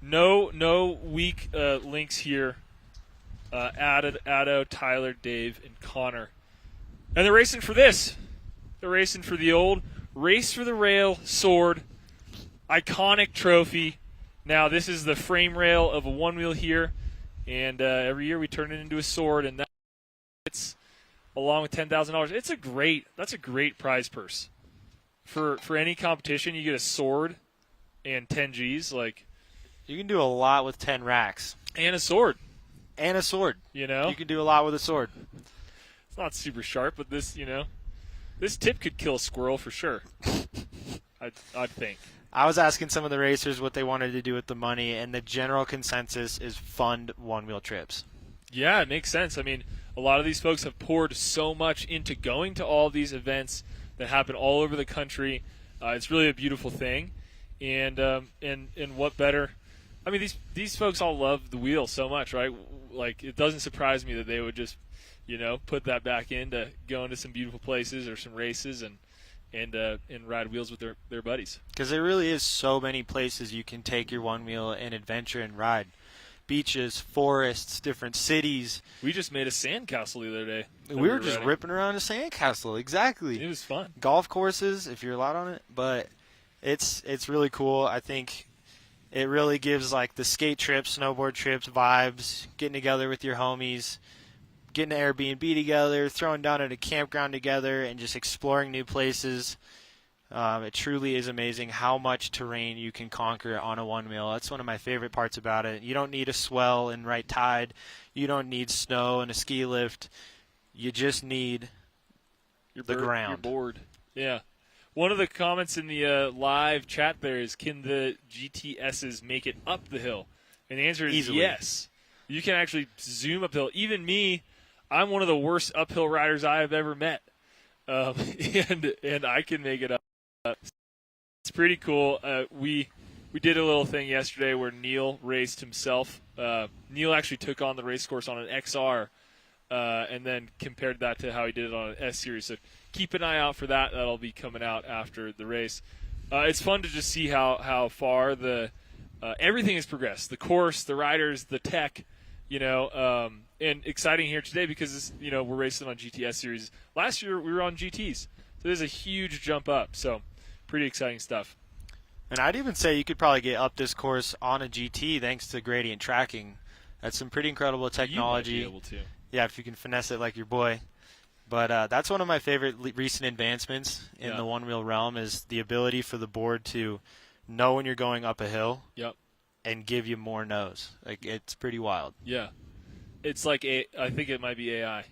Speaker 1: no weak links here. Addo, Tyler, Dave, and Connor. And they're racing for this. They're racing for the old Race for the Rail sword, iconic trophy. Now, this is the frame rail of a Onewheel here, and every year we turn it into a sword, and that's along with $10,000. That's a great prize purse. For any competition, you get a sword and 10 G's. Like,
Speaker 2: you can do a lot with 10 racks.
Speaker 1: And a sword.
Speaker 2: And a sword.
Speaker 1: You know?
Speaker 2: You can do a lot with a sword.
Speaker 1: It's not super sharp, but this tip could kill a squirrel for sure. I'd think.
Speaker 2: I was asking some of the racers what they wanted to do with the money, and the general consensus is fund one-wheel trips.
Speaker 1: Yeah, it makes sense. I mean, a lot of these folks have poured so much into going to all these events that happen all over the country. It's really a beautiful thing, and what better? I mean, these folks all love the wheel so much, right? Like, it doesn't surprise me that they would just, put that back into going to some beautiful places or some races and ride wheels with their buddies.
Speaker 2: Because there really is so many places you can take your one wheel and adventure and ride. Beaches, forests, different cities.
Speaker 1: We just made a sandcastle the other day.
Speaker 2: We were just ripping around a sandcastle, exactly.
Speaker 1: It was fun.
Speaker 2: Golf courses, if you're allowed on it, but it's really cool. I think it really gives like the skate trips, snowboard trips vibes, getting together with your homies, getting an Airbnb together, throwing down at a campground together, and just exploring new places. It truly is amazing how much terrain you can conquer on a one wheel. That's one of my favorite parts about it. You don't need a swell and right tide. You don't need snow and a ski lift. You just need the ground.
Speaker 1: Your board. Yeah. One of the comments in the live chat there is, can the GTSs make it up the hill? And the answer is
Speaker 2: easily. Yes.
Speaker 1: You can actually zoom uphill. Even me, I'm one of the worst uphill riders I have ever met. And I can make it up. It's pretty cool. We did a little thing yesterday where Neil raced himself. Neil actually took on the race course on an XR and then compared that to how he did it on an S Series. So keep an eye out for that. That'll be coming out after the race. It's fun to just see how far everything has progressed. The course, the riders, the tech, and exciting here today because we're racing on GTS Series. Last year we were on GTs. So there's a huge jump up. So pretty exciting stuff.
Speaker 2: And I'd even say you could probably get up this course on a GT thanks to gradient tracking. That's some pretty incredible technology.
Speaker 1: You might be able to.
Speaker 2: Yeah, if you can finesse it like your boy. But that's one of my favorite recent advancements in the one-wheel realm is the ability for the board to know when you're going up a hill.
Speaker 1: Yep.
Speaker 2: And give you more nose. Like, it's pretty wild.
Speaker 1: Yeah. It's like I think it might be AI.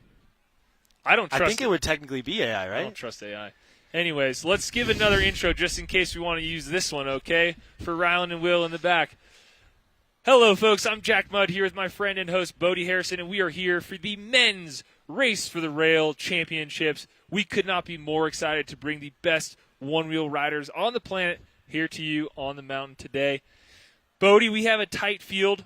Speaker 1: I think
Speaker 2: it would technically be AI, right?
Speaker 1: I don't trust AI. Anyways, let's give another intro just in case we want to use this one, okay? For Ryland and Will in the back. Hello, folks. I'm Jack Mudd here with my friend and host, Bodie Harrison, and we are here for the men's Race for the Rail Championships. We could not be more excited to bring the best one-wheel riders on the planet here to you on the mountain today. Bodie, we have a tight field.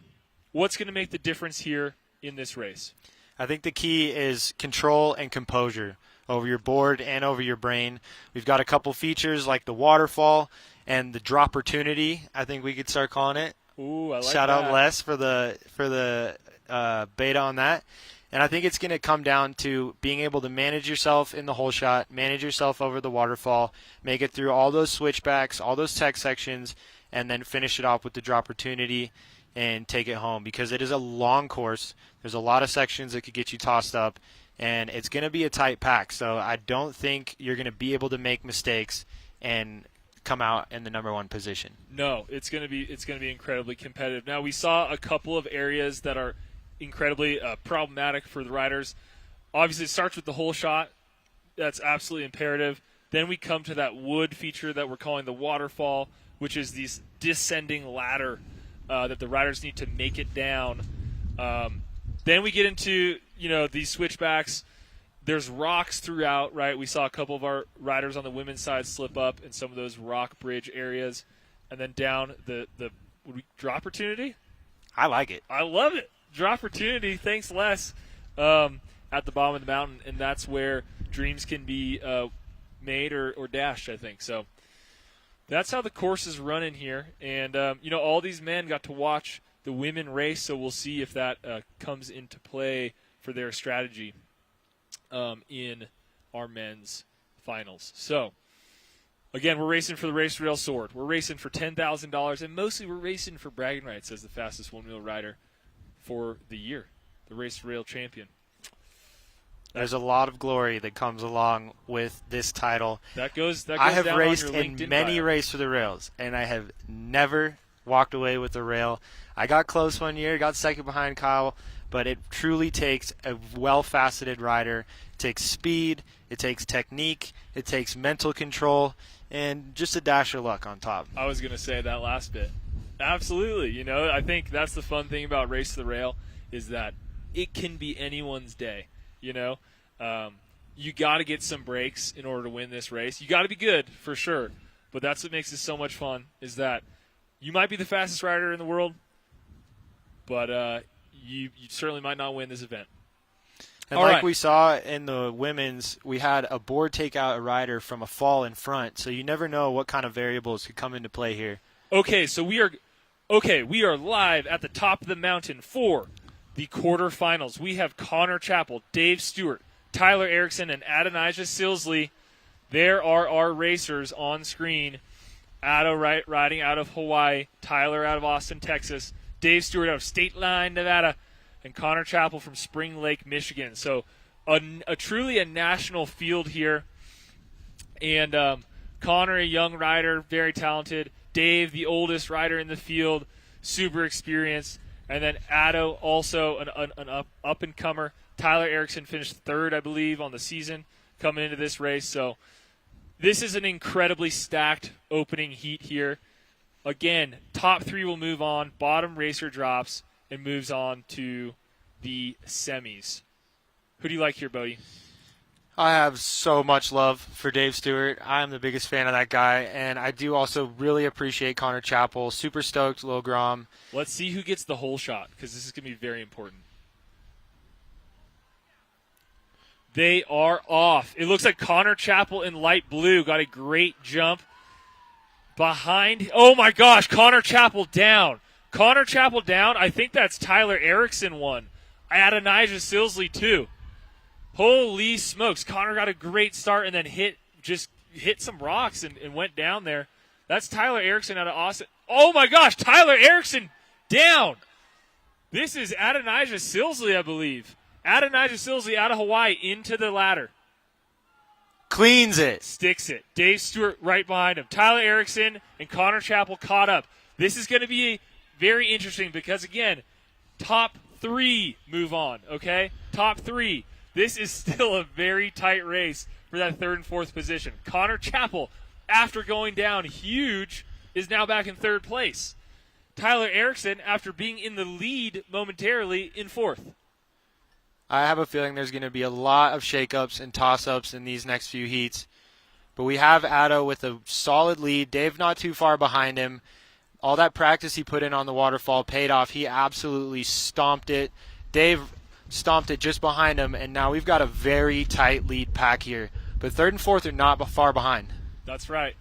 Speaker 1: What's going to make the difference here in this race?
Speaker 2: I think the key is control and composure over your board and over your brain. We've got a couple features like the waterfall and the droppertunity, I think we could start calling it.
Speaker 1: Ooh, I like
Speaker 2: Shout
Speaker 1: that.
Speaker 2: out Les for the beta on that. And I think it's going to come down to being able to manage yourself in the hole shot, manage yourself over the waterfall, make it through all those switchbacks, all those tech sections, and then finish it off with the drop opportunity and take it home, because it is a long course. There's a lot of sections that could get you tossed up, and it's going to be a tight pack. So I don't think you're going to be able to make mistakes and come out in the number one position.
Speaker 1: No, it's going to be incredibly competitive. Now, we saw a couple of areas that are incredibly problematic for the riders. Obviously, it starts with the hole shot. That's absolutely imperative. Then we come to that wood feature that we're calling the waterfall, which is this descending ladder that the riders need to make it down. Then we get into, these switchbacks. There's rocks throughout, right? We saw a couple of our riders on the women's side slip up in some of those rock bridge areas. And then down the drop opportunity?
Speaker 2: I like it.
Speaker 1: I love it. Drop opportunity, thanks Les, at the bottom of the mountain. And that's where dreams can be made or dashed, I think. So that's how the course is running here. And, all these men got to watch the women race, so we'll see if that comes into play for their strategy in our men's finals. So, again, we're racing for the Race Rail Sword. We're racing for $10,000, and mostly we're racing for bragging rights as the fastest one-wheel rider for the year, the Race Rail champion.
Speaker 2: There's a lot of glory that comes along with this title.
Speaker 1: That goes
Speaker 2: I have
Speaker 1: down
Speaker 2: raced
Speaker 1: on your
Speaker 2: in
Speaker 1: LinkedIn
Speaker 2: many
Speaker 1: bio.
Speaker 2: races for the rails, and I have never walked away with a rail. I got close one year, got second behind Kyle, but it truly takes a well-faceted rider. It takes speed, it takes technique, it takes mental control, and just a dash of luck on top.
Speaker 1: I was going to say that last bit. Absolutely. I think that's the fun thing about Race to the Rail is that it can be anyone's day. You got to get some breaks in order to win this race. You got to be good for sure, but that's what makes it so much fun is that you might be the fastest rider in the world, but you certainly might not win this event.
Speaker 2: And
Speaker 1: All
Speaker 2: like
Speaker 1: right.
Speaker 2: we saw in the women's, we had a board take out a rider from a fall in front, so you never know what kind of variables could come into play here.
Speaker 1: Okay, so we are live at the top of the mountain for the quarterfinals. We have Connor Chappell, Dave Stewart, Tyler Erickson, and Adonijah Silsley. There are our racers on screen. Ado riding out of Hawaii, Tyler out of Austin, Texas, Dave Stewart out of State Line, Nevada, and Connor Chappell from Spring Lake, Michigan. So a truly a national field here. And Connor, a young rider, very talented. Dave, the oldest rider in the field, super experienced. And then Ado, also an up-and-comer. Tyler Erickson finished third, I believe, on the season coming into this race. So this is an incredibly stacked opening heat here. Again, top three will move on. Bottom racer drops and moves on to the semis. Who do you like here, Bodie?
Speaker 2: I have so much love for Dave Stewart. I'm the biggest fan of that guy, and I do also really appreciate Connor Chappell. Super stoked, Lil Grom.
Speaker 1: Let's see who gets the hole shot, because this is going to be very important. They are off. It looks like Connor Chappell in light blue got a great jump. Behind, oh my gosh, Connor Chappell down. Connor Chappell down. I think that's Tyler Erickson one. Adonijah Silsley too. Holy smokes. Connor got a great start and then hit some rocks and went down there. That's Tyler Erickson out of Austin. Oh my gosh, Tyler Erickson down. This is Adonijah Silsley, I believe. Adonijah Silsley out of Hawaii into the ladder.
Speaker 2: Cleans it.
Speaker 1: Sticks it. Dave Stewart right behind him. Tyler Erickson and Connor Chappell caught up. This is going to be very interesting because, again, top three move on, okay? Top three. This is still a very tight race for that third and fourth position. Connor Chappell, after going down huge, is now back in third place. Tyler Erickson, after being in the lead momentarily, in fourth.
Speaker 2: I have a feeling there's going to be a lot of shakeups and toss-ups in these next few heats. But we have Ado with a solid lead. Dave not too far behind him. All that practice he put in on the waterfall paid off. He absolutely stomped it. Dave stomped it just behind him, and now we've got a very tight lead pack here. But third and fourth are not far behind.
Speaker 1: That's right.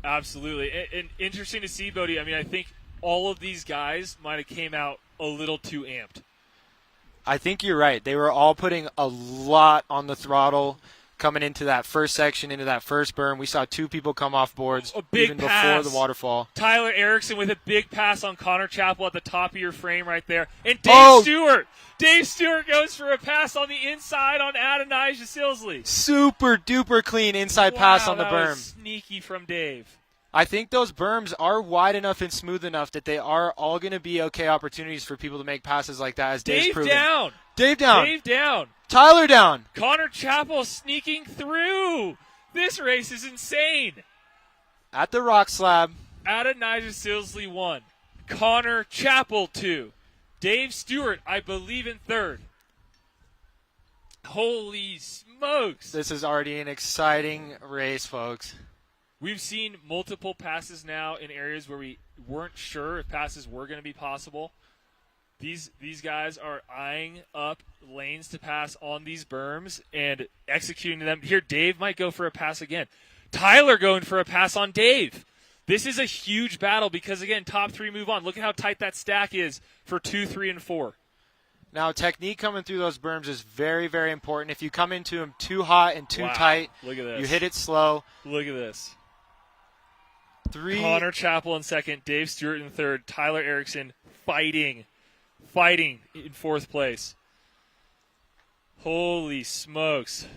Speaker 1: Absolutely. And interesting to see, Bodie. I mean, I think all of these guys might have came out a little too amped.
Speaker 2: I think you're right. They were all putting a lot on the throttle coming into that first section, into that first berm. We saw 2 people come off boards
Speaker 1: A big
Speaker 2: even
Speaker 1: pass.
Speaker 2: before the waterfall.
Speaker 1: Tyler Erickson with a big pass on Connor Chappell at the top of your frame right there. And Dave Stewart. Dave Stewart goes for a pass on the inside on Adonijah Silsley.
Speaker 2: Super duper clean inside pass on the
Speaker 1: that
Speaker 2: berm.
Speaker 1: was sneaky from Dave.
Speaker 2: I think those berms are wide enough and smooth enough that they are all going to be okay opportunities for people to make passes like that, as Dave's proven.
Speaker 1: Down.
Speaker 2: Dave down.
Speaker 1: Dave down.
Speaker 2: Tyler down.
Speaker 1: Connor Chappell sneaking through. This race is insane.
Speaker 2: At the rock slab.
Speaker 1: Adonijah Silsley 1. Connor Chappell 2. Dave Stewart, I believe, in 3rd. Holy smokes.
Speaker 2: This is already an exciting race, folks.
Speaker 1: We've seen multiple passes now in areas where we weren't sure if passes were going to be possible. These guys are eyeing up lanes to pass on these berms and executing them. Here, Dave might go for a pass again. Tyler going for a pass on Dave. This is a huge battle because, again, top 3 move on. Look at how tight that stack is for 2, 3, and 4.
Speaker 2: Now, technique coming through those berms is very, very important. If you come into them too hot and too tight,
Speaker 1: look at this.
Speaker 2: You hit it slow.
Speaker 1: Look at this.
Speaker 2: 3.
Speaker 1: Connor Chappell in 2nd, Dave Stewart in 3rd, Tyler Erickson fighting in 4th place. Holy smokes.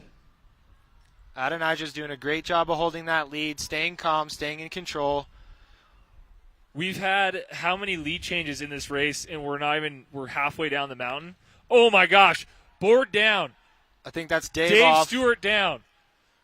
Speaker 2: Adonijah's doing a great job of holding that lead, staying calm, staying in control.
Speaker 1: We've had how many lead changes in this race, and we're halfway down the mountain? Oh, my gosh. Board down.
Speaker 2: I think that's Dave off.
Speaker 1: Stewart down.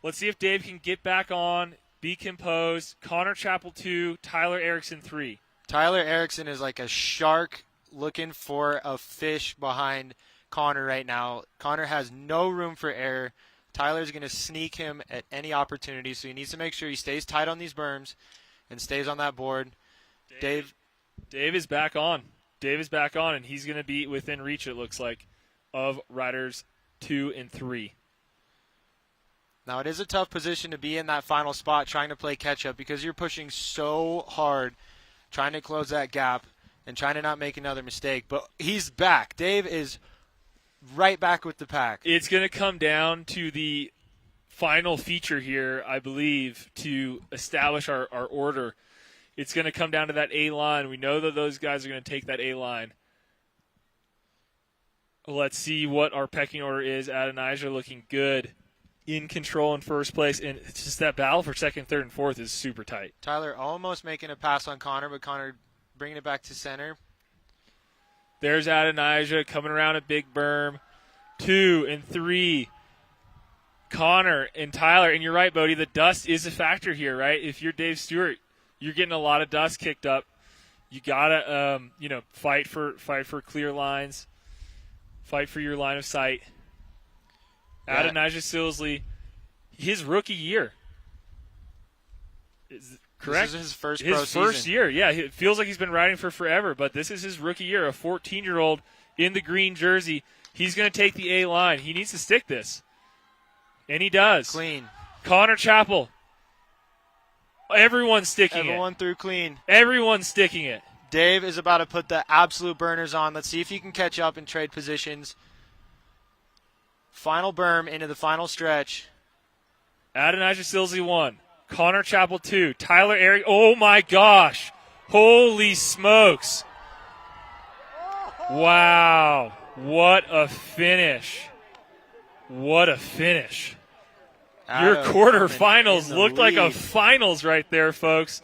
Speaker 1: Let's see if Dave can get back on, be composed. Connor Chappell 2, Tyler Erickson 3.
Speaker 2: Tyler Erickson is like a shark looking for a fish behind Connor right now. Connor has no room for error. Tyler's going to sneak him at any opportunity, so he needs to make sure he stays tight on these berms and stays on that board. Dave
Speaker 1: is back on. Dave is back on, and he's going to be within reach, it looks like, of riders 2 and 3.
Speaker 2: Now, it is a tough position to be in that final spot trying to play catch-up because you're pushing so hard trying to close that gap and trying to not make another mistake. But he's back. Dave is right back with the pack.
Speaker 1: It's going to come down to the final feature here, I believe, to establish our order. It's going to come down to that A line. We know that those guys are going to take that A line. Let's see what our pecking order is. Adonijah looking good, in control in 1st place, and it's just that battle for 2nd, 3rd, and 4th is super tight.
Speaker 2: Tyler almost making a pass on Connor, but Connor bringing it back to center.
Speaker 1: There's Adonijah coming around a big berm. 2 and 3. Connor and Tyler, and you're right, Bodie, the dust is a factor here, right? If you're Dave Stewart, you're getting a lot of dust kicked up. You gotta, fight for clear lines, fight for your line of sight.
Speaker 2: Yeah.
Speaker 1: Adonijah Silsley, his rookie year, correct?
Speaker 2: This is his first pro season.
Speaker 1: First year, yeah. It feels like he's been riding for forever, but this is his rookie year. A 14-year-old in the green jersey. He's going to take the A line. He needs to stick this, and he does.
Speaker 2: Clean.
Speaker 1: Connor Chappell. Everyone's sticking it.
Speaker 2: Everyone through clean.
Speaker 1: Everyone's sticking it.
Speaker 2: Dave is about to put the absolute burners on. Let's see if he can catch up and trade positions. Final berm into the final stretch.
Speaker 1: Adonijah Silsley 1. Connor Chappell 2. Tyler Eric. Oh, my gosh. Holy smokes. Wow. What a finish. What a finish. Your quarterfinals looked like a finals right there, folks.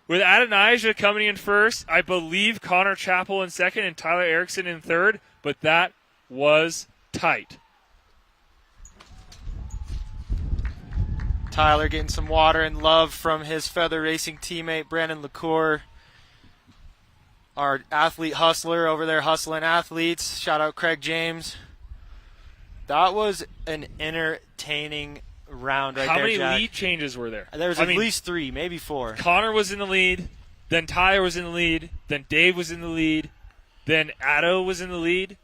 Speaker 1: With Adonijah coming in 1st, I believe Connor Chappell in 2nd and Tyler Erickson in 3rd, but that was tight.
Speaker 2: Tyler getting some water and love from his Feather Racing teammate, Brandon LaCour. Our athlete hustler over there hustling athletes. Shout out Craig James. That was an entertaining round right there,
Speaker 1: How many
Speaker 2: Jack.
Speaker 1: lead changes were there?
Speaker 2: There was at least 3, maybe 4.
Speaker 1: Connor was in the lead, then Tyler was in the lead, then Dave was in the lead, then Addo was in the lead.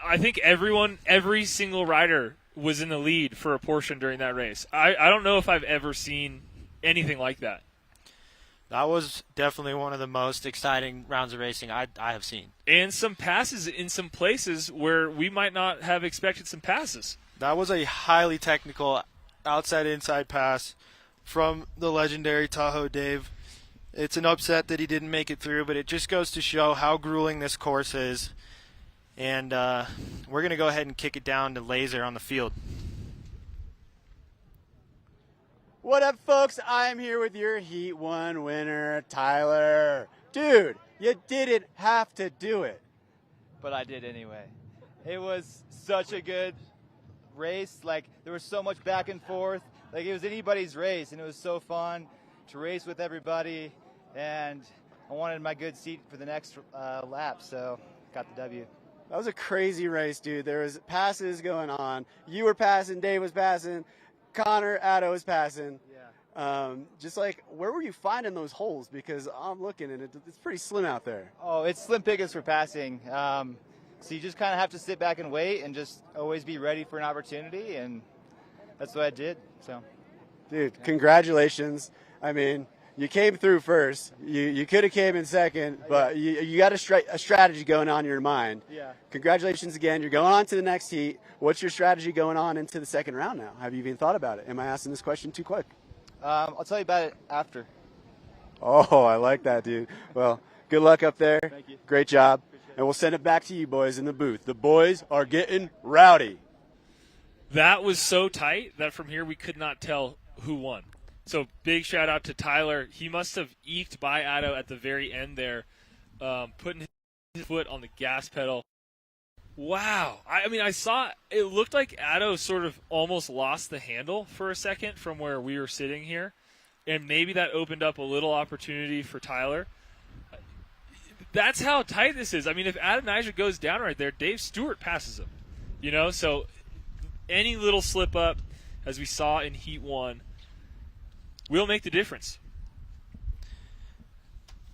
Speaker 1: I think every single rider was in the lead for a portion during that race. I don't know if I've ever seen anything like that.
Speaker 2: That was definitely one of the most exciting rounds of racing I have seen.
Speaker 1: And some passes in some places where we might not have expected some passes.
Speaker 2: That was a highly technical outside-inside pass from the legendary Tahoe Dave. It's an upset that he didn't make it through, but it just goes to show how grueling this course is. And we're going to go ahead and kick it down to Laser on the field.
Speaker 3: What up, folks? I'm here with your Heat 1 winner, Tyler. Dude, you didn't have to do it.
Speaker 8: But I did anyway. It was such a good race. Like, there was so much back and forth. Like, it was anybody's race, and it was so fun to race with everybody. And I wanted my good seat for the next lap, so got the W.
Speaker 3: That was a crazy race, dude. There was passes going on. You were passing, Dave was passing, Connor, Addo was passing.
Speaker 8: Yeah.
Speaker 3: Just like, where were you finding those holes? Because I'm looking and it's pretty slim out there.
Speaker 8: Oh, it's slim pickings for passing. So you just kind of have to sit back and wait and just always be ready for an opportunity, and that's what I did. So,
Speaker 3: dude, congratulations. I mean, you came through first. You could have came in second, but you got a strategy going on in your mind.
Speaker 8: Yeah.
Speaker 3: Congratulations again. You're going on to the next heat. What's your strategy going on into the second round now? Have you even thought about it? Am I asking this question too quick?
Speaker 8: I'll tell you about it after.
Speaker 3: Oh, I like that, dude. Well, good luck up there.
Speaker 8: Thank you.
Speaker 3: Great job. And we'll send it back to you boys in the booth. The boys are getting rowdy.
Speaker 1: That was so tight that from here we could not tell who won. So big shout out to Tyler. He must have eked by Addo at the very end there, putting his foot on the gas pedal. Wow. I mean, I saw it looked like Addo sort of almost lost the handle for a second from where we were sitting here. And maybe that opened up a little opportunity for Tyler. That's how tight this is. I mean, if Adonijah goes down right there, Dave Stewart passes him. You know, so any little slip up, as we saw in Heat 1, will make the difference.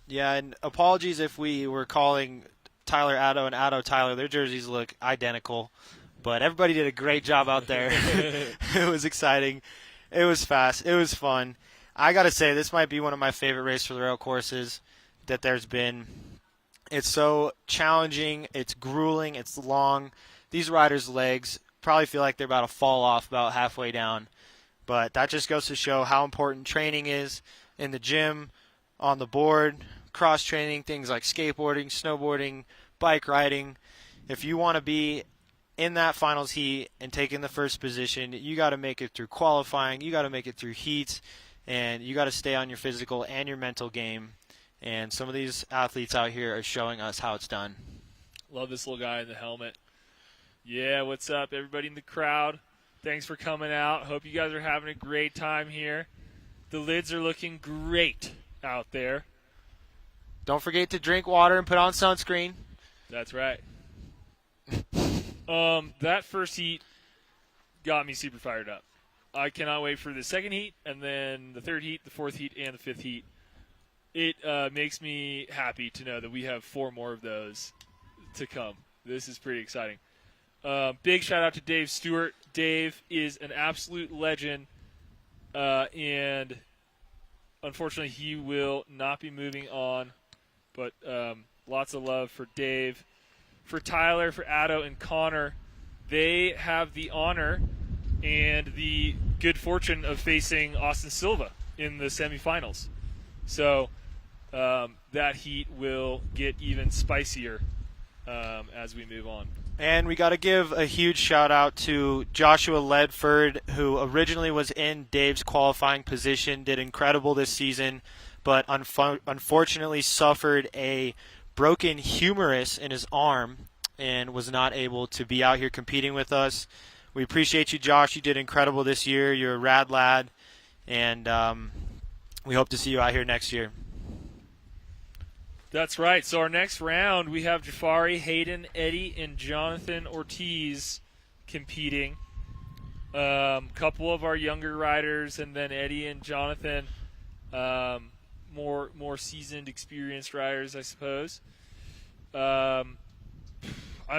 Speaker 2: Yeah, and apologies if we were calling Tyler Addo and Addo Tyler. Their jerseys look identical, but everybody did a great job out there. It was exciting. It was fast. It was fun. I got to say, this might be one of my favorite race for the rail courses that there's been. It's so challenging. It's grueling. It's long. These riders' legs probably feel like they're about to fall off about halfway down. But that just goes to show how important training is in the gym, on the board, cross-training, things like skateboarding, snowboarding, bike riding. If you want to be in that finals heat and take in the first position, you got to make it through qualifying. You got to make it through heats, and you got to stay on your physical and your mental game. And some of these athletes out here are showing us how it's done.
Speaker 1: Love this little guy in the helmet. Yeah, what's up, everybody in the crowd? Thanks for coming out. Hope you guys are having a great time here. The lids are looking great out there.
Speaker 2: Don't forget to drink water and put on sunscreen.
Speaker 1: That's right. That first heat got me super fired up. I cannot wait for the second heat, and then the third heat, the fourth heat, and the fifth heat. It makes me happy to know that we have 4 more of those to come. This is pretty exciting. Big shout out to Dave Stewart. Dave is an absolute legend, and unfortunately he will not be moving on. But lots of love for Dave. For Tyler, for Addo, and Connor, they have the honor and the good fortune of facing Austin Silva in the semifinals. So that heat will get even spicier as we move on.
Speaker 2: And we got to give a huge shout out to Joshua Ledford, who originally was in Dave's qualifying position, did incredible this season, but unfortunately suffered a broken humerus in his arm and was not able to be out here competing with us. We appreciate you, Josh. You did incredible this year. You're a rad lad, and we hope to see you out here next year.
Speaker 1: That's right. So our next round, we have Jafari, Hayden, Eddie, and Jonathan Ortiz competing. Couple of our younger riders, and then Eddie and Jonathan, more seasoned, experienced riders, I suppose. I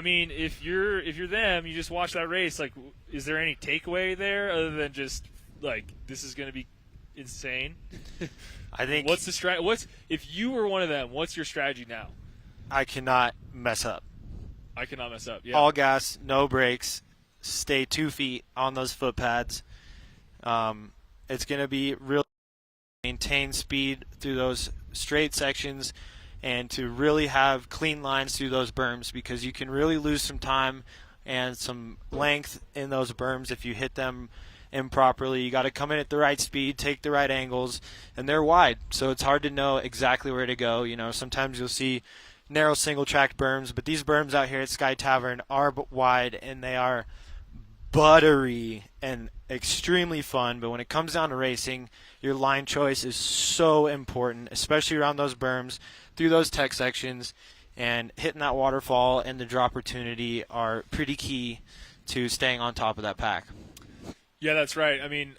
Speaker 1: mean, if you're them, you just watch that race. Like, is there any takeaway there other than just like this is going to be insane?
Speaker 2: I think.
Speaker 1: What's the strategy? If you were one of them? What's your strategy now?
Speaker 2: I cannot mess up.
Speaker 1: I cannot mess up. Yeah.
Speaker 2: All gas, no brakes. stay 2 feet on those foot pads. It's going to be really maintain speed through those straight sections and to really have clean lines through those berms, because you can really lose some time and some length in those berms if you hit them improperly. You got to come in at the right speed, take the right angles, and they're wide, so it's hard to know exactly where to go. Sometimes you'll see narrow single-tracked berms, but these berms out here at Sky Tavern are wide, and they are buttery and extremely fun. But when it comes down to racing, your line choice is so important, especially around those berms, through those tech sections, and hitting that waterfall and the draw opportunity are pretty key to staying on top of that pack.
Speaker 1: Yeah, that's right. I mean,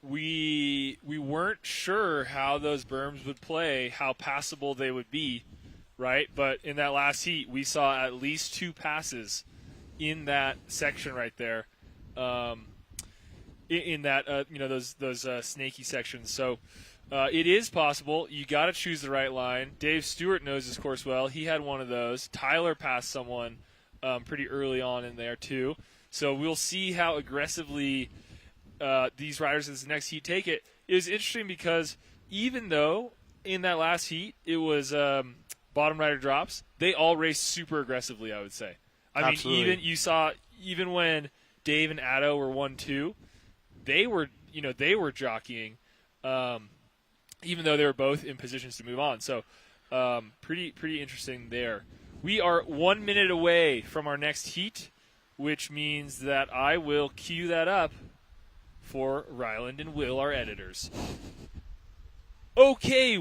Speaker 1: we weren't sure how those berms would play, how passable they would be, right? But in that last heat, we saw at least 2 passes in that section right there, in that those snaky sections. So it is possible. You got to choose the right line. Dave Stewart knows his course well. He had one of those. Tyler passed someone pretty early on in there too. So we'll see how aggressively these riders in this next heat take it. It was interesting because even though in that last heat it was bottom rider drops, they all raced super aggressively, I would say.
Speaker 2: Absolutely.
Speaker 1: Even when Dave and Addo were 1-2, they were jockeying, even though they were both in positions to move on. So pretty interesting there. We are 1 minute away from our next heat, which means that I will cue that up for Ryland and Will, our editors. Okay,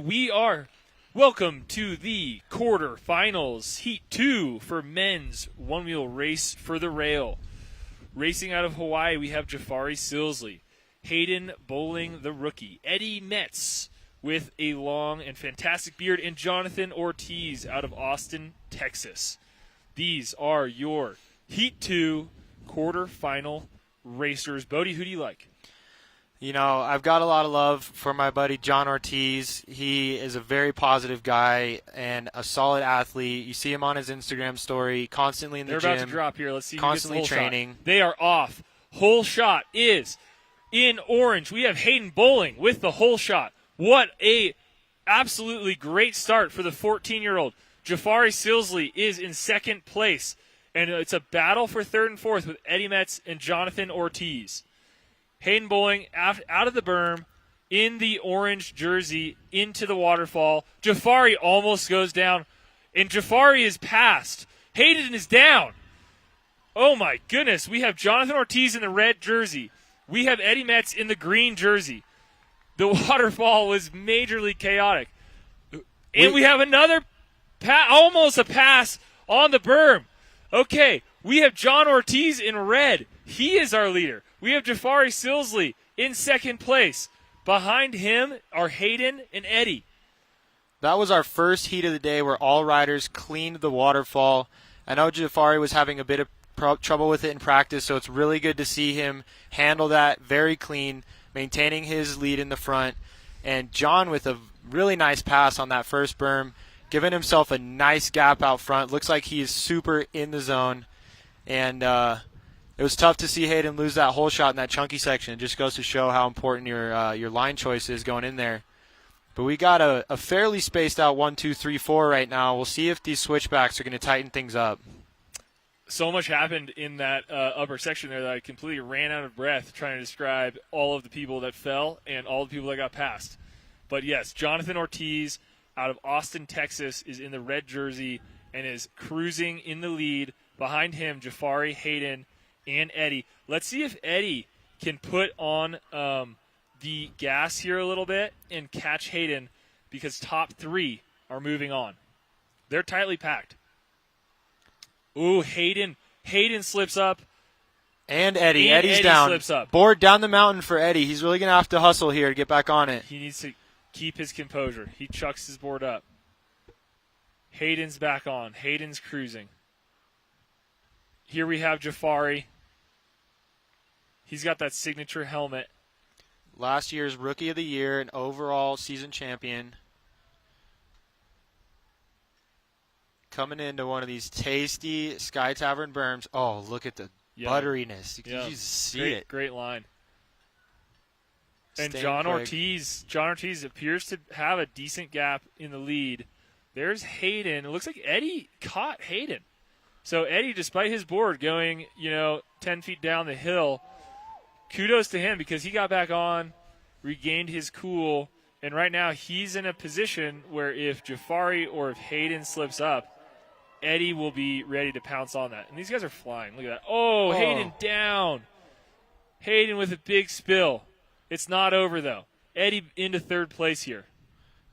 Speaker 1: welcome to the quarterfinals, Heat 2 for men's one-wheel race for the rail. Racing out of Hawaii, we have Jafari Silsley, Hayden Bowling, the rookie, Eddie Metz with a long and fantastic beard, and Jonathan Ortiz out of Austin, Texas. These are your Heat 2 quarterfinal racers. Bodie, who do you like?
Speaker 2: I've got a lot of love for my buddy John Ortiz. He is a very positive guy and a solid athlete. You see him on his Instagram story, constantly in the
Speaker 1: gym. They're about to drop here. Let's see who gets the whole
Speaker 2: training.
Speaker 1: Shot. They are off. Whole shot is in orange. We have Hayden Bowling with the whole shot. What a absolutely great start for the 14-year-old. Jafari Silsley is in second place, and it's a battle for third and fourth with Eddie Metz and Jonathan Ortiz. Hayden Bowling out of the berm in the orange jersey into the waterfall. Jafari almost goes down, and Jafari is passed. Hayden is down. Oh, my goodness. We have Jonathan Ortiz in the red jersey. We have Eddie Metz in the green jersey. The waterfall was majorly chaotic. And we have another almost a pass on the berm. Okay, we have John Ortiz in red. He is our leader. We have Jafari Silsley in second place. Behind him are Hayden and Eddie.
Speaker 2: That was our first heat of the day where all riders cleaned the waterfall. I know Jafari was having a bit of trouble with it in practice, so it's really good to see him handle that very clean, maintaining his lead in the front. And John with a really nice pass on that first berm, giving himself a nice gap out front. Looks like he is super in the zone. And it was tough to see Hayden lose that whole shot in that chunky section. It just goes to show how important your line choice is going in there. But we got a fairly spaced out 1, 2, 3, 4 right now. We'll see if these switchbacks are going to tighten things up.
Speaker 1: So much happened in that upper section there that I completely ran out of breath trying to describe all of the people that fell and all the people that got passed. But yes, Jonathan Ortiz out of Austin, Texas is in the red jersey and is cruising in the lead. Behind him, Jafari, Hayden, and Eddie. Let's see if Eddie can put on the gas here a little bit and catch Hayden, because top 3 are moving on. They're tightly packed. Ooh, Hayden slips up.
Speaker 2: And Eddie's down.
Speaker 1: Slips up.
Speaker 2: Board down the mountain for Eddie. He's really going to have to hustle here to get back on it.
Speaker 1: He needs to keep his composure. He chucks his board up. Hayden's back on. Hayden's cruising. Here we have Jafari. He's got that signature helmet.
Speaker 2: Last year's Rookie of the Year and overall season champion. coming into one of these tasty Sky Tavern berms. Oh, look at the butteriness. You can just see it.
Speaker 1: Great line. And
Speaker 2: Stan
Speaker 1: John
Speaker 2: Craig.
Speaker 1: Ortiz appears to have a decent gap in the lead. There's Hayden. It looks like Eddie caught Hayden. So Eddie, despite his board going, 10 feet down the hill, kudos to him because he got back on, regained his cool, and right now he's in a position where if Jafari or if Hayden slips up, Eddie will be ready to pounce on that. And these guys are flying. Look at that. Oh, Hayden down. Hayden with a big spill. It's not over, though. Eddie into third place here.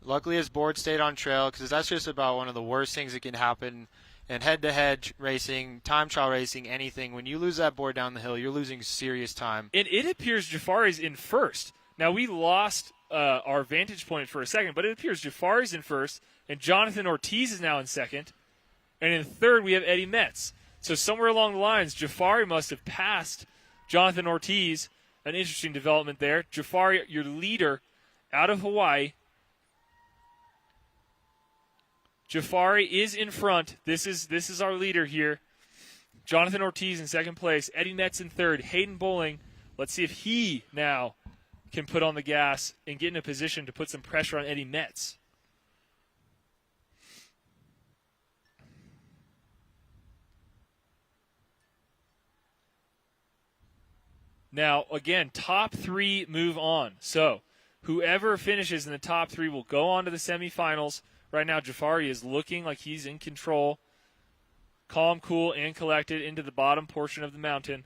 Speaker 2: Luckily, his board stayed on trail because that's just about one of the worst things that can happen in head-to-head racing, time trial racing, anything. When you lose that board down the hill, you're losing serious time.
Speaker 1: And it appears Jafari's in first. Now, we lost our vantage point for a second, but it appears Jafari's in first, and Jonathan Ortiz is now in second. And in third, we have Eddie Metz. So somewhere along the lines, Jafari must have passed Jonathan Ortiz. An interesting development there. Jafari, your leader out of Hawaii. Jafari is in front. This is our leader here. Jonathan Ortiz in second place. Eddie Metz in third. Hayden Bowling. Let's see if he now can put on the gas and get in a position to put some pressure on Eddie Metz. Now, again, top three move on. So whoever finishes in the top three will go on to the semifinals. Right now, Jafari is looking like he's in control. Calm, cool, and collected into the bottom portion of the mountain.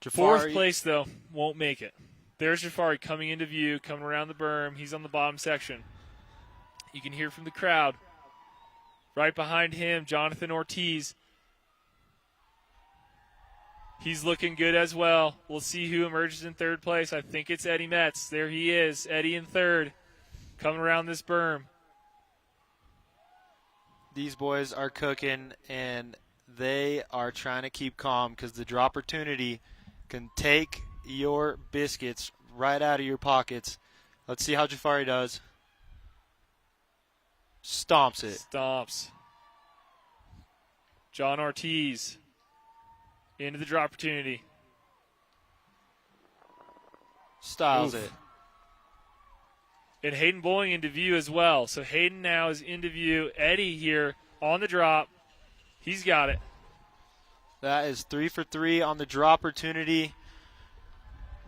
Speaker 1: Fourth place, though, won't make it. There's Jafari coming into view, coming around the berm. He's on the bottom section. You can hear from the crowd. Right behind him, Jonathan Ortiz. He's looking good as well. We'll see who emerges in third place. I think it's Eddie Metz. There he is, Eddie in third, coming around this berm.
Speaker 2: These boys are cooking, and they are trying to keep calm because the opportunity can take your biscuits right out of your pockets. Let's see how Jafari does. Stomps it.
Speaker 1: Stomps. John Ortiz into the draw opportunity.
Speaker 2: Styles it.
Speaker 1: And Hayden Bowling into view as well. So Hayden now is into view. Eddie here on the drop. He's got it.
Speaker 2: That is 3 for 3 on the draw opportunity.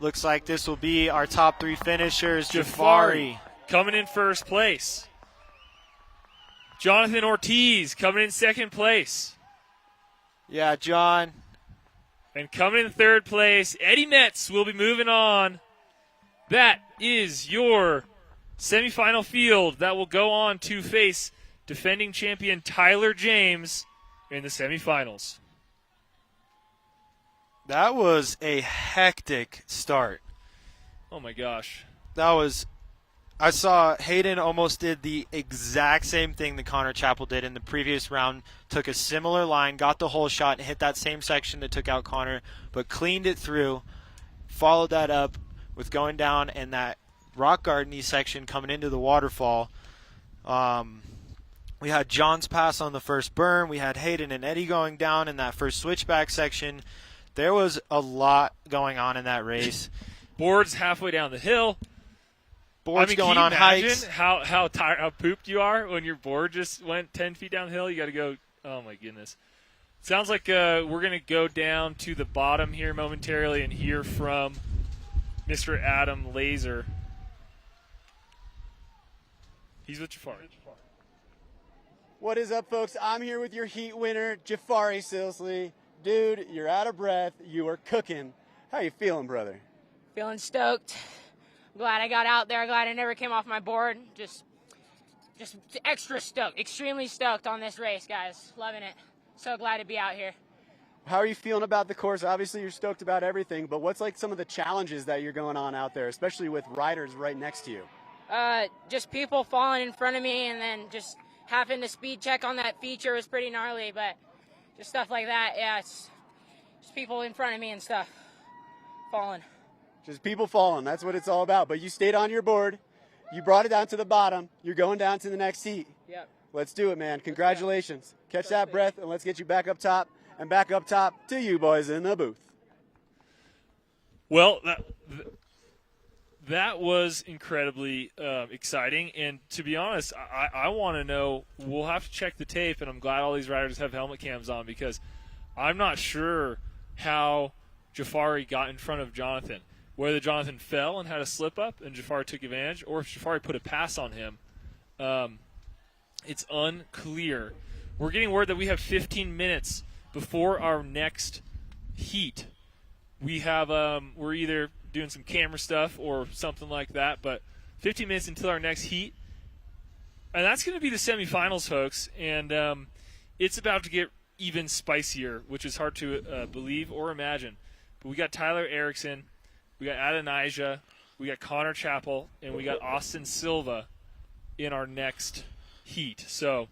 Speaker 2: Looks like this will be our top three finishers. Jafari
Speaker 1: coming in first place. Jonathan Ortiz coming in second place.
Speaker 2: Yeah, John.
Speaker 1: And coming in third place, Eddie Metz will be moving on. That is your semifinal field that will go on to face defending champion Tyler James in the semifinals.
Speaker 2: That was a hectic start.
Speaker 1: Oh, my gosh.
Speaker 2: I saw Hayden almost did the exact same thing that Connor Chappell did in the previous round. Took a similar line, got the whole shot, and hit that same section that took out Connor, but cleaned it through. Followed that up with going down in that rock garden-y section coming into the waterfall. We had John's pass on the first berm. We had Hayden and Eddie going down in that first switchback section. There was a lot going on in that race.
Speaker 1: Boards halfway down the hill.
Speaker 2: Boards going
Speaker 1: can
Speaker 2: on
Speaker 1: you
Speaker 2: hikes.
Speaker 1: imagine how tired, how pooped you are when your board just went 10 feet down the hill? You got to go. Oh my goodness! Sounds like we're going to go down to the bottom here momentarily and hear from Mr. Adam Laser. He's with Jafari.
Speaker 3: What is up, folks? I'm here with your heat winner, Jafari Silsley. Dude, you're out of breath. You are cooking. How you feeling, brother?
Speaker 9: Feeling stoked. Glad I got out there. Glad I never came off my board. Just extra stoked. Extremely stoked on this race, guys. Loving it. So glad to be out here.
Speaker 3: How are you feeling about the course? Obviously, you're stoked about everything, but what's like some of the challenges that you're going on out there, especially with riders right next to you?
Speaker 9: Just people falling in front of me and then just having to speed check on that feature was pretty gnarly, but just stuff like that, yeah, it's just people in front of me and stuff falling.
Speaker 3: Just people falling. That's what it's all about. But you stayed on your board. You brought it down to the bottom. You're going down to the next heat.
Speaker 9: Yep.
Speaker 3: Let's do it, man. Congratulations. Catch that breath, and let's get you back up top, and back up top to you boys in the booth.
Speaker 1: Well, that was incredibly exciting. And to be honest, I want to know, we'll have to check the tape, and I'm glad all these riders have helmet cams on because I'm not sure how Jafari got in front of Jonathan. Whether Jonathan fell and had a slip up and Jafari took advantage, or if Jafari put a pass on him. It's unclear. We're getting word that we have 15 minutes before our next heat. We have we're either doing some camera stuff or something like that, but 15 minutes until our next heat. And that's going to be the semifinals, folks. And it's about to get even spicier, which is hard to believe or imagine. But we got Tyler Erickson, we got Adonijah, we got Connor Chappell, and we got Austin Silva in our next heat. So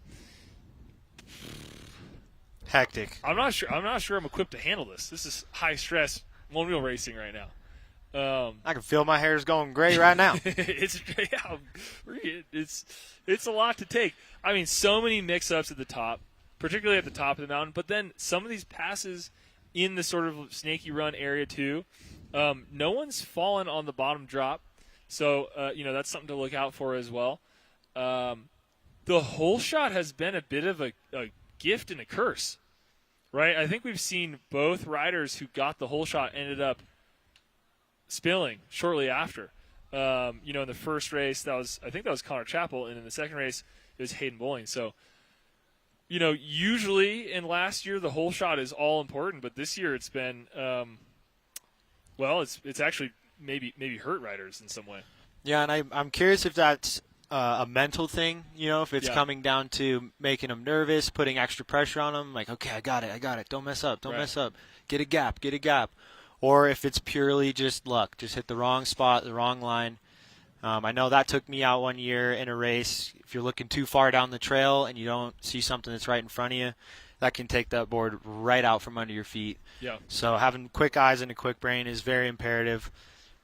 Speaker 2: Hectic.
Speaker 1: I'm not sure I'm equipped to handle this. This is high stress one-wheel racing right now.
Speaker 2: I can feel my hair's going gray right now.
Speaker 1: It's a lot to take. I mean, so many mix-ups at the top, particularly at the top of the mountain. But then some of these passes in the sort of snaky run area too. No one's fallen on the bottom drop, so that's something to look out for as well. The whole shot has been a bit of a gift and a curse, right? I think we've seen both riders who got the whole shot ended up spilling shortly after. In the first race, I think that was Connor Chappell, and in the second race, it was Hayden Bowling. So, usually in last year, the whole shot is all important, but this year it's been, it's actually maybe hurt riders in some way.
Speaker 2: Yeah, and I'm curious if that's a mental thing, if it's coming down to making them nervous, putting extra pressure on them, like, okay, I got it, don't mess up, mess up, get a gap, or if it's purely just luck, just hit the wrong spot, the wrong line. I know that took me out one year in a race. If you're looking too far down the trail and you don't see something that's right in front of you, that can take that board right out from under your feet.
Speaker 1: Yeah.
Speaker 2: So having quick eyes and a quick brain is very imperative.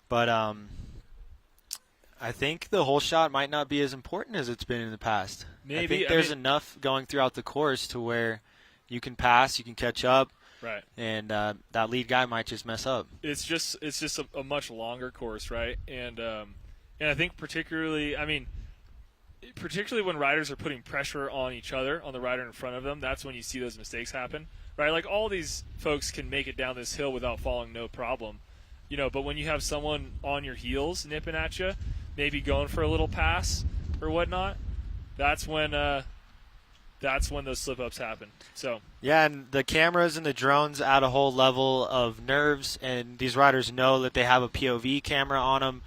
Speaker 2: But I think the whole shot might not be as important as it's been in the past.
Speaker 1: Maybe.
Speaker 2: I think there's enough going throughout the course to where you can pass, you can catch up,
Speaker 1: right?
Speaker 2: And that lead guy might just mess up.
Speaker 1: It's just a much longer course, right? And I think particularly when riders are putting pressure on each other, on the rider in front of them, that's when you see those mistakes happen, right? Like all these folks can make it down this hill without falling, no problem, But when you have someone on your heels nipping at you, maybe going for a little pass or whatnot, that's when those slip-ups happen. So
Speaker 2: yeah, and the cameras and the drones add a whole level of nerves, and these riders know that they have a POV camera on them,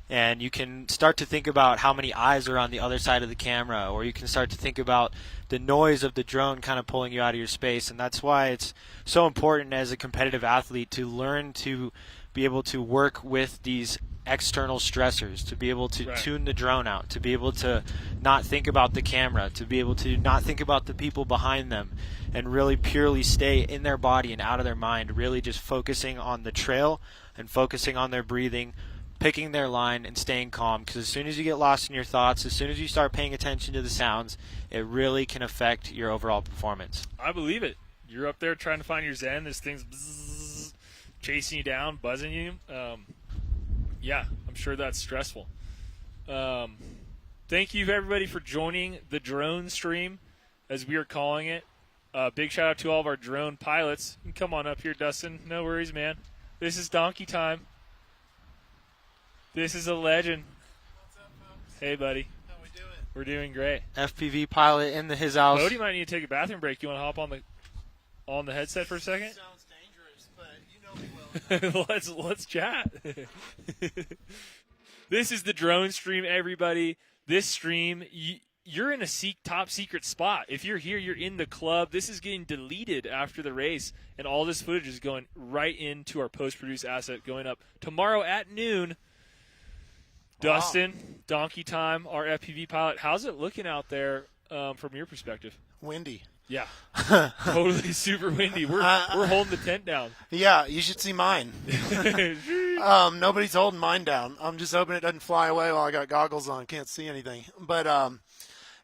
Speaker 2: and you can start to think about how many eyes are on the other side of the camera, or you can start to think about the noise of the drone kind of pulling you out of your space, and that's why it's so important as a competitive athlete to learn to be able to work with these external stressors, to be able to tune the drone out, to be able to not think about the camera, to be able to not think about the people behind them, and really purely stay in their body and out of their mind, really just focusing on the trail and focusing on their breathing, picking their line and staying calm, because as soon as you get lost in your thoughts, as soon as you start paying attention to the sounds, it really can affect your overall performance.
Speaker 1: I believe it. You're up there trying to find your zen, this thing's bzzz, chasing you down, buzzing you. Yeah, I'm sure that's stressful. Thank you, everybody, for joining the drone stream, as we are calling it. Big shout out to all of our drone pilots. You can come on up here, Dustin. No worries, man. This is donkey time. This is a legend.
Speaker 10: What's up, folks?
Speaker 1: Hey, buddy.
Speaker 10: How we doing?
Speaker 1: We're doing great.
Speaker 2: FPV pilot in his house.
Speaker 1: Bodie might need to take a bathroom break. You want to hop on the headset for a second?
Speaker 10: Sounds dangerous, but you know me well.
Speaker 1: let's chat. This is the drone stream, everybody. This stream, you're in a top secret spot. If you're here, you're in the club. This is getting deleted after the race, and all this footage is going right into our post-produced asset going up tomorrow at noon. Dustin, donkey time, our FPV pilot. How's it looking out there from your perspective?
Speaker 10: Windy.
Speaker 1: Yeah, totally super windy. We're holding the tent down.
Speaker 10: Yeah, you should see mine. Nobody's holding mine down. I'm just hoping it doesn't fly away while I got goggles on. Can't see anything. But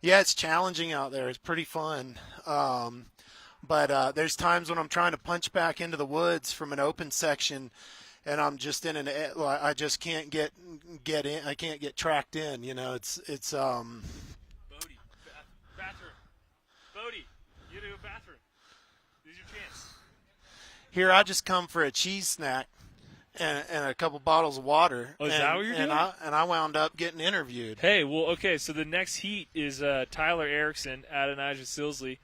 Speaker 10: Yeah, it's challenging out there. It's pretty fun. But there's times when I'm trying to punch back into the woods from an open section, and I'm just in I just can't get in. I can't get tracked in. You know, it's
Speaker 1: Bodie, bathroom. Bodie, you do a bathroom. This is your chance.
Speaker 10: Here I just come for a cheese snack and a couple bottles of water.
Speaker 1: Oh, is that what you're doing?
Speaker 10: And I wound up getting interviewed.
Speaker 1: Hey, well, okay, so the next heat is Tyler Erickson, Adonijah Silsley,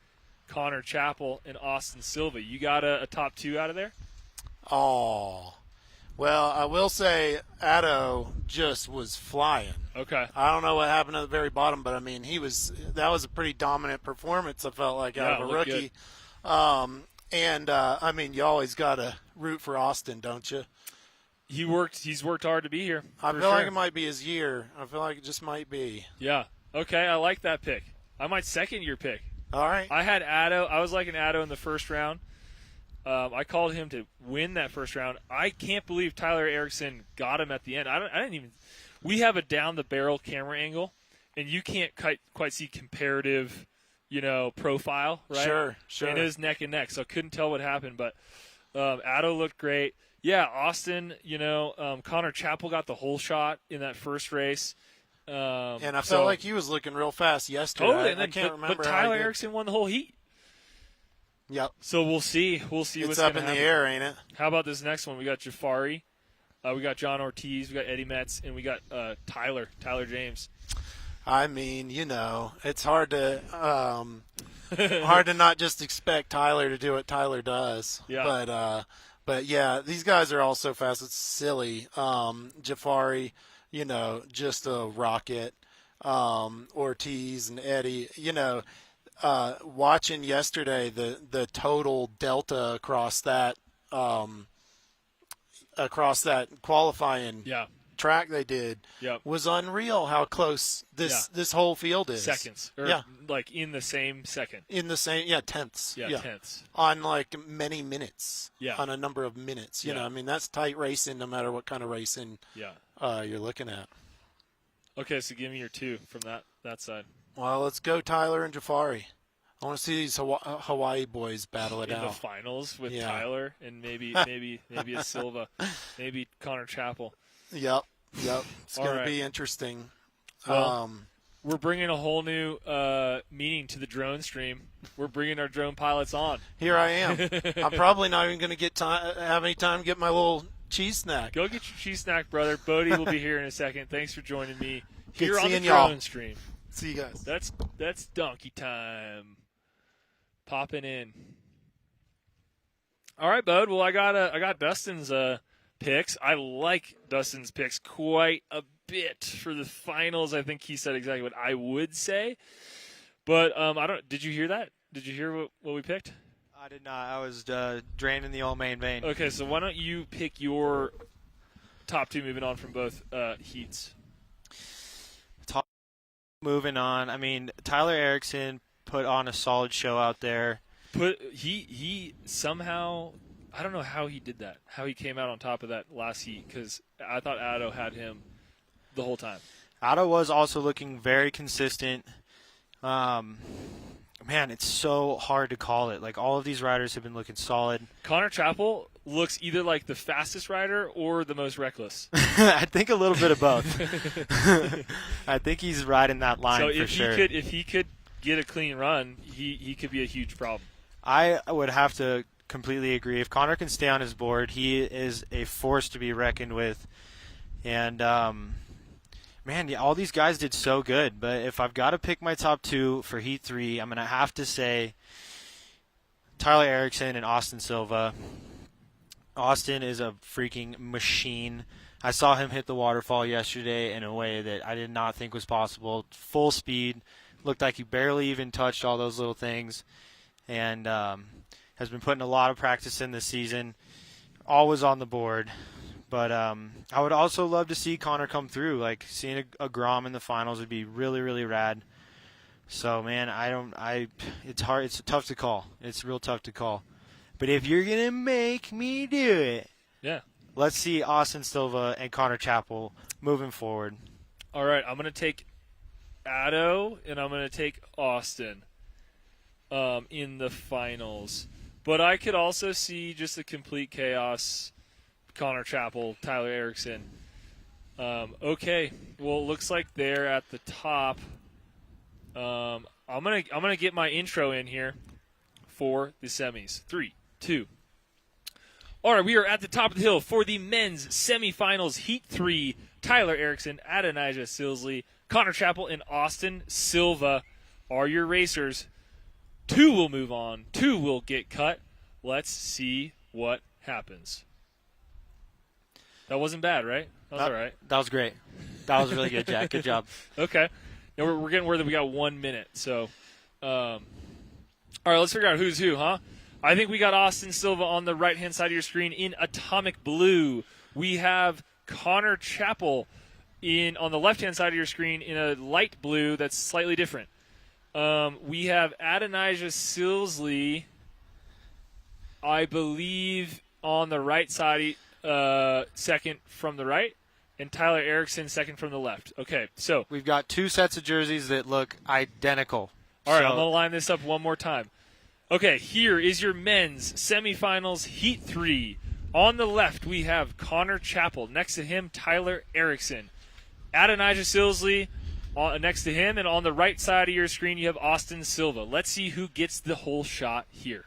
Speaker 1: Connor Chappell, and Austin Silva. You got a top 2 out of there?
Speaker 10: Oh, well, I will say Addo just was flying.
Speaker 1: Okay.
Speaker 10: I don't know what happened at the very bottom, but I mean, that was a pretty dominant performance. I felt like out of a rookie. I mean, you always got to root for Austin, don't you?
Speaker 1: He's worked hard to be here.
Speaker 10: I feel like it might be his year. I feel like it just might be.
Speaker 1: Yeah. Okay, I like that pick. I might second your pick.
Speaker 10: All right.
Speaker 1: I had Addo. I was liking Addo in the first round. I called him to win that first round. I can't believe Tyler Erickson got him at the end. I didn't even. We have a down the barrel camera angle, and you can't quite see comparative, profile, right?
Speaker 10: Sure.
Speaker 1: And it was neck and neck, so I couldn't tell what happened. But Addo looked great. Yeah, Austin. Connor Chappell got the whole shot in that first race.
Speaker 10: And I felt like he was looking real fast yesterday.
Speaker 1: Totally.
Speaker 10: I can't remember.
Speaker 1: But Tyler Erickson won the whole heat.
Speaker 10: Yep.
Speaker 1: So we'll see. What's
Speaker 10: it's up in
Speaker 1: happen.
Speaker 10: the air, ain't it?
Speaker 1: How about this next one? We got Jafari, we got John Ortiz, we got Eddie Metz, and we got Tyler James.
Speaker 10: I mean, it's hard to not just expect Tyler to do what Tyler does.
Speaker 1: Yeah.
Speaker 10: But yeah, these guys are all so fast. It's silly. Jafari, just a rocket. Ortiz and Eddie, watching yesterday the total delta across that qualifying track they did was unreal. How close this whole field is.
Speaker 1: Seconds, like in the same second.
Speaker 10: In the same tenths.
Speaker 1: Tenths
Speaker 10: on like many minutes. On a number of minutes. You know, I mean that's tight racing, no matter what kind of racing. You're looking at.
Speaker 1: Okay, so give me your 2 from that side.
Speaker 10: Well, let's go Tyler and Jafari. I want to see these Hawaii boys battle it out.
Speaker 1: In the finals with Tyler and maybe a Silva, maybe Connor Chappell.
Speaker 10: Yep. It's going to be interesting.
Speaker 1: Well, we're bringing a whole new meaning to the drone stream. We're bringing our drone pilots on.
Speaker 10: Here I am. I'm probably not even going to have any time to get my little cheese snack.
Speaker 1: Go get your cheese snack, brother. Bodie will be here in a second. Thanks for joining me here on the drone stream.
Speaker 10: See you guys.
Speaker 1: That's donkey time. Popping in. All right, bud. Well, I got Dustin's picks. I like Dustin's picks quite a bit for the finals. I think he said exactly what I would say. But I don't. Did you hear that? Did you hear what we picked?
Speaker 2: I did not. I was draining the old main vein.
Speaker 1: Okay, so why don't you pick your top 2 moving on from both heats?
Speaker 2: Moving on. I mean, Tyler Erickson put on a solid show out there.
Speaker 1: He somehow, I don't know how he did that, how he came out on top of that last heat, because I thought Addo had him the whole time.
Speaker 2: Addo was also looking very consistent. Man, it's so hard to call it. Like, all of these riders have been looking solid.
Speaker 1: Connor Chappell looks either like the fastest rider or the most reckless.
Speaker 2: I think a little bit of both. I think he's riding that line for sure.
Speaker 1: So if he could get a clean run, he could be a huge problem.
Speaker 2: I would have to completely agree. If Connor can stay on his board, he is a force to be reckoned with. And, man, all these guys did so good. But if I've got to pick my top 2 for Heat 3, I'm going to have to say Tyler Erickson and Austin Silva. Austin is a freaking machine. I saw him hit the waterfall yesterday in a way that I did not think was possible. Full speed. Looked like he barely even touched all those little things. And has been putting a lot of practice in this season. Always on the board. But I would also love to see Connor come through. Like, seeing a Grom in the finals would be really, really rad. So, man, it's hard. It's tough to call. It's real tough to call. But if you're going to make me do it, let's see Austin Silva and Connor Chappell moving forward.
Speaker 1: All right, I'm going to take Addo, and I'm going to take Austin in the finals. But I could also see just a complete chaos. Connor Chappell, Tyler Erickson. Okay, well, it looks like they're at the top. I'm gonna get my intro in here for the semis. 3, 2. All right, we are at the top of the hill for the men's semifinals, Heat 3. Tyler Erickson, Adonijah Silsley, Connor Chappell, and Austin Silva are your racers. 2 will move on. 2 will get cut. Let's see what happens. That wasn't bad, right? That was all right.
Speaker 2: That was great. That was really good, Jack. Good job.
Speaker 1: Okay. Now we're getting word that we got 1 minute. So, all right, let's figure out who's who, huh? I think we got Austin Silva on the right-hand side of your screen in atomic blue. We have Connor Chappell on the left-hand side of your screen in a light blue that's slightly different. We have Adonijah Silsley, I believe, on the right side, second from the right, and Tyler Erickson second from the left. Okay, so
Speaker 2: We've got 2 sets of jerseys that look identical.
Speaker 1: all right, I'm going to line this up one more time. Okay, here is your men's semifinals Heat 3. On the left, we have Connor Chappell. Next to him, Tyler Erickson. Adonijah Silsley next to him. And on the right side of your screen, you have Austin Silva. Let's see who gets the whole shot here.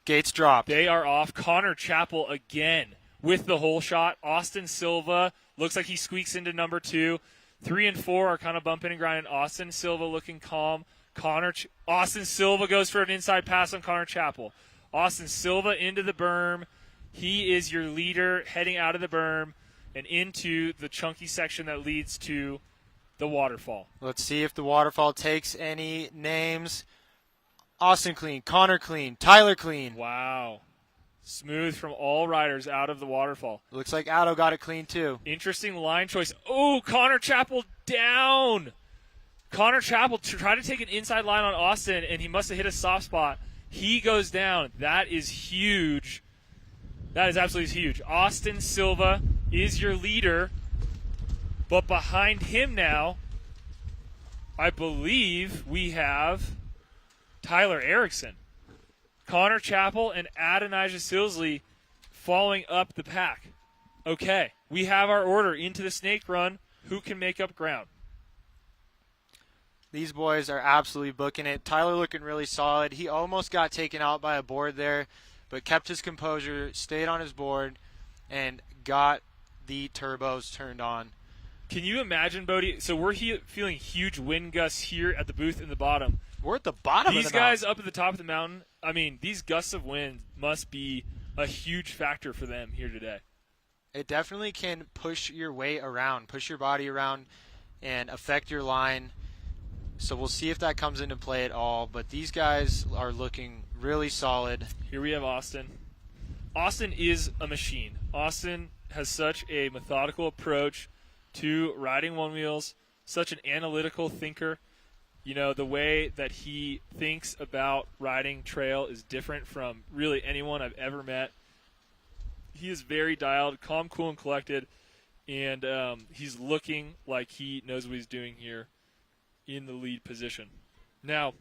Speaker 2: Gates dropped.
Speaker 1: They are off. Connor Chappell again with the whole shot. Austin Silva looks like he squeaks into number 2. 3 and 4 are kind of bumping and grinding. Austin Silva looking calm. Austin Silva goes for an inside pass on Connor Chappell. Austin Silva into the berm. He is your leader heading out of the berm and into the chunky section that leads to the waterfall.
Speaker 2: Let's see if the waterfall takes any names. Austin clean, Connor clean, Tyler clean.
Speaker 1: Wow. Smooth from all riders out of the waterfall.
Speaker 2: Looks like Addo got it clean too.
Speaker 1: Interesting line choice. Oh, Connor Chappell down. Connor Chappell tried to take an inside line on Austin, and he must have hit a soft spot. He goes down. That is huge. That is absolutely huge. Austin Silva is your leader, but behind him now, I believe we have Tyler Erickson. Connor Chappell and Adonijah Silsley following up the pack. Okay, we have our order into the snake run. Who can make up ground?
Speaker 2: These boys are absolutely booking it. Tyler looking really solid. He almost got taken out by a board there, but kept his composure, stayed on his board, and got the turbos turned on.
Speaker 1: Can you imagine, Bodie? So we're feeling huge wind gusts here at the booth in the bottom.
Speaker 2: We're at the bottom of the
Speaker 1: These guys up at the top of the mountain, I mean, these gusts of wind must be a huge factor for them here today.
Speaker 2: It definitely can push your weight around, push your body around, and affect your line. So we'll see if that comes into play at all. But these guys are looking really solid.
Speaker 1: Here we have Austin. Austin is a machine. Austin has such a methodical approach to riding one wheels, such an analytical thinker. You know, the way that he thinks about riding trail is different from really anyone I've ever met. He is very dialed, calm, cool, and collected, and he's looking like he knows what he's doing here in the lead position. Now,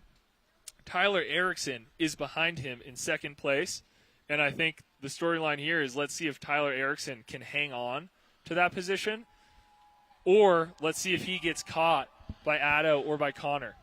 Speaker 1: Tyler Erickson is behind him in second place, and I think the storyline here is let's see if Tyler Erickson can hang on to that position, or let's see if he gets caught by Addo or by Connor.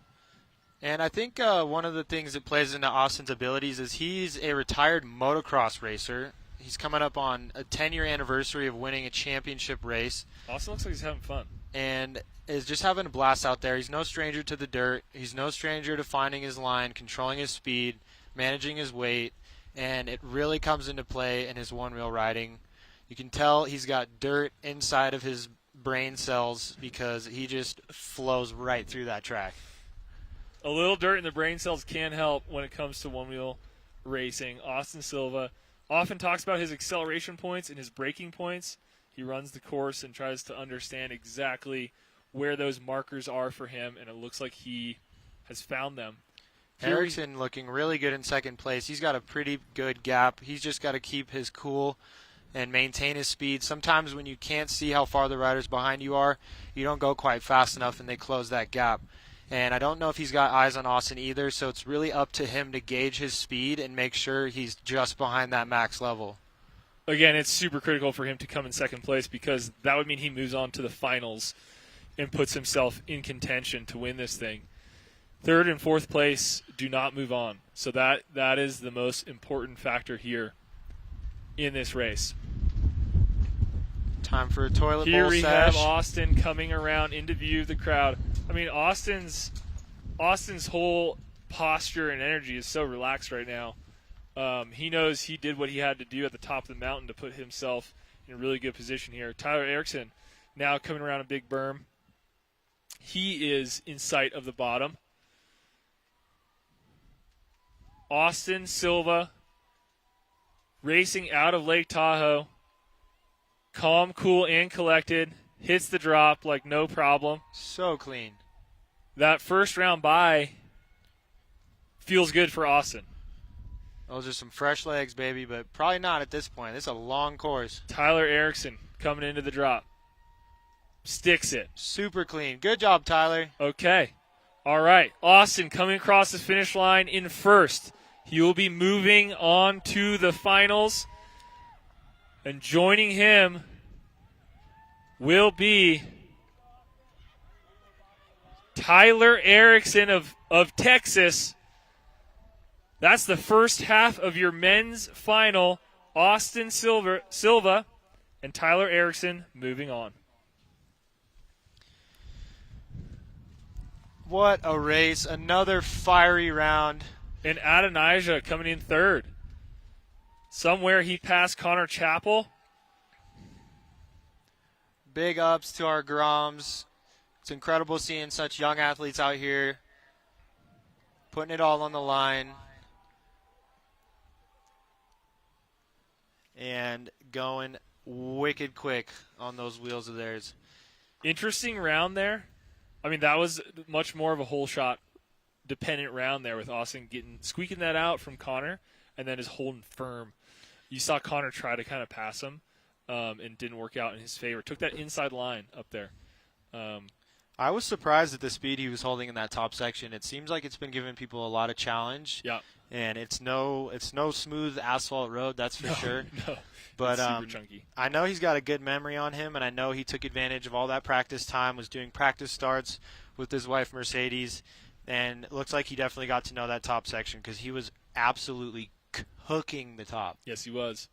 Speaker 2: And I think one of the things that plays into Austin's abilities is he's a retired motocross racer. He's coming up on a 10-year anniversary of winning a championship race.
Speaker 1: Austin looks like he's having fun.
Speaker 2: And is just having a blast out there. He's no stranger to the dirt. He's no stranger to finding his line, controlling his speed, managing his weight, and it really comes into play in his one-wheel riding. You can tell he's got dirt inside of his brain cells because he just flows right through that track.
Speaker 1: A little dirt in the brain cells can help when it comes to one-wheel racing. Austin Silva often talks about his acceleration points and his braking points. He runs the course and tries to understand exactly where those markers are for him, and it looks like he has found them.
Speaker 2: Erickson looking really good in second place. He's got a pretty good gap. He's just got to keep his cool and maintain his speed. Sometimes when you can't see how far the riders behind you are, you don't go quite fast enough and they close that gap. And I don't know if he's got eyes on Austin either, so it's really up to him to gauge his speed and make sure he's just behind that max level.
Speaker 1: Again, it's super critical for him to come in second place because that would mean he moves on to the finals and puts himself in contention to win this thing. Third and fourth place do not move on. So that is the most important factor here in this race.
Speaker 2: Time for a toilet
Speaker 1: Here
Speaker 2: bowl
Speaker 1: we
Speaker 2: sash.
Speaker 1: have Austin coming around into view of the crowd. I mean, Austin's whole posture and energy is so relaxed right now. He knows he did what he had to do at the top of the mountain to put himself in a really good position here. Tyler Erickson now coming around a big berm. He is in sight of the bottom. Austin Silva racing out of Lake Tahoe. Calm, cool, and collected. Hits the drop like no problem.
Speaker 2: So clean.
Speaker 1: That first round bye feels good for Austin.
Speaker 2: Those are some fresh legs, baby, but probably not at this point. This is a long course.
Speaker 1: Tyler Erickson coming into the drop. Sticks it.
Speaker 2: Super clean. Good job, Tyler.
Speaker 1: Okay. All right. Austin coming across the finish line in first. He will be moving on to the finals. And joining him will be Tyler Erickson of Texas. That's the first half of your men's final. Austin Silva and Tyler Erickson moving on.
Speaker 2: What a race. Another fiery round.
Speaker 1: And Adonijah coming in third. Somewhere he passed Connor Chappell.
Speaker 2: Big ups to our Groms. It's incredible seeing such young athletes out here putting it all on the line and going wicked quick on those wheels of theirs.
Speaker 1: Interesting round there. I mean, that was much more of a whole shot dependent round there with Austin squeaking that out from Connor and then just holding firm. You saw Connor try to kind of pass him and didn't work out in his favor. Took that inside line up there.
Speaker 2: I was surprised at the speed he was holding in that top section. It seems like it's been giving people a lot of challenge.
Speaker 1: Yeah.
Speaker 2: And it's no smooth asphalt road, that's for sure.
Speaker 1: No.
Speaker 2: But
Speaker 1: It's super chunky.
Speaker 2: I know he's got a good memory on him, and I know he took advantage of all that practice time, was doing practice starts with his wife Mercedes, and it looks like he definitely got to know that top section because he was absolutely cooking the top.
Speaker 1: Yes, he was.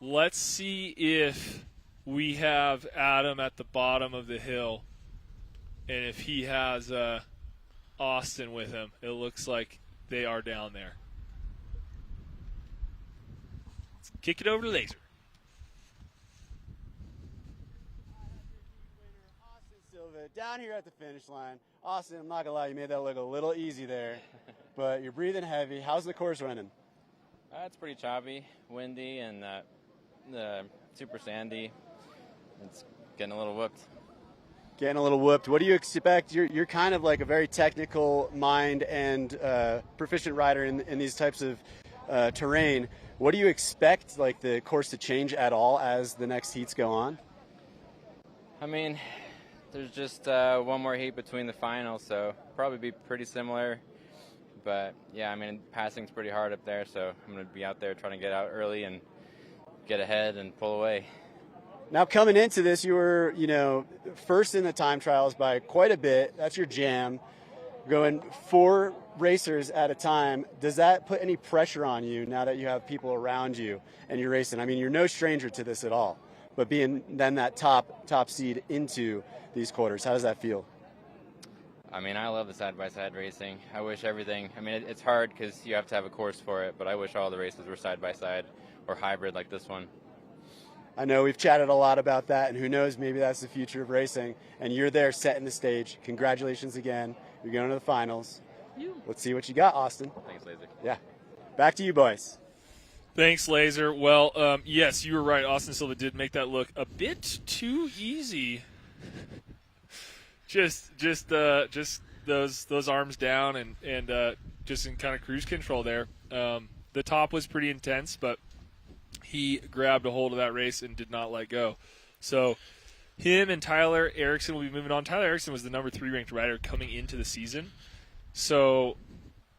Speaker 1: Let's see if we have Adam at the bottom of the hill and if he has Austin with him. It looks like they are down there. Let's kick it over to Laser.
Speaker 3: Austin Silva down here at the finish line. Austin, I'm not going to lie, you made that look a little easy there, but you're breathing heavy. How's the course running?
Speaker 11: It's pretty choppy, windy, and super sandy. It's getting a little whooped.
Speaker 3: Getting a little whooped. What do you expect? You're kind of like a very technical mind and proficient rider in these types of terrain. What do you expect, like the course to change at all as the next heats go on?
Speaker 11: I mean, there's just one more heat between the finals, so probably be pretty similar. But yeah, I mean, passing's pretty hard up there, so I'm going to be out there trying to get out early and get ahead and pull away.
Speaker 3: Now, coming into this, you were, first in the time trials by quite a bit. That's your jam. Going 4 racers at a time, does that put any pressure on you now that you have people around you and you're racing? I mean, you're no stranger to this at all, but being then that top seed into these quarters, how does that feel?
Speaker 11: I mean, I love the side-by-side racing. I wish everything, it's hard because you have to have a course for it, but I wish all the races were side-by-side or hybrid like this one.
Speaker 3: I know we've chatted a lot about that, and who knows, maybe that's the future of racing, and you're there setting the stage. Congratulations again. You're going to the finals. Let's see what you got, Austin.
Speaker 11: Thanks, Laser.
Speaker 3: Yeah. Back to you, boys.
Speaker 1: Thanks, Laser. Well, yes, you were right. Austin Silva did make that look a bit too easy. just those arms down and just in kind of cruise control there. The top was pretty intense, but he grabbed a hold of that race and did not let go. So him and Tyler Erickson will be moving on. Tyler Erickson was the number 3 ranked rider coming into the season. So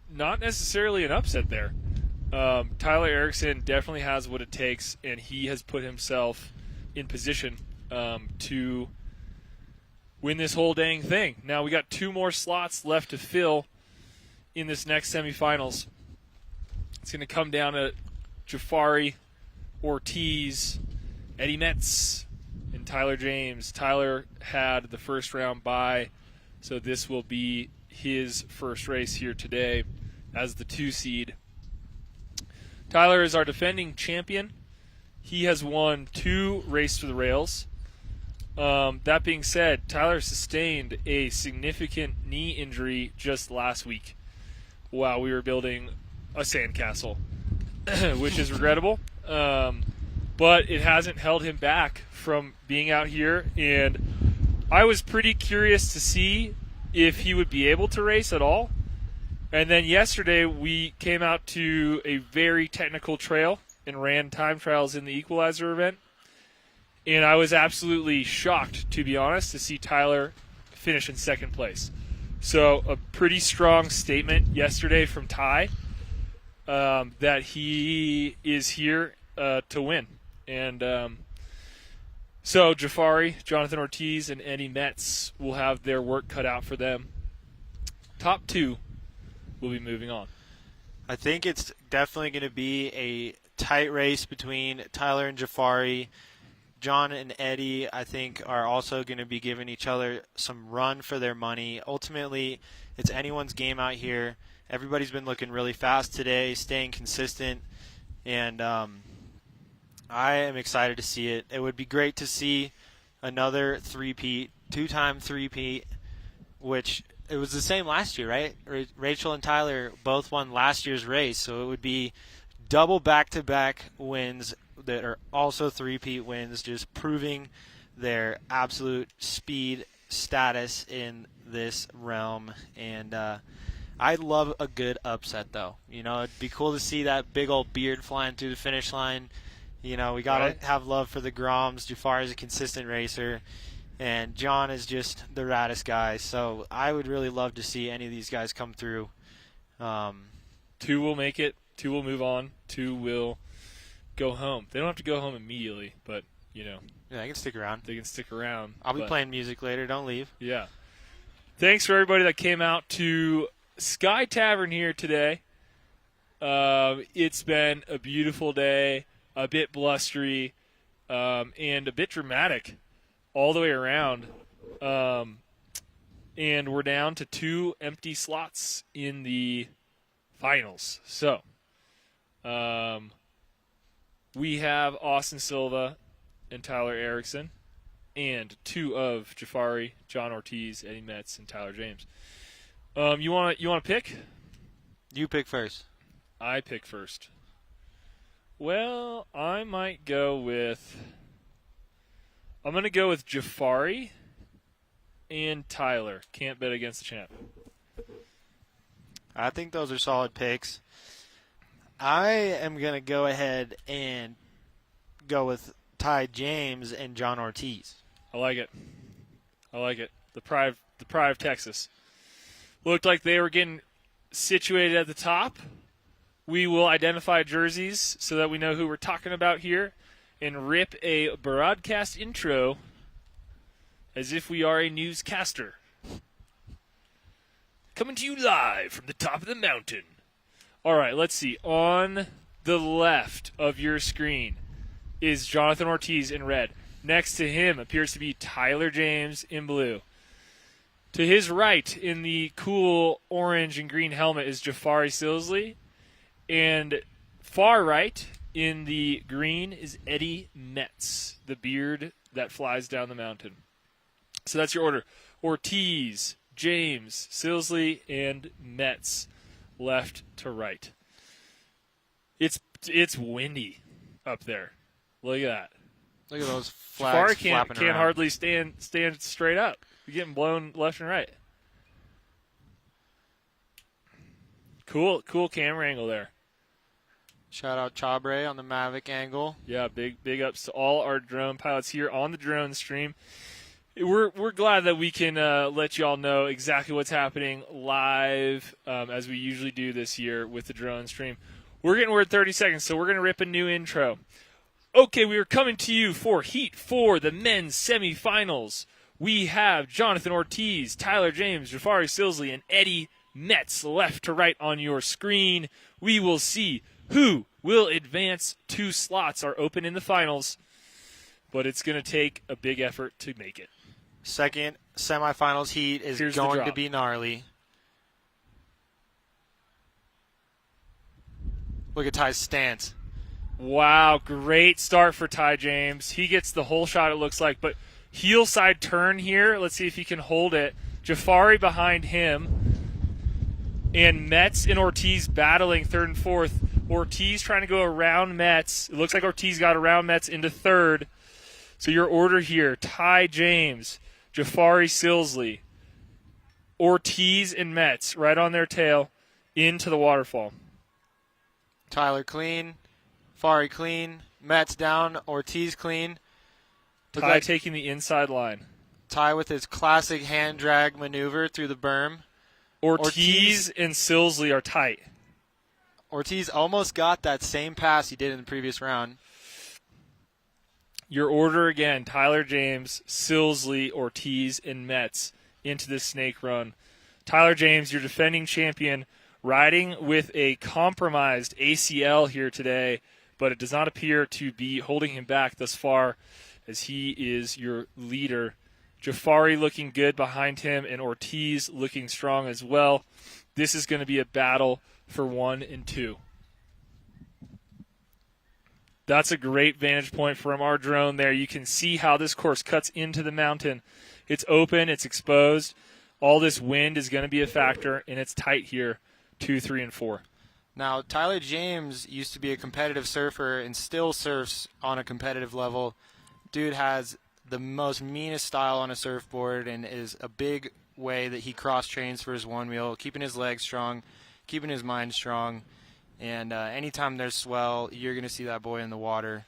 Speaker 1: not necessarily an upset there. Tyler Erickson definitely has what it takes, and he has put himself in position to win this whole dang thing. Now we got 2 more slots left to fill in this next semifinals. It's going to come down to Jafari, Ortiz, Eddie Metz, and Tyler James. Tyler had the first round bye, so this will be his first race here today as the 2 seed. Tyler is our defending champion. He has won 2 Race to the Rails. That being said, Tyler sustained a significant knee injury just last week while we were building a sandcastle, which is regrettable. But it hasn't held him back from being out here, and I was pretty curious to see if he would be able to race at all. And then yesterday we came out to a very technical trail and ran time trials in the Equalizer event. And I was absolutely shocked, to be honest, to see Tyler finish in second place. So a pretty strong statement yesterday from Ty that he is here to win. And so Jafari, Jonathan Ortiz, and Eddie Metz will have their work cut out for them. Top 2 will be moving on.
Speaker 2: I think it's definitely going to be a tight race between Tyler and Jafari. John and Eddie, I think, are also going to be giving each other some run for their money. Ultimately, it's anyone's game out here. Everybody's been looking really fast today, staying consistent, and I am excited to see it. It would be great to see another three-peat, 2-time three-peat, which it was the same last year, right? Rachel and Tyler both won last year's race, so it would be double back-to-back wins that are also three-peat wins, just proving their absolute speed status in this realm. And I love a good upset, though. You know, it'd be cool to see that big old beard flying through the finish line. You know, we got to have love for the Groms. Jafar is a consistent racer, and John is just the raddest guy. So I would really love to see any of these guys come through.
Speaker 1: 2 will make it. 2 will move on. 2 will go home. They don't have to go home immediately, but, you know.
Speaker 2: Yeah, they can stick around.
Speaker 1: They can stick around.
Speaker 2: I'll be playing music later. Don't leave.
Speaker 1: Yeah. Thanks for everybody that came out to Sky Tavern here today. It's been a beautiful day, a bit blustery, and a bit dramatic all the way around. And we're down to 2 empty slots in the finals. So, we have Austin Silva and Tyler Erickson, and 2 of Jafari, John Ortiz, Eddie Metz, and Tyler James. You want to pick?
Speaker 2: You pick first.
Speaker 1: I pick first. Well, I might go with. I'm going to go with Jafari and Tyler. Can't bet against the champ.
Speaker 2: I think those are solid picks. I am going to go ahead and go with Ty James and John Ortiz.
Speaker 1: I like it. The pride of Texas. Looked like they were getting situated at the top. We will identify jerseys so that we know who we're talking about here and rip a broadcast intro as if we are a newscaster. Coming to you live from the top of the mountain. All right, let's see. On the left of your screen is Jonathan Ortiz in red. Next to him appears to be Tyler James in blue. To his right, in the cool orange and green helmet, is Jafari Silsley. And far right, in the green, is Eddie Metz, the beard that flies down the mountain. So that's your order. Ortiz, James, Silsley, and Metz, left to right. It's windy up there. Look at that.
Speaker 2: Look at those flags flapping
Speaker 1: can't
Speaker 2: around.
Speaker 1: hardly stand straight up. You're getting blown left and right. Cool camera angle there.
Speaker 2: Shout out Chabre on the Mavic angle.
Speaker 1: Yeah, big ups to all our drone pilots here on the drone stream. We're glad that we can let you all know exactly what's happening live, as we usually do this year with the drone stream. We're at 30 seconds, so we're going to rip a new intro. Okay, we are coming to you for Heat 4, the men's semifinals. We have Jonathan Ortiz, Tyler James, Jafari Silsley, and Eddie Metz left to right on your screen. We will see who will advance. 2 slots are open in the finals, but it's going to take a big effort to make it.
Speaker 2: Second semifinals heat is going to be gnarly. Look at Ty's stance.
Speaker 1: Wow, great start for Ty James. He gets the whole shot, it looks like, but heel side turn here. Let's see if he can hold it. Jafari behind him. And Metz and Ortiz battling third and fourth. Ortiz trying to go around Metz. It looks like Ortiz got around Metz into third. So your order here, Ty James, Jafari Silsley, Ortiz and Metz right on their tail into the waterfall.
Speaker 2: Tyler clean, Fari clean, Metz down, Ortiz clean.
Speaker 1: Ty taking the inside line.
Speaker 2: Ty with his classic hand drag maneuver through the berm.
Speaker 1: Ortiz and Silsley are tight.
Speaker 2: Ortiz almost got that same pass he did in the previous round.
Speaker 1: Your order again, Tyler James, Silsley, Ortiz, and Metz into this snake run. Tyler James, your defending champion, riding with a compromised ACL here today, but it does not appear to be holding him back thus far as he is your leader. Jafari looking good behind him, and Ortiz looking strong as well. This is going to be a battle for 1 and 2. That's a great vantage point from our drone there. You can see how this course cuts into the mountain. It's open, it's exposed. All this wind is going to be a factor, and it's tight here, 2, 3, and 4.
Speaker 2: Now, Tyler James used to be a competitive surfer and still surfs on a competitive level. Dude has the most meanest style on a surfboard and is a big way that he cross-trains for his Onewheel, keeping his legs strong, keeping his mind strong. And anytime there's swell, you're going to see that boy in the water.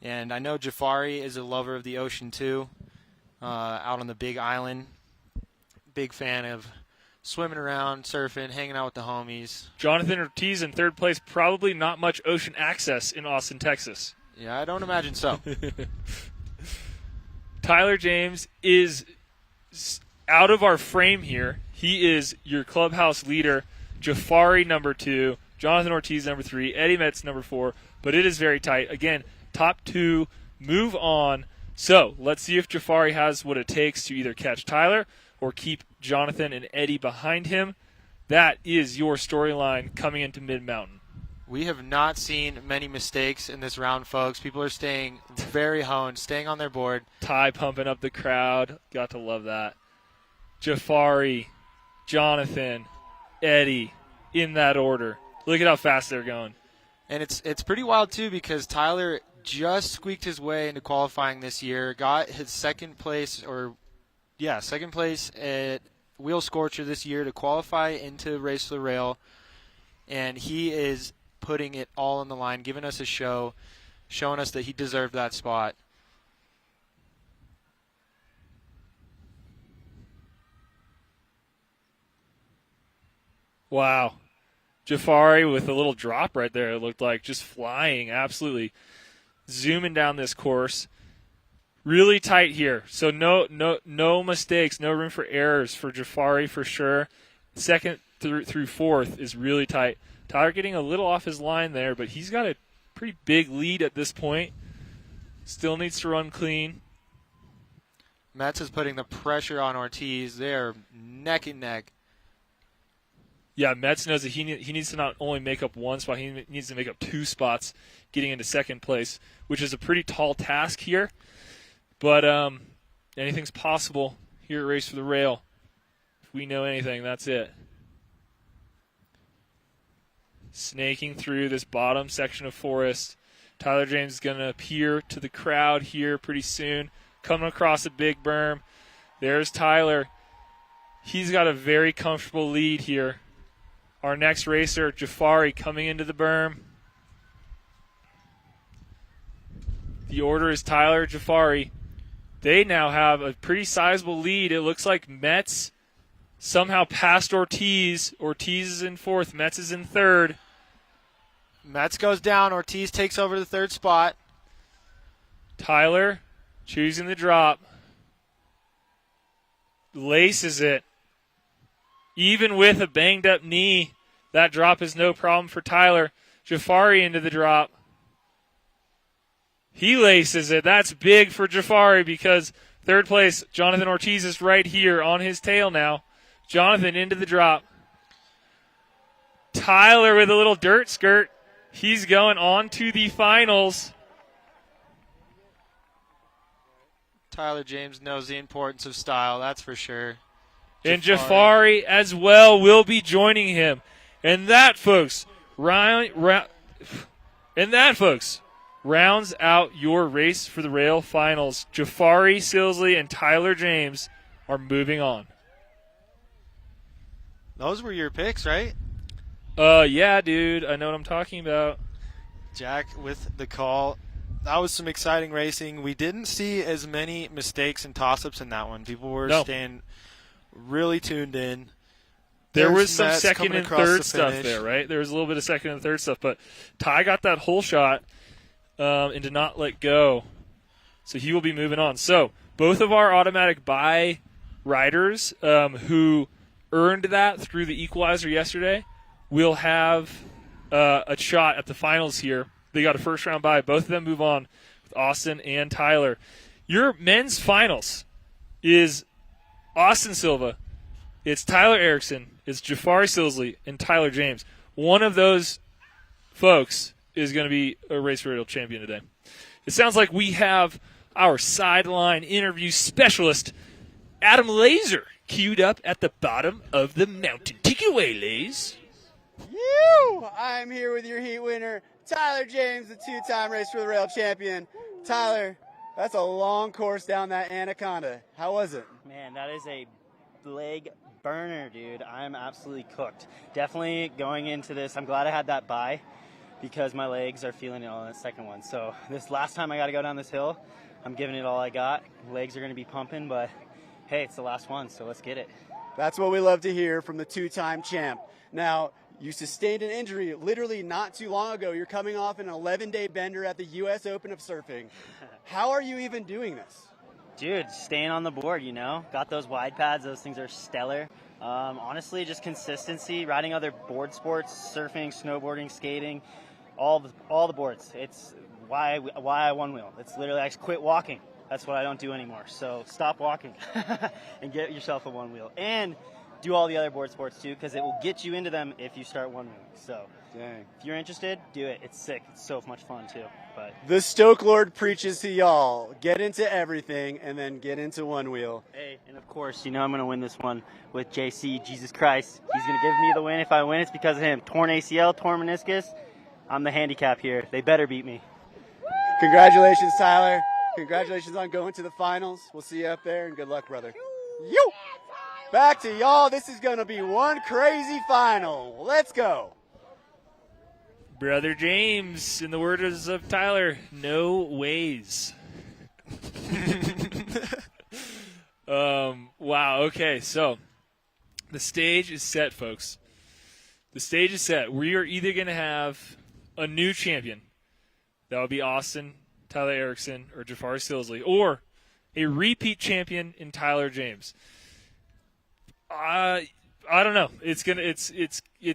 Speaker 2: And I know Jafari is a lover of the ocean too, out on the Big Island. Big fan of swimming around, surfing, hanging out with the homies.
Speaker 1: Jonathan Ortiz in third place, probably not much ocean access in Austin, Texas.
Speaker 2: Yeah, I don't imagine so.
Speaker 1: Tyler James is out of our frame here. He is your clubhouse leader. Jafari number 2. Jonathan Ortiz, number 3. Eddie Metz, number 4. But it is very tight. Again, top 2 move on. So let's see if Jafari has what it takes to either catch Tyler or keep Jonathan and Eddie behind him. That is your storyline coming into mid-mountain.
Speaker 2: We have not seen many mistakes in this round, folks. People are staying very honed, staying on their board.
Speaker 1: Ty pumping up the crowd. Got to love that. Jafari, Jonathan, Eddie, in that order. Look at how fast they're going.
Speaker 2: And it's pretty wild, too, because Tyler just squeaked his way into qualifying this year, got his second place at Wheel Scorcher this year to qualify into Race for the Rail. And he is putting it all on the line, giving us a show, showing us that he deserved that spot.
Speaker 1: Wow. Jafari with a little drop right there, it looked like, just flying, absolutely zooming down this course. Really tight here, so no mistakes, no room for errors for Jafari for sure. Second through fourth is really tight. Tyler getting a little off his line there, but he's got a pretty big lead at this point. Still needs to run clean.
Speaker 2: Metz is putting the pressure on Ortiz. They're neck and neck.
Speaker 1: Yeah, Metz knows that he needs to not only make up one spot, he needs to make up 2 spots getting into second place, which is a pretty tall task here. But anything's possible here at Race for the Rail. If we know anything, that's it. Snaking through this bottom section of forest. Tyler James is going to appear to the crowd here pretty soon. Coming across a big berm. There's Tyler. He's got a very comfortable lead here. Our next racer, Jafari, coming into the berm. The order is Tyler, Jafari. They now have a pretty sizable lead. It looks like Metz somehow passed Ortiz. Ortiz is in fourth. Metz is in third.
Speaker 2: Metz goes down. Ortiz takes over the third spot.
Speaker 1: Tyler choosing the drop. Laces it. Even with a banged-up knee, that drop is no problem for Tyler. Jafari into the drop. He laces it. That's big for Jafari because third place, Jonathan Ortiz is right here on his tail now. Jonathan into the drop. Tyler with a little dirt skirt. He's going on to the finals.
Speaker 2: Tyler James knows the importance of style, that's for sure.
Speaker 1: And Jafari as well will be joining him. And that, folks, rounds out your race for the rail finals. Jafari, Silsley, and Tyler James are moving on.
Speaker 2: Those were your picks, right?
Speaker 1: Yeah, dude. I know what I'm talking about.
Speaker 2: Jack with the call. That was some exciting racing. We didn't see as many mistakes and toss-ups in that one. People were staying really tuned in.
Speaker 1: There was some second and third stuff there, right? There was a little bit of second and third stuff, but Ty got that whole shot and did not let go. So he will be moving on. So both of our automatic bye riders who earned that through the equalizer yesterday will have a shot at the finals here. They got a first-round bye. Both of them move on with Austin and Tyler. Your men's finals is Austin Silva, it's Tyler Erickson, it's Jafari Silsley, and Tyler James. One of those folks is going to be a Race Radio champion today. It sounds like we have our sideline interview specialist, Adam Laser, queued up at the bottom of the mountain. Take it away, Lays.
Speaker 3: I'm here with your heat winner, Tyler James, the two-time Race for the Rail champion. Tyler, that's a long course down that Anaconda. How was it?
Speaker 12: Man, that is a leg burner, dude. I'm absolutely cooked. Definitely going into this, I'm glad I had that bye because my legs are feeling it on the second one. So this last time I got to go down this hill, I'm giving it all I got. Legs are going to be pumping, but hey, it's the last one, so let's get it.
Speaker 3: That's what we love to hear from the two-time champ. Now, you sustained an injury literally not too long ago. You're coming off an 11-day bender at the U.S. Open of Surfing. How are you even doing this?
Speaker 12: Dude, staying on the board, you know. Got those wide pads. Those things are stellar. Honestly, just consistency, riding other board sports, surfing, snowboarding, skating, all the boards. It's why I Onewheel. It's literally I quit walking. That's what I don't do anymore. So stop walking and get yourself a Onewheel. And do all the other board sports too, because it will get you into them if you start Onewheeling. So if you're interested, do it. It's sick. It's so much fun too. But
Speaker 3: the Stoke Lord preaches to y'all. Get into everything and then get into Onewheel.
Speaker 12: Hey, and of course, you know I'm going to win this one with JC, Jesus Christ. He's going to give me the win. If I win, it's because of him. Torn ACL, torn meniscus. I'm the handicap here. They better beat me.
Speaker 3: Congratulations, Tyler. Congratulations on going to the finals. We'll see you up there, and good luck, brother. Yo! Back to y'all. This is going to be one crazy final. Let's go.
Speaker 1: Brother James, in the words of Tyler, no ways. Wow, okay, so the stage is set, folks. The stage is set. We are either going to have a new champion. That would be Austin, Tyler Erickson, or Jafari Silsley, or a repeat champion in Tyler James. I don't know. It's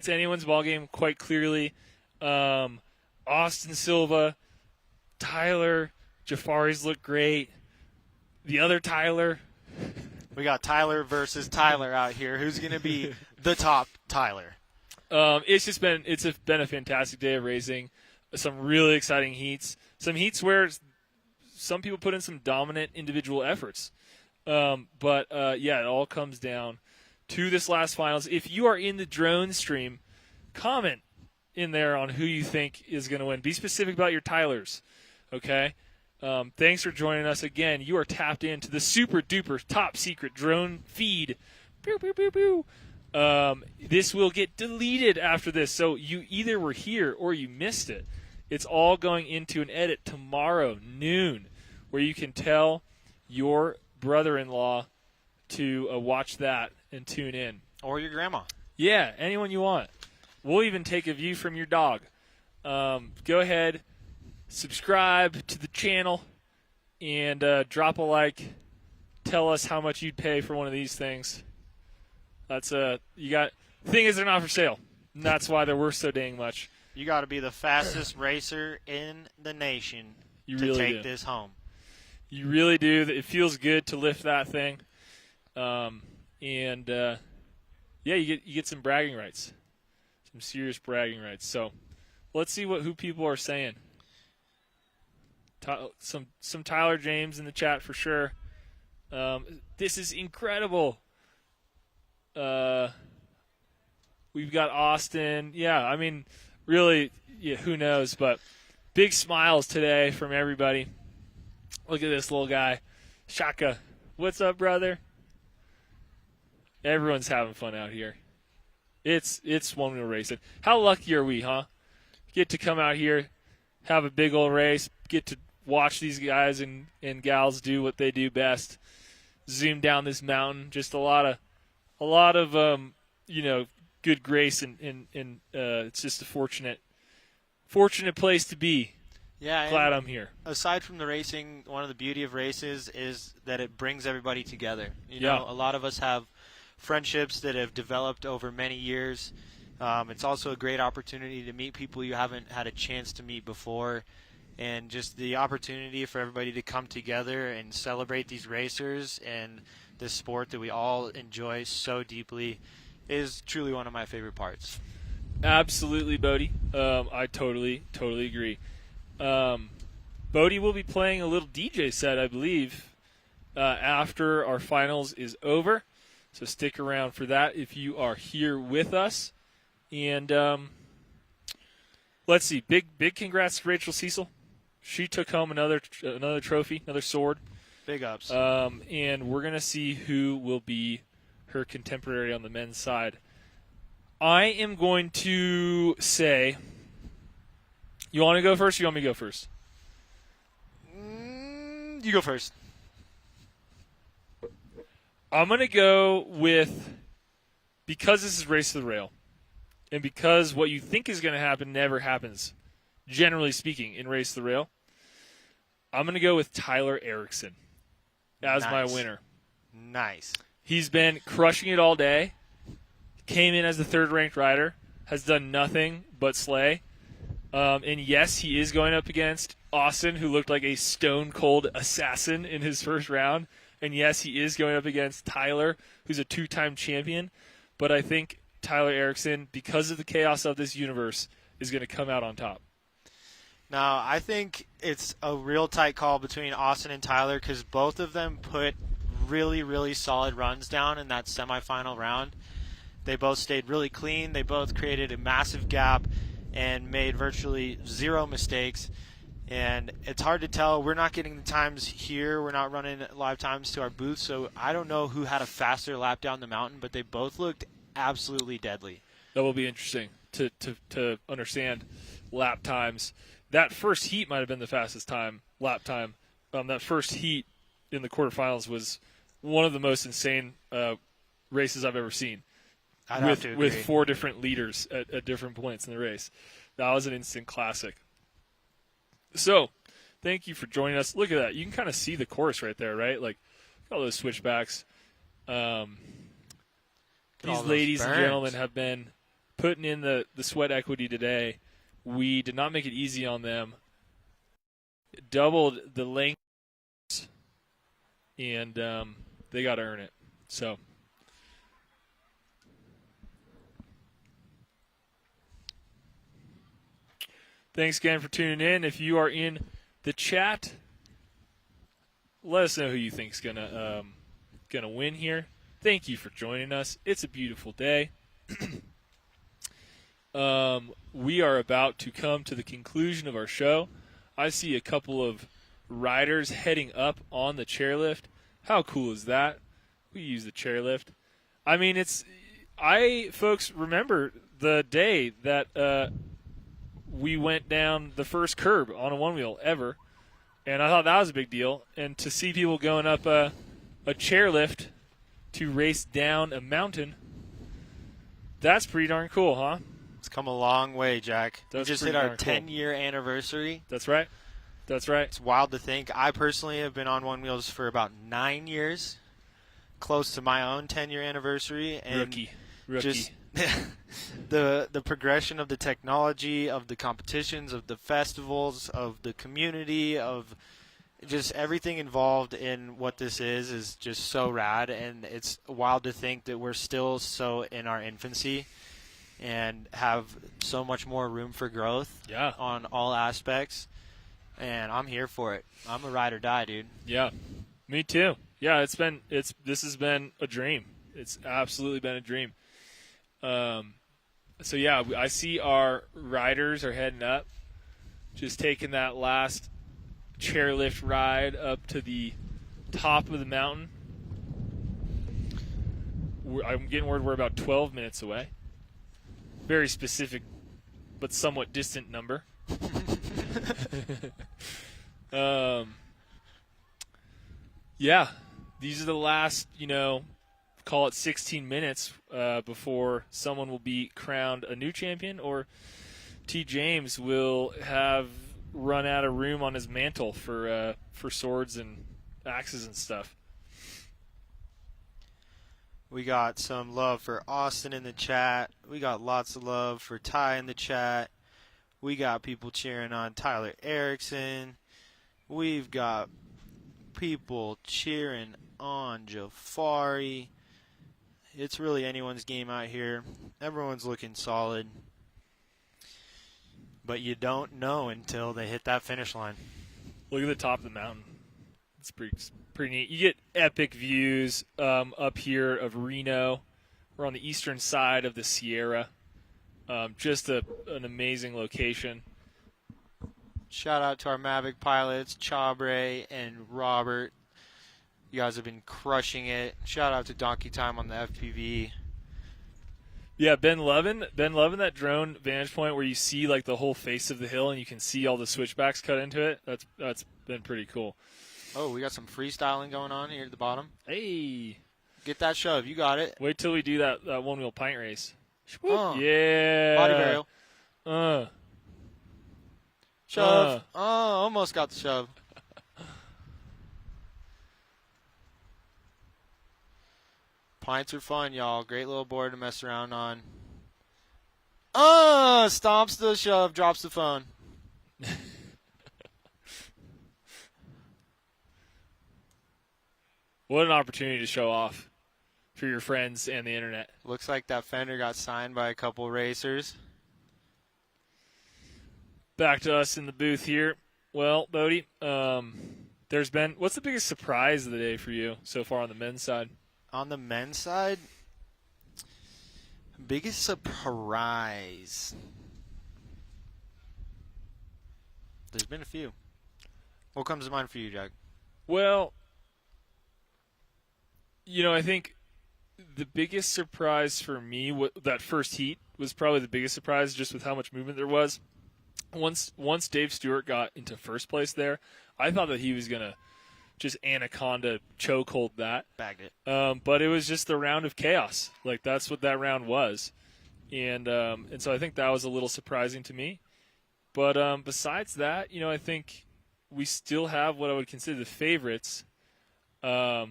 Speaker 1: anyone's ballgame quite clearly. Austin Silva, Tyler, Jafari's look great. The other Tyler.
Speaker 2: We got Tyler versus Tyler out here. Who's going to be the top Tyler?
Speaker 1: It's been a fantastic day of racing. Some really exciting heats. Some heats where some people put in some dominant individual efforts. But it all comes down to this last finals. If you are in the drone stream, comment in there on who you think is going to win. Be specific about your Tylers, okay? Thanks for joining us again. You are tapped into the super duper top secret drone feed. Pew, pew, pew, pew. This will get deleted after this, so you either were here or you missed it. It's all going into an edit tomorrow, noon, where you can tell your brother-in-law to watch that and tune in.
Speaker 2: Or your grandma.
Speaker 1: Yeah, anyone you want. We'll even take a view from your dog. Go ahead, subscribe to the channel, and drop a like. Tell us how much you'd pay for one of these things. That's you got. Thing is, they're not for sale. And that's why they're worth so dang much.
Speaker 2: You got to be the fastest racer in the nation
Speaker 1: You
Speaker 2: to
Speaker 1: really
Speaker 2: take
Speaker 1: do.
Speaker 2: this home.
Speaker 1: You really do. It feels good to lift that thing, yeah, you get some bragging rights, some serious bragging rights. So, let's see who people are saying. Some Tyler James in the chat for sure. This is incredible. We've got Austin. Yeah, I mean, really, yeah, who knows? But big smiles today from everybody. Look at this little guy. Shaka. What's up, brother? Everyone's having fun out here. It's one-wheel racing. How lucky are we, huh? Get to come out here, have a big old race, get to watch these guys and gals do what they do best. Zoom down this mountain. Just a lot of good grace and it's just a fortunate place to be.
Speaker 2: Yeah,
Speaker 1: glad I'm here.
Speaker 2: Aside from the racing, one of the beauty of races is that it brings everybody together. You know, a lot of us have friendships that have developed over many years. It's also a great opportunity to meet people you haven't had a chance to meet before, and just the opportunity for everybody to come together and celebrate these racers and this sport that we all enjoy so deeply is truly one of my favorite parts.
Speaker 1: Absolutely, Bodie. I totally agree. Bodie will be playing a little DJ set, I believe, after our finals is over. So stick around for that if you are here with us. And let's see, big congrats to Rachel Cecil. She took home another trophy, another sword.
Speaker 2: Big ups.
Speaker 1: And we're going to see who will be her contemporary on the men's side. I am going to say, you want to go first or you want me to go first?
Speaker 2: You go first.
Speaker 1: I'm going to go with, because this is Race to the Rail, and because what you think is going to happen never happens, generally speaking, in Race to the Rail, I'm going to go with Tyler Erickson as my winner.
Speaker 2: Nice.
Speaker 1: He's been crushing it all day, came in as the third-ranked rider, has done nothing but slay. And yes, he is going up against Austin, who looked like a stone-cold assassin in his first round. And yes, he is going up against Tyler, who's a two-time champion. But I think Tyler Erickson, because of the chaos of this universe, is going to come out on top.
Speaker 2: Now, I think it's a real tight call between Austin and Tyler because both of them put really, really solid runs down in that semifinal round. They both stayed really clean. They both created a massive gap and made virtually zero mistakes. And it's hard to tell. We're not getting the times here. We're not running live times to our booth, so I don't know who had a faster lap down the mountain, but they both looked absolutely deadly.
Speaker 1: That will be interesting to understand lap times. That first heat might have been the fastest lap time. That first heat in the quarterfinals was one of the most insane races I've ever seen.
Speaker 2: I'd have to agree.
Speaker 1: With 4 different leaders at different points in the race. That was an instant classic. So, thank you for joining us. Look at that. You can kind of see the course right there, right? Like, all those switchbacks. These ladies and gentlemen have been putting in the sweat equity today. We did not make it easy on them. Doubled the length, and they got to earn it. So, thanks again for tuning in. If you are in the chat, let us know who you think is gonna win here. Thank you for joining us. It's a beautiful day. We are about to come to the conclusion of our show. I see a couple of riders heading up on the chairlift. How cool is that? We use the chairlift. I mean, folks, remember the day that we went down the first curb on a one-wheel ever, and I thought that was a big deal. And to see people going up a chairlift to race down a mountain, that's pretty darn cool, huh?
Speaker 2: It's come a long way, Jack.
Speaker 1: That's
Speaker 2: we just
Speaker 1: pretty
Speaker 2: hit our
Speaker 1: darn cool.
Speaker 2: 10-year anniversary.
Speaker 1: That's right. That's right.
Speaker 2: It's wild to think. I personally have been on One Wheels for about 9 years, close to my own 10-year anniversary. And
Speaker 1: Rookie.
Speaker 2: Just the progression of the technology, of the competitions, of the festivals, of the community, of just everything involved in what this is just so rad. And it's wild to think that we're still so in our infancy and have so much more room for growth on all aspects. And I'm here for it. I'm a ride or die, dude.
Speaker 1: Yeah, me too. Yeah, this has been a dream. It's absolutely been a dream. So yeah, I see our riders are heading up, just taking that last chairlift ride up to the top of the mountain. I'm getting word we're about 12 minutes away. Very specific, but somewhat distant number. Yeah, these are the last, call it 16 minutes before someone will be crowned a new champion, or T. James will have run out of room on his mantle for swords and axes and stuff.
Speaker 2: We got some love for Austin in the chat. We got lots of love for Ty in the chat. We got people cheering on Tyler Erickson. We've got people cheering on Jafari. It's really anyone's game out here. Everyone's looking solid. But you don't know until they hit that finish line.
Speaker 1: Look at the top of the mountain. It's pretty neat. You get epic views up here of Reno. We're on the eastern side of the Sierra. Just an amazing location.
Speaker 2: Shout out to our Mavic pilots, Chabre and Robert. You guys have been crushing it. Shout out to Donkey Time on the FPV.
Speaker 1: Yeah, been loving that drone vantage point where you see like the whole face of the hill and you can see all the switchbacks cut into it. That's been pretty cool.
Speaker 2: Oh, we got some freestyling going on here at the bottom.
Speaker 1: Hey,
Speaker 2: get that shove. You got it.
Speaker 1: Wait till we do that one-wheel pint race.
Speaker 2: Yeah. Body burial. Shove. Almost got the shove. Pints are fun, y'all. Great little board to mess around on. Stomps the shove, drops the phone.
Speaker 1: What an opportunity to show off for your friends and the internet.
Speaker 2: Looks like that fender got signed by a couple racers.
Speaker 1: Back to us in the booth here. Well, Bodie, what's the biggest surprise of the day for you so far on the men's side?
Speaker 2: On the men's side, biggest surprise. There's been a few. What comes to mind for you, Jack?
Speaker 1: Well, I think the biggest surprise for me, that first heat was probably the biggest surprise, just with how much movement there was. Once Dave Stewart got into first place there, I thought that he was going to just anaconda chokehold that.
Speaker 2: Bagged it.
Speaker 1: But it was just the round of chaos. Like, that's what that round was. And so I think that was a little surprising to me. But besides that, I think we still have what I would consider the favorites. I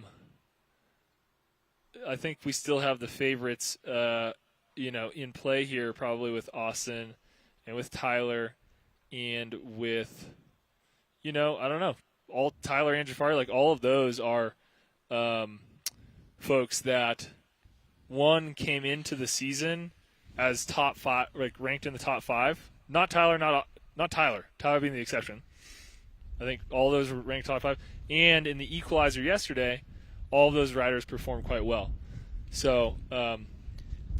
Speaker 1: think we still have the favorites, in play here, probably with Austin and with Tyler and with, I don't know, all Tyler and Jafari, like all of those are folks that one came into the season as top five, like ranked in the top five. Not Tyler, not Tyler. Tyler being the exception. I think all those were ranked top five. And in the equalizer yesterday, all of those riders performed quite well. So,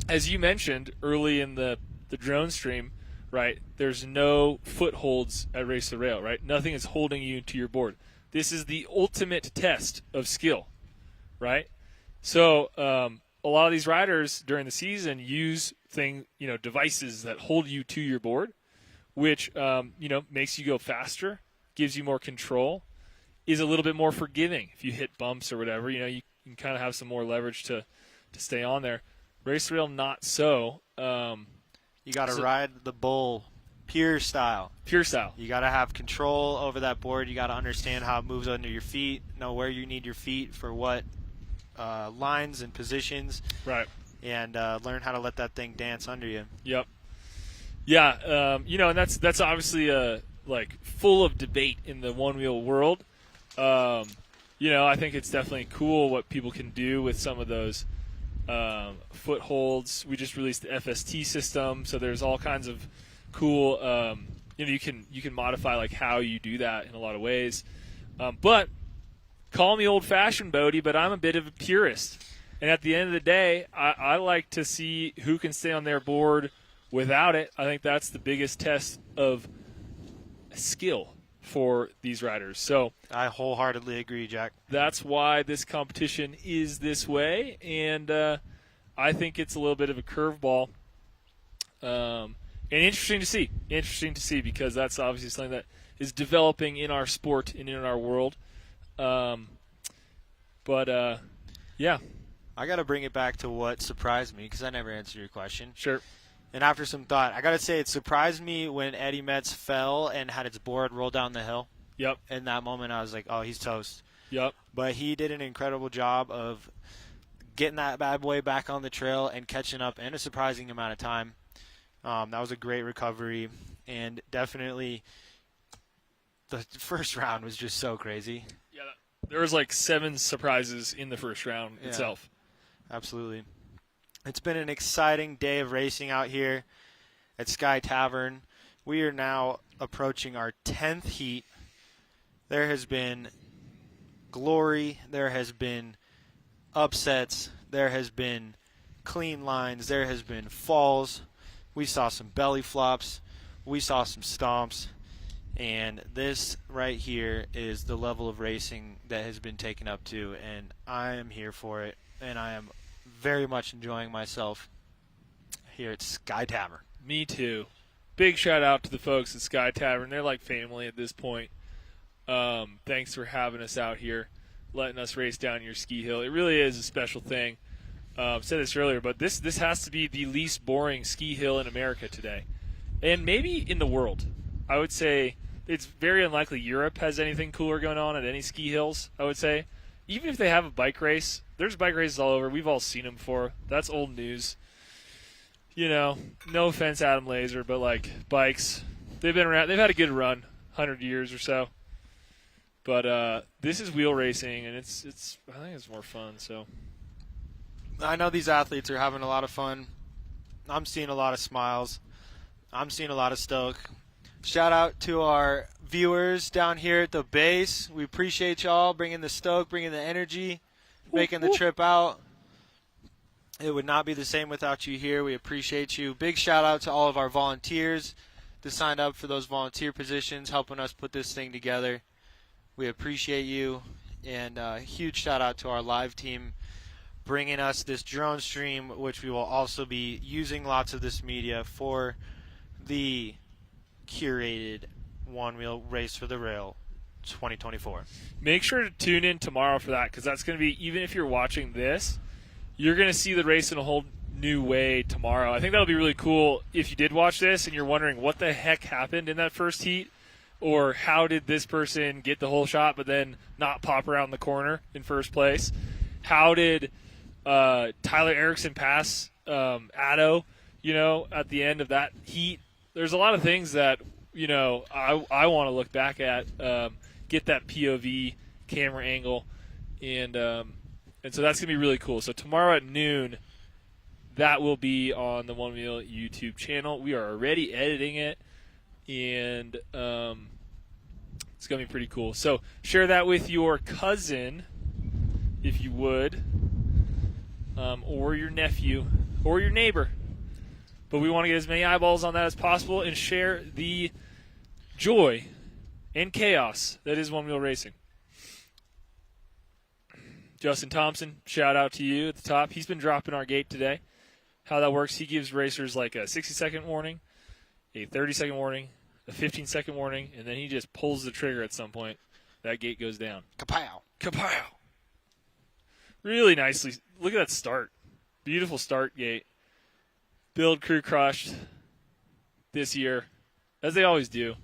Speaker 1: as you mentioned early in the drone stream, right, there's no footholds at Race the Rail, right? Nothing is holding you to your board. This is the ultimate test of skill, right? So, a lot of these riders during the season use devices that hold you to your board, which makes you go faster, gives you more control, is a little bit more forgiving. If you hit bumps or whatever, you can kind of have some more leverage to stay on there. Race rail, not so.
Speaker 2: You got to ride the bull pure style.
Speaker 1: Pure style.
Speaker 2: You got to have control over that board. You got to understand how it moves under your feet, know where you need your feet for what lines and positions.
Speaker 1: Right.
Speaker 2: And learn how to let that thing dance under you.
Speaker 1: Yep. Yeah, and that's obviously full of debate in the one-wheel world. I think it's definitely cool what people can do with some of those footholds. We just released the FST system, so there's all kinds of cool. You can modify like how you do that in a lot of ways. But call me old-fashioned, Bodie, but I'm a bit of a purist. And at the end of the day, I like to see who can stay on their board without it. I think that's the biggest test of skill for these riders. So
Speaker 2: I wholeheartedly agree, Jack.
Speaker 1: That's why this competition is this way, and I think it's a little bit of a curveball. And interesting to see because that's obviously something that is developing in our sport and in our world. Yeah.
Speaker 2: I got to bring it back to what surprised me because I never answered your question.
Speaker 1: Sure.
Speaker 2: And after some thought, I got to say it surprised me when Eddie Metz fell and had his board roll down the hill.
Speaker 1: Yep.
Speaker 2: In that moment, I was like, oh, he's toast.
Speaker 1: Yep.
Speaker 2: But he did an incredible job of getting that bad boy back on the trail and catching up in a surprising amount of time. That was a great recovery. And definitely the first round was just so crazy.
Speaker 1: Yeah, there was like 7 surprises in the first round itself.
Speaker 2: Absolutely. It's been an exciting day of racing out here at Sky Tavern. We are now approaching our 10th heat. There has been glory. There has been upsets. There has been clean lines. There has been falls. We saw some belly flops. We saw some stomps. And this right here is the level of racing that has been taken up to, and I am here for it, and I am very much enjoying myself here at Sky Tavern.
Speaker 1: Me too. Big shout out to the folks at Sky Tavern. They're like family at this point. Thanks for having us out here, letting us race down your ski hill. It really is a special thing. Said this earlier, but this has to be the least boring ski hill in America today, and maybe in the world. I would say it's very unlikely Europe has anything cooler going on at any ski hills, I would say. Even if they have a bike race, there's bike races all over. We've all seen them before. That's old news. No offense, Adam Laser, but like bikes, they've been around. They've had a good run, 100 years or so. But this is wheel racing, and it's. I think it's more fun. So
Speaker 2: I know these athletes are having a lot of fun. I'm seeing a lot of smiles. I'm seeing a lot of stoke. Shout out to our viewers down here at the base. We appreciate y'all bringing the stoke, bringing the energy, making the trip out. It would not be the same without you here. We appreciate you. Big shout out to all of our volunteers that signed up for those volunteer positions, helping us put this thing together. We appreciate you. And a huge shout out to our live team bringing us this drone stream, which we will also be using lots of this media for the curated Onewheel Race for the Rail 2024.
Speaker 1: Make sure to tune in tomorrow for that, because that's going to be, even if you're watching this, you're going to see the race in a whole new way tomorrow. I think that'll be really cool if you did watch this and you're wondering what the heck happened in that first heat, or how did this person get the whole shot but then not pop around the corner in first place? How did Tyler Erickson pass Addo, at the end of that heat? There's a lot of things that, I want to look back at, get that POV camera angle, and so that's going to be really cool. So tomorrow at noon, that will be on the Onewheel YouTube channel. We are already editing it, and it's going to be pretty cool. So share that with your cousin, if you would, or your nephew, or your neighbor. But we want to get as many eyeballs on that as possible and share the joy and chaos that is one-wheel racing. Justin Thompson, shout out to you at the top. He's been dropping our gate today. How that works, he gives racers like a 60-second warning, a 30-second warning, a 15-second warning, and then he just pulls the trigger at some point. That gate goes down.
Speaker 2: Kapow.
Speaker 1: Kapow! Really nicely. Look at that start. Beautiful start gate. Build crew crushed this year, as they always do.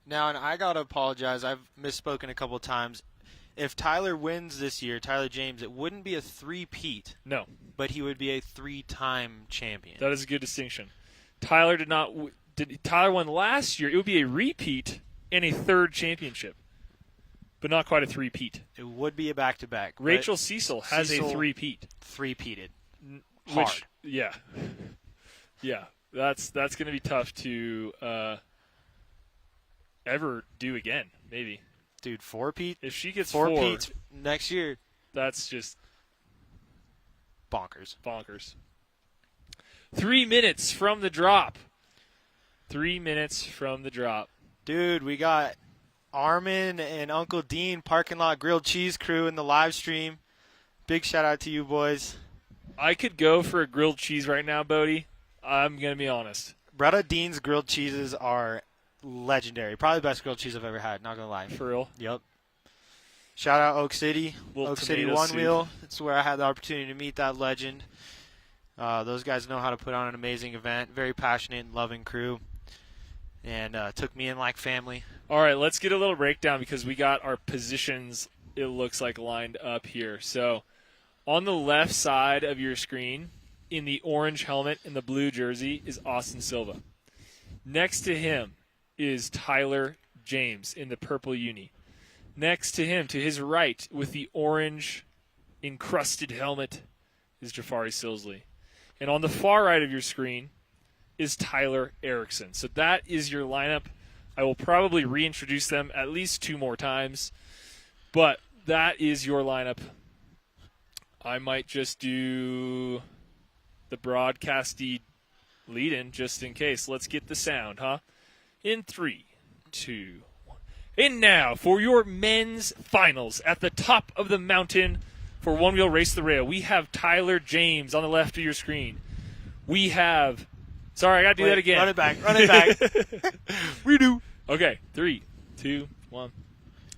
Speaker 2: Now, and I got to apologize. I've misspoken a couple of times. If Tyler wins this year, Tyler James, it wouldn't be a three-peat.
Speaker 1: No.
Speaker 2: But he would be a 3-time champion.
Speaker 1: That is a good distinction. Tyler Tyler won last year. It would be a repeat and a third championship, but not quite a three-peat.
Speaker 2: It would be a back-to-back.
Speaker 1: Rachel Cecil has a three-peat.
Speaker 2: Three-peated.
Speaker 1: Hard. Yeah. That's going to be tough to ever do again, maybe.
Speaker 2: Dude, four-peat?
Speaker 1: If she gets
Speaker 2: four peats next year,
Speaker 1: that's just
Speaker 2: bonkers.
Speaker 1: 3 minutes from the drop. 3 minutes from the drop.
Speaker 2: Dude, we got Armin and Uncle Dean Parking Lot Grilled Cheese crew in the live stream. Big shout out to you boys.
Speaker 1: I could go for a grilled cheese right now, Bodie. I'm going to be honest.
Speaker 2: Bretta Dean's grilled cheeses are legendary. Probably the best grilled cheese I've ever had, not going to lie.
Speaker 1: For real?
Speaker 2: Yep. Shout out Oak City.
Speaker 1: Little
Speaker 2: Oak City
Speaker 1: tomato
Speaker 2: Onewheel. It's where I had the opportunity to meet that legend. Those guys know how to put on an amazing event. Very passionate and loving crew. And took me in like family.
Speaker 1: All right, let's get a little breakdown because we got our positions, it looks like, lined up here. So on the left side of your screen, in the orange helmet and the blue jersey, is Austin Silva. Next to him is Tyler James in the purple uni. Next to him, to his right, with the orange encrusted helmet, is Jafari Silsley. And on the far right of your screen is Tyler Erickson. So that is your lineup. I will probably reintroduce them at least 2 more times, but that is your lineup. I might just do the broadcasty lead-in just in case. Let's get the sound, huh? In 3, 2, 1. And now for your men's finals at the top of the mountain for Onewheel Race the Rail. We have Tyler James on the left of your screen. We have... Sorry, I got to do that again.
Speaker 2: Run it back.
Speaker 1: Redo. Okay, 3, 2, 1.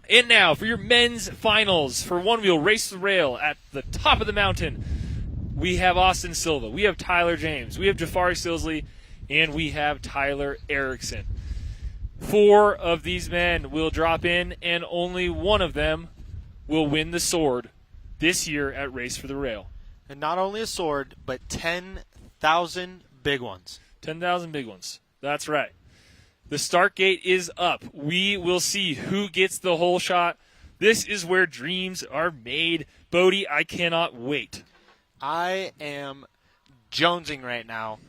Speaker 1: And now for your men's finals for Onewheel Race the Rail at the top of the mountain, we have Austin Silva, we have Tyler James, we have Jafari Silsley, and we have Tyler Erickson. 4 of these men will drop in, and only one of them will win the sword this year at Race for the Rail.
Speaker 2: And not only a sword, but 10,000 big ones.
Speaker 1: 10,000 big ones. That's right. The start gate is up. We will see who gets the whole shot. This is where dreams are made. Bodie, I cannot wait.
Speaker 2: I am jonesing right now.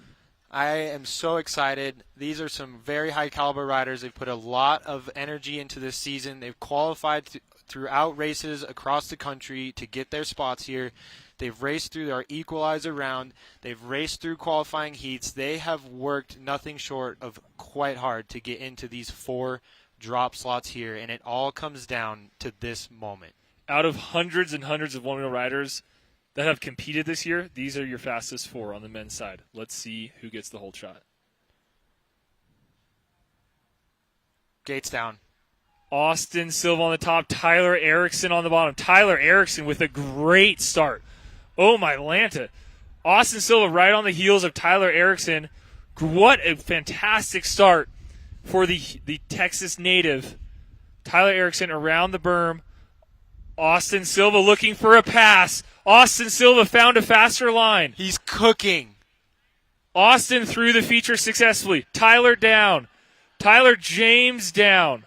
Speaker 2: I am so excited. These are some very high caliber riders. They've put a lot of energy into this season. They've qualified throughout races across the country to get their spots here. They've raced through our equalizer round. They've raced through qualifying heats. They have worked nothing short of quite hard to get into these 4 drop slots here, and it all comes down to this moment.
Speaker 1: Out of hundreds and hundreds of one-wheel riders that have competed this year, these are your fastest 4 on the men's side. Let's see who gets the whole shot.
Speaker 2: Gates down.
Speaker 1: Austin Silva on the top, Tyler Erickson on the bottom. Tyler Erickson with a great start. Oh, my Lanta. Austin Silva right on the heels of Tyler Erickson. What a fantastic start for the Texas native. Tyler Erickson around the berm. Austin Silva looking for a pass. Austin Silva found a faster line.
Speaker 2: He's cooking.
Speaker 1: Austin through the feature successfully. Tyler down. Tyler James down.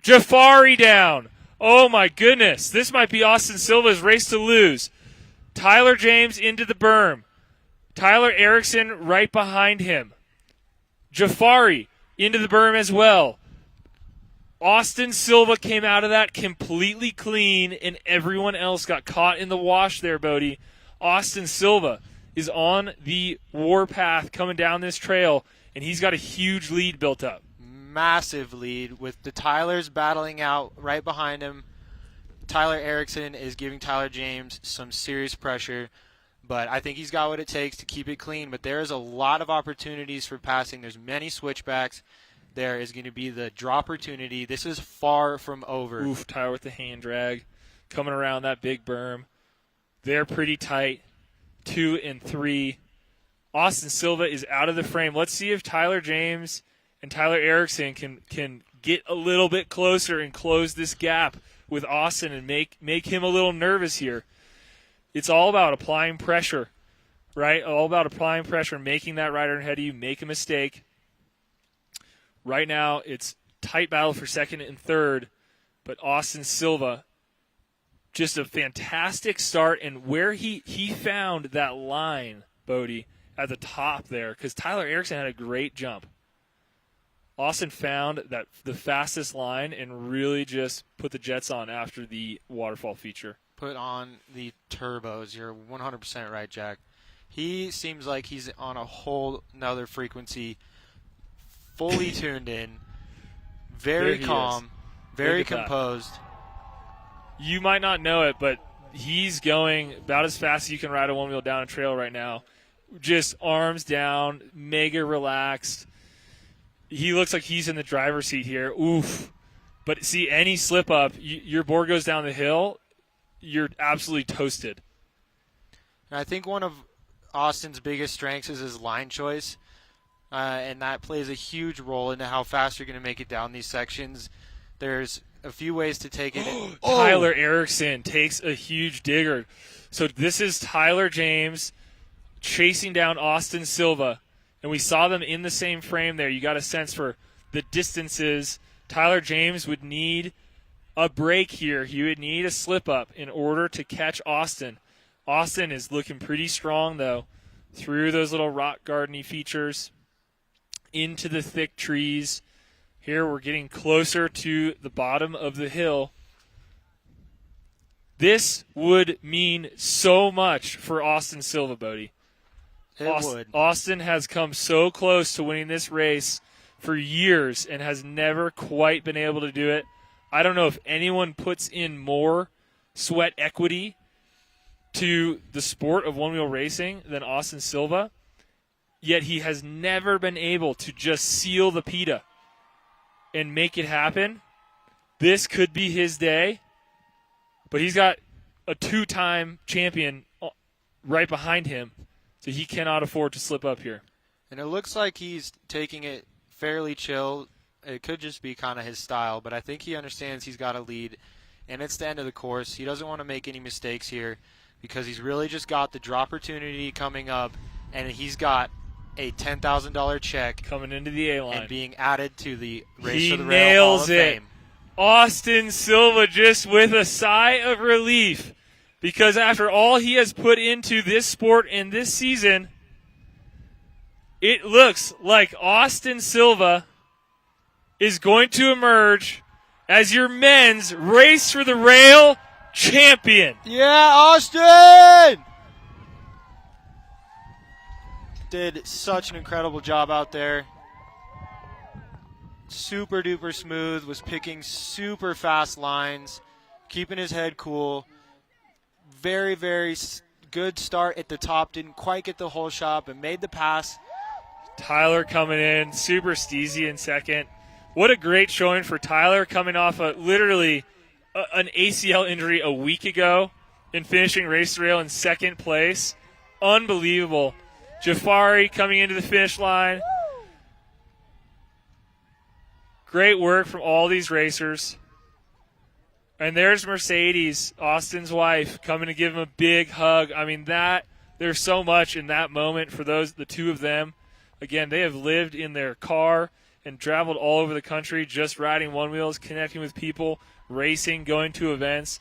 Speaker 1: Jafari down. Oh, my goodness. This might be Austin Silva's race to lose. Tyler James into the berm. Tyler Erickson right behind him. Jafari into the berm as well. Austin Silva came out of that completely clean, and everyone else got caught in the wash there, Bodie. Austin Silva is on the warpath coming down this trail, and he's got a huge lead built up.
Speaker 2: Massive lead with the Tylers battling out right behind him. Tyler Erickson is giving Tyler James some serious pressure. But I think he's got what it takes to keep it clean. But there is a lot of opportunities for passing. There's many switchbacks. There is going to be the draw opportunity. This is far from over.
Speaker 1: Oof, Tyler with the hand drag. Coming around that big berm. They're pretty tight. 2 and 3. Austin Silva is out of the frame. Let's see if Tyler James and Tyler Erickson can get a little bit closer and close this gap with Austin and make him a little nervous here. It's all about applying pressure, right? All about applying pressure, making that rider ahead of you make a mistake. Right now, it's tight battle for second and third, but Austin Silva, just a fantastic start, and where he found that line, Bodie, at the top there, because Tyler Erickson had a great jump. Austin found that the fastest line and really just put the jets on after the waterfall feature.
Speaker 2: Put on the turbos. You're 100% right, Jack. He seems like he's on a whole nother frequency, fully tuned in, very calm, very composed.
Speaker 1: You might not know it, but he's going about as fast as you can ride a one-wheel down a trail right now. Just arms down, mega relaxed. He looks like he's in the driver's seat here. Oof. But see, any slip up, your board goes down the hill, you're absolutely toasted.
Speaker 2: And I think one of Austin's biggest strengths is his line choice, and that plays a huge role into how fast you're going to make it down these sections. There's a few ways to take it.
Speaker 1: Tyler Erickson takes a huge digger. So this is Tyler James chasing down Austin Silva, and we saw them in the same frame there. You got a sense for the distances. Tyler James would need a break here. He would need a slip-up in order to catch Austin. Austin is looking pretty strong, though, through those little rock garden-y features, into the thick trees. Here we're getting closer to the bottom of the hill. This would mean so much for Austin Silva, Bodie.
Speaker 2: Would.
Speaker 1: Austin has come so close to winning this race for years and has never quite been able to do it. I don't know if anyone puts in more sweat equity to the sport of one-wheel racing than Austin Silva, yet he has never been able to just seal the PETA and make it happen. This could be his day, but he's got a 2-time champion right behind him, so he cannot afford to slip up here.
Speaker 2: And it looks like he's taking it fairly chill. It could just be kind of his style, but I think he understands he's got a lead, and it's the end of the course. He doesn't want to make any mistakes here because he's really just got the draw opportunity coming up, and he's got a $10,000 check
Speaker 1: coming into the A-line
Speaker 2: and being added to the Race
Speaker 1: he
Speaker 2: for the Rail Hall of
Speaker 1: nails it.
Speaker 2: Fame.
Speaker 1: Austin Silva just with a sigh of relief, because after all he has put into this sport and this season, it looks like Austin Silva is going to emerge as your men's Race for the Rail champion.
Speaker 2: Yeah, Austin! Did such an incredible job out there. Super duper smooth, was picking super fast lines, keeping his head cool. Very, very good start at the top. Didn't quite get the whole shot, but made the pass.
Speaker 1: Tyler coming in, super steezy in second. What a great showing for Tyler, coming off literally an ACL injury a week ago and finishing Race Rail in second place. Unbelievable. Jafari coming into the finish line. Great work from all these racers. And there's Mercedes, Austin's wife, coming to give him a big hug. I mean, there's so much in that moment for the two of them. Again, they have lived in their car and traveled all over the country just riding one-wheels, connecting with people, racing, going to events.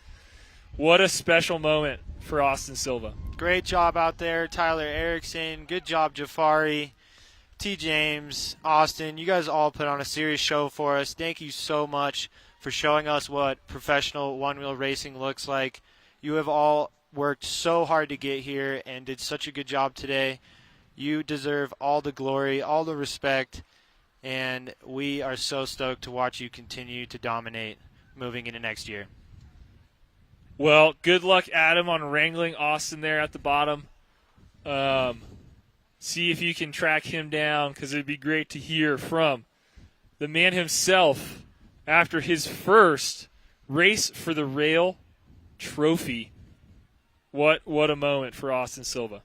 Speaker 1: What a special moment for Austin Silva.
Speaker 2: Great job out there, Tyler Erickson. Good job, Jafari, T. James, Austin. You guys all put on a serious show for us. Thank you so much for showing us what professional one-wheel racing looks like. You have all worked so hard to get here and did such a good job today. You deserve all the glory, all the respect, and we are so stoked to watch you continue to dominate moving into next year.
Speaker 1: Well, good luck, Adam, on wrangling Austin there at the bottom. See if you can track him down, because it would be great to hear from the man himself after his first Race for the Rail trophy. What a moment for Austin Silva.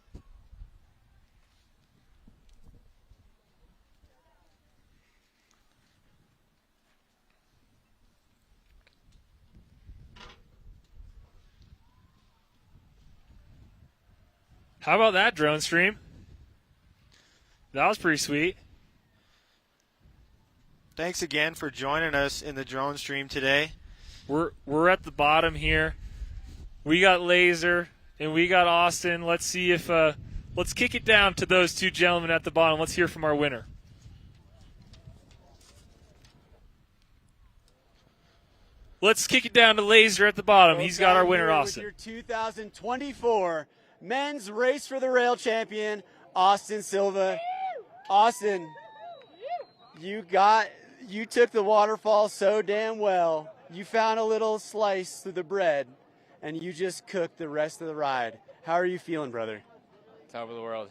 Speaker 1: How about that drone stream? That was pretty sweet.
Speaker 2: Thanks again for joining us in the drone stream today.
Speaker 1: We're at the bottom here. We got Laser and we got Austin. Let's see if let's kick it down to those two gentlemen at the bottom. Let's hear from our winner. Let's kick it down to Laser at the bottom. He's got our winner, Austin.
Speaker 3: With your 2024 men's Race for the Rail champion, Austin Silva. Austin, you took the waterfall so damn well. You found a little slice through the bread, and you just cooked the rest of the ride. How are you feeling, brother?
Speaker 11: Top of the world.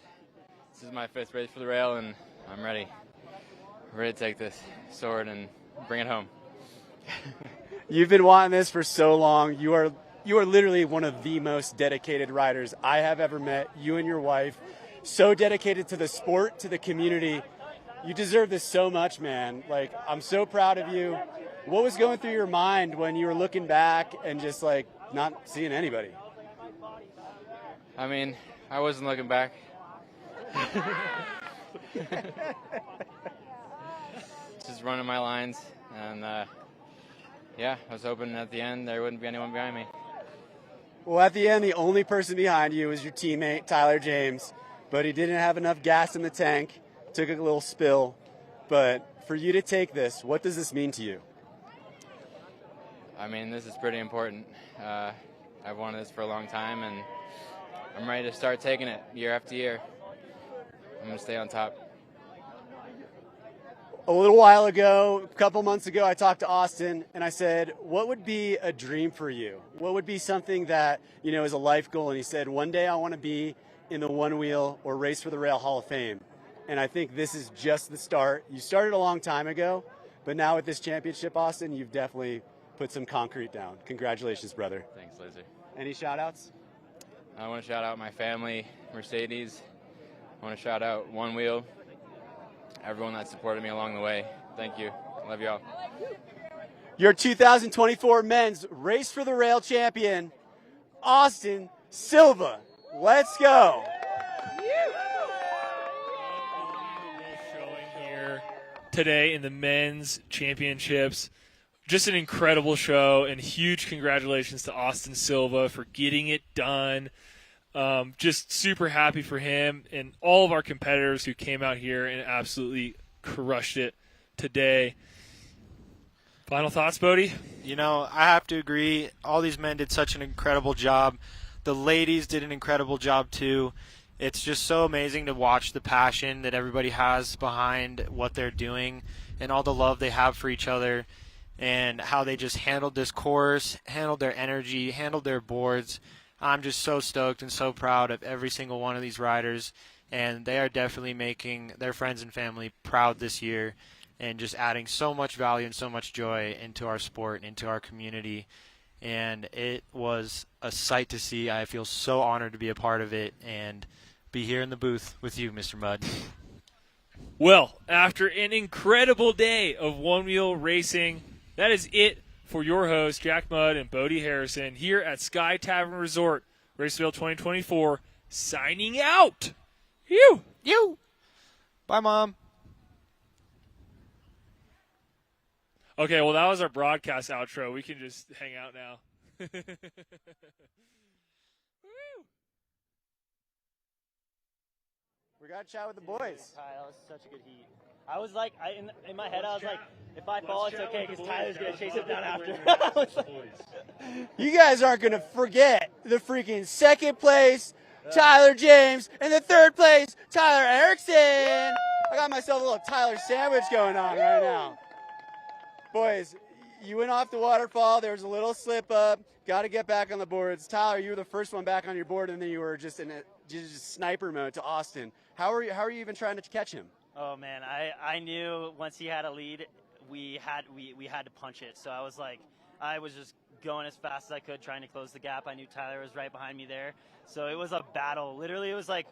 Speaker 11: This is my fifth race for the rail, and I'm ready. I'm ready to take this sword and bring it home.
Speaker 3: You've been wanting this for so long. You are literally one of the most dedicated riders I have ever met. You and your wife, so dedicated to the sport, to the community. You deserve this so much, man. Like, I'm so proud of you. What was going through your mind when you were looking back and just like not seeing anybody?
Speaker 11: I mean, I wasn't looking back. Just running my lines, and yeah, I was hoping at the end there wouldn't be anyone behind me.
Speaker 3: Well, at the end, the only person behind you was your teammate, Tyler James, but he didn't have enough gas in the tank, took a little spill. But for you to take this, what does this mean to you?
Speaker 11: I mean, this is pretty important. I've wanted this for a long time, and I'm ready to start taking it year after year. I'm going to stay on top.
Speaker 3: A little while ago, a couple months ago, I talked to Austin, and I said, what would be a dream for you? What would be something that, is a life goal? And he said, one day I want to be in the Onewheel or Race for the Rail Hall of Fame. And I think this is just the start. You started a long time ago, but now with this championship, Austin, you've definitely put some concrete down. Congratulations, brother.
Speaker 11: Thanks, Laser.
Speaker 3: Any shout-outs?
Speaker 11: I want to shout out my family, Mercedes. I want to shout out Onewheel, everyone that supported me along the way. Thank you. I love you all.
Speaker 3: Your 2024 men's Race for the Rail champion, Austin Silva. Let's go.
Speaker 1: Showing here today in the men's championships. Just an incredible show, and huge congratulations to Austin Silva for getting it done. Just super happy for him and all of our competitors who came out here and absolutely crushed it today. Final thoughts, Bodie?
Speaker 2: I have to agree. All these men did such an incredible job. The ladies did an incredible job too. It's just so amazing to watch the passion that everybody has behind what they're doing and all the love they have for each other and how they just handled this course, handled their energy, handled their boards. I'm just so stoked and so proud of every single one of these riders, and they are definitely making their friends and family proud this year and just adding so much value and so much joy into our sport and into our community. And it was a sight to see. I feel so honored to be a part of it and be here in the booth with you, Mr. Mudd.
Speaker 1: Well, after an incredible day of Onewheel racing, that is it for your hosts, Jack Mudd and Bodie Harrison, here at Sky Tavern Resort, Raceville 2024, signing out. You.
Speaker 2: Bye, Mom.
Speaker 1: Okay, well, that was our broadcast outro. We can just hang out now.
Speaker 3: We got to chat with the boys.
Speaker 12: Kyle, was such a good heat. I was like, in my head, I was like, if I fall, it's okay because Tyler's going to chase it down after.
Speaker 3: You guys aren't going to forget the freaking second place, Tyler James, and the third place, Tyler Erickson. I got myself a little Tyler sandwich going on right now. Boys, you went off the waterfall. There was a little slip up. Got to get back on the boards. Tyler, you were the first one back on your board, and then you were just in just sniper mode to Austin. How are you even trying to catch him?
Speaker 12: Oh man, I knew once he had a lead, we had to punch it. So I was just going as fast as I could, trying to close the gap. I knew Tyler was right behind me there, so it was a battle. Literally, it was like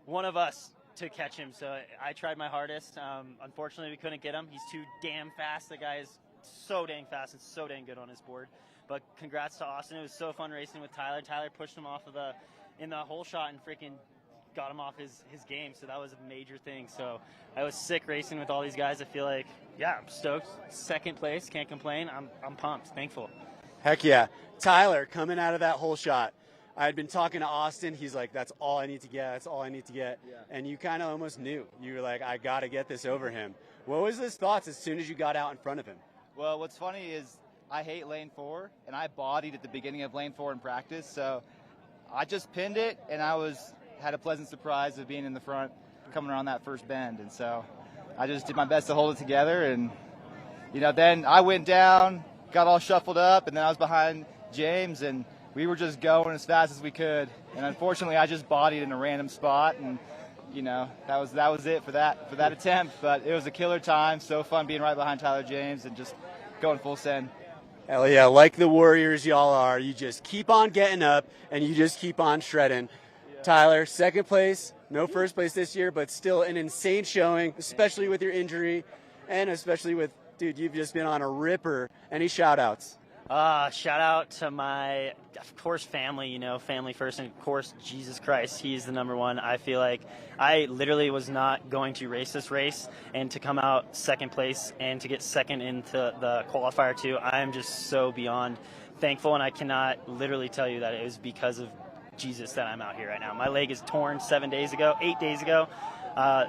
Speaker 12: one of us to catch him. So I tried my hardest. Unfortunately, we couldn't get him. He's too damn fast. The guy is so dang fast and so dang good on his board. But congrats to Austin. It was so fun racing with Tyler. Tyler pushed him off in the hole shot and freaking got him off his game. So that was a major thing. So I was sick racing with all these guys. I feel like, yeah, I'm stoked. Second place, can't complain. I'm pumped, thankful.
Speaker 3: Heck yeah. Tyler, coming out of that hole shot, I had been talking to Austin. He's like, that's all I need to get. That's all I need to get. Yeah. And you kind of almost knew. You were like, I got to get this over him. What was his thoughts as soon as you got out in front of him?
Speaker 8: Well, what's funny is I hate lane 4, and I bodied at the beginning of lane 4 in practice. So I just pinned it, and had a pleasant surprise of being in the front coming around that first bend. And so I just did my best to hold it together. And, then I went down, got all shuffled up, and then I was behind James, and we were just going as fast as we could. And unfortunately, I just bodied in a random spot, and that was it for that attempt. But it was a killer time. So fun being right behind Tyler James and just going full send.
Speaker 3: Hell yeah, like the Warriors y'all are. You just keep on getting up, and you just keep on shredding. Yeah. Tyler, second place, no first place this year, but still an insane showing, especially with your injury, and especially with, dude, you've just been on a ripper. Any shout-outs?
Speaker 12: Shout out to my, of course, family, family first, and of course, Jesus Christ. He's the number one. I feel like I literally was not going to race this race, and to come out second place and to get second into the qualifier too, I'm just so beyond thankful, and I cannot literally tell you that it was because of Jesus that I'm out here right now. My leg is torn 8 days ago.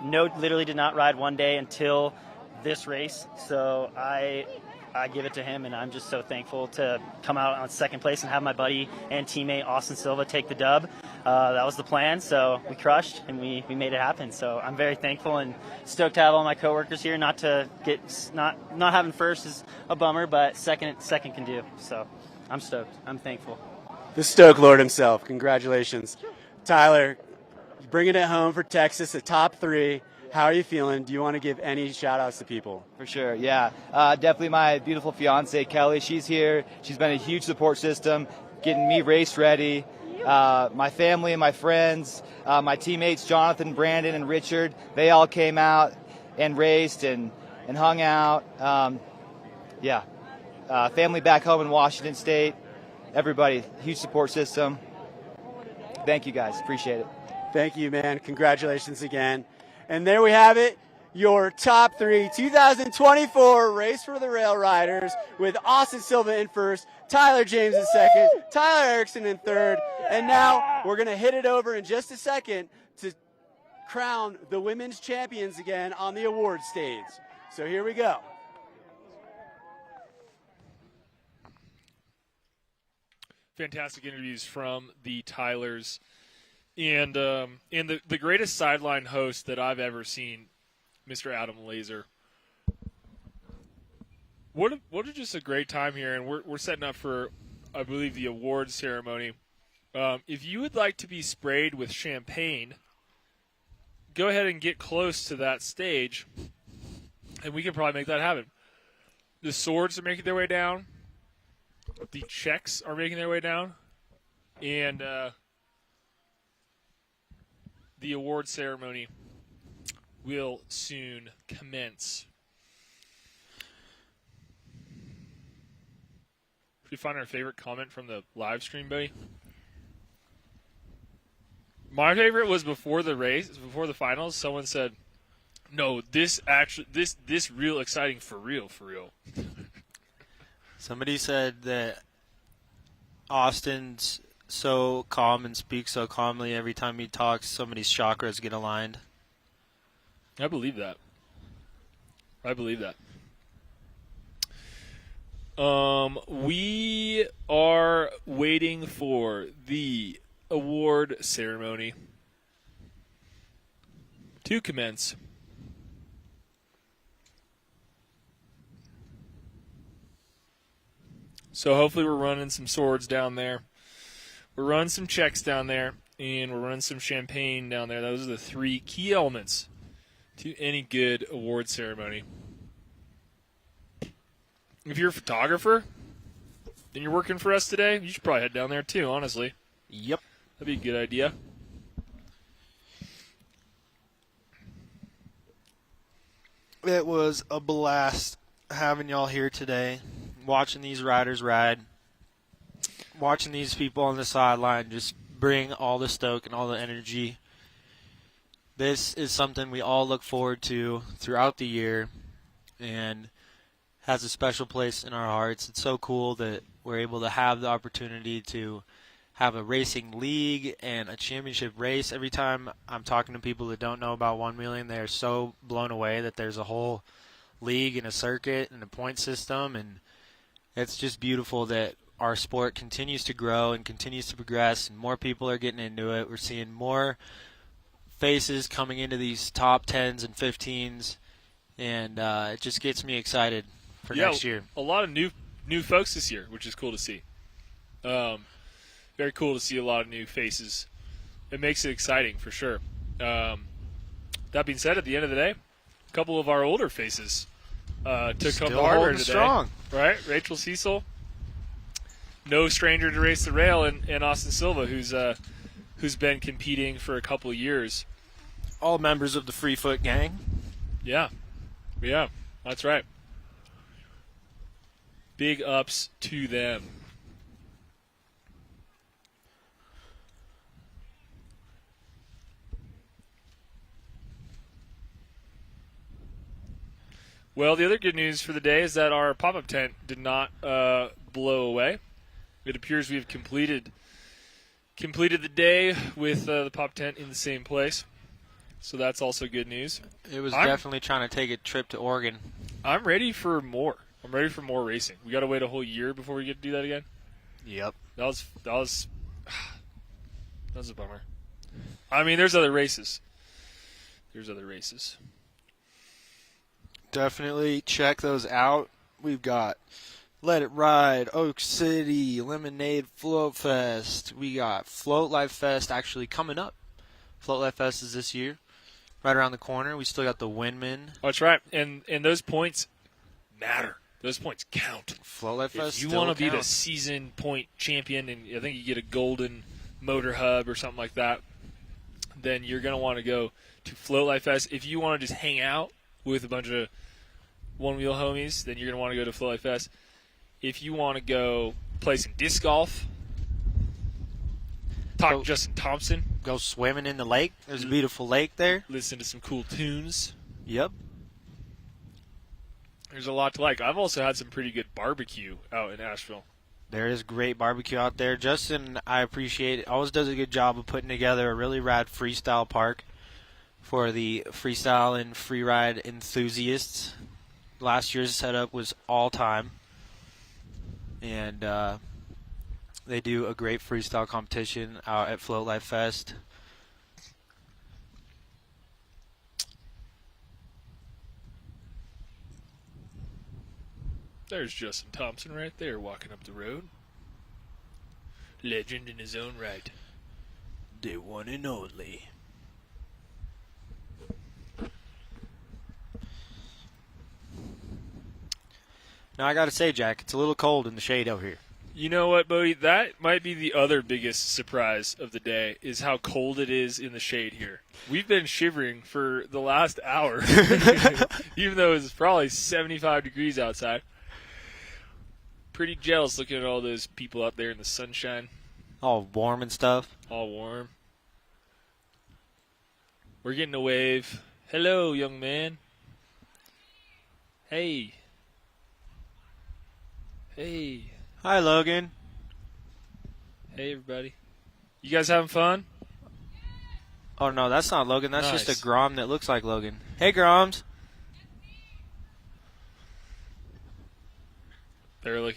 Speaker 12: Literally did not ride one day until this race, so I give it to him, and I'm just so thankful to come out on second place and have my buddy and teammate Austin Silva take the dub. That was the plan, so we crushed and we made it happen. So I'm very thankful and stoked to have all my coworkers here. Not having first is a bummer, but second can do. So I'm stoked. I'm thankful.
Speaker 3: The Stoke Lord himself. Congratulations, Tyler. Bringing it home for Texas, the top 3. How are you feeling? Do you want to give any shout-outs to people?
Speaker 8: For sure, yeah. Definitely my beautiful fiance, Kelly. She's here. She's been a huge support system, getting me race ready. My family and my friends, my teammates, Jonathan, Brandon, and Richard, they all came out and raced and hung out. Family back home in Washington State. Everybody, huge support system. Thank you, guys. Appreciate it.
Speaker 3: Thank you, man. Congratulations again. And there we have it, your top 3 2024 Race for the Rail Riders, with Austin Silva in first, Tyler James in second, Tyler Erickson in third, and now we're going to hit it over in just a second to crown the women's champions again on the award stage. So here we go.
Speaker 1: Fantastic interviews from the Tylers. And the greatest sideline host that I've ever seen, Mr. Adam Laser. What just a great time here, and we're setting up for, I believe, the awards ceremony. If you would like to be sprayed with champagne, go ahead and get close to that stage, and we can probably make that happen. The swords are making their way down. The checks are making their way down, and the award ceremony will soon commence. Did you find our favorite comment from the live stream, buddy? My favorite was before the race, before the finals. Someone said, "No, this real exciting for real."
Speaker 2: Somebody said that Austin's so calm and speaks so calmly every time he talks, somebody's chakras get aligned.
Speaker 1: I believe that. We are waiting for the award ceremony to commence. So hopefully we're running some swords down there. We're running some checks down there, and we're running some champagne down there. Those are the 3 key elements to any good award ceremony. If you're a photographer and you're working for us today, you should probably head down there too, honestly.
Speaker 2: Yep.
Speaker 1: That'd be a good idea.
Speaker 2: It was a blast having y'all here today, watching these riders ride, watching these people on the sideline just bring all the stoke and all the energy. This is something we all look forward to throughout the year and has a special place in our hearts. It's so cool that we're able to have the opportunity to have a racing league and a championship race. Every time I'm talking to people that don't know about one-wheeling, they're so blown away that there's a whole league and a circuit and a point system, and it's just beautiful that our sport continues to grow and continues to progress, and more people are getting into it. We're seeing more faces coming into these top 10s and 15s, and it just gets me excited for next year.
Speaker 1: A lot of new folks this year, which is cool to see. Very cool to see a lot of new faces. It makes it exciting for sure. That being said, at the end of the day, a couple of our older faces took home the hardware today.
Speaker 2: Strong.
Speaker 1: Right? Rachel Cecil, no stranger to race the rail, and Austin Silva, who's been competing for a couple of years.
Speaker 2: All members of the Free Foot gang.
Speaker 1: Yeah, that's right. Big ups to them. Well, the other good news for the day is that our pop-up tent did not blow away. It appears we've completed the day with the pop tent in the same place. So that's also good news.
Speaker 2: It was definitely trying to take a trip to Oregon.
Speaker 1: I'm ready for more. I'm ready for more racing. We got to wait a whole year before we get to do that again.
Speaker 2: Yep.
Speaker 1: That was a bummer. I mean, there's other races.
Speaker 2: Definitely check those out. We've got Let It Ride, Oak City, Lemonade Float Fest. We got Float Life Fest actually coming up. Float Life Fest is this year, right around the corner. We still got the Windman.
Speaker 1: Oh, that's right. And those points matter. Those points count.
Speaker 2: Float Life Fest.
Speaker 1: If you want to be the season point champion, and I think you get a golden motor hub or something like that, then you're going to want to go to Float Life Fest. If you want to just hang out with a bunch of one-wheel homies, then you're going to want to go to Float Life Fest. If you want to go play some disc golf, talk to Justin Thompson.
Speaker 2: Go swimming in the lake. There's a beautiful lake there.
Speaker 1: Listen to some cool tunes.
Speaker 2: Yep.
Speaker 1: There's a lot to like. I've also had some pretty good barbecue out in Asheville.
Speaker 2: There is great barbecue out there. Justin, I appreciate it, always does a good job of putting together a really rad freestyle park for the freestyle and free ride enthusiasts. Last year's setup was all time. And they do a great freestyle competition out at Float Life Fest.
Speaker 1: There's Justin Thompson right there walking up the road. Legend in his own right.
Speaker 2: The one and only. Now I gotta say, Jack, it's a little cold in the shade out here.
Speaker 1: You know what, Bodie? That might be the other biggest surprise of the day, is how cold it is in the shade here. We've been shivering for the last hour, even though it's probably 75 degrees outside. Pretty jealous looking at all those people out there in the sunshine.
Speaker 2: All warm and stuff.
Speaker 1: All warm. We're getting a wave. Hello, young man. Hey. Hey.
Speaker 2: Hi, Logan.
Speaker 1: Hey, everybody. You guys having fun?
Speaker 2: Oh, no, that's not Logan. That's
Speaker 1: Nice.
Speaker 2: just a Grom that looks like Logan. Hey, Groms.
Speaker 1: They're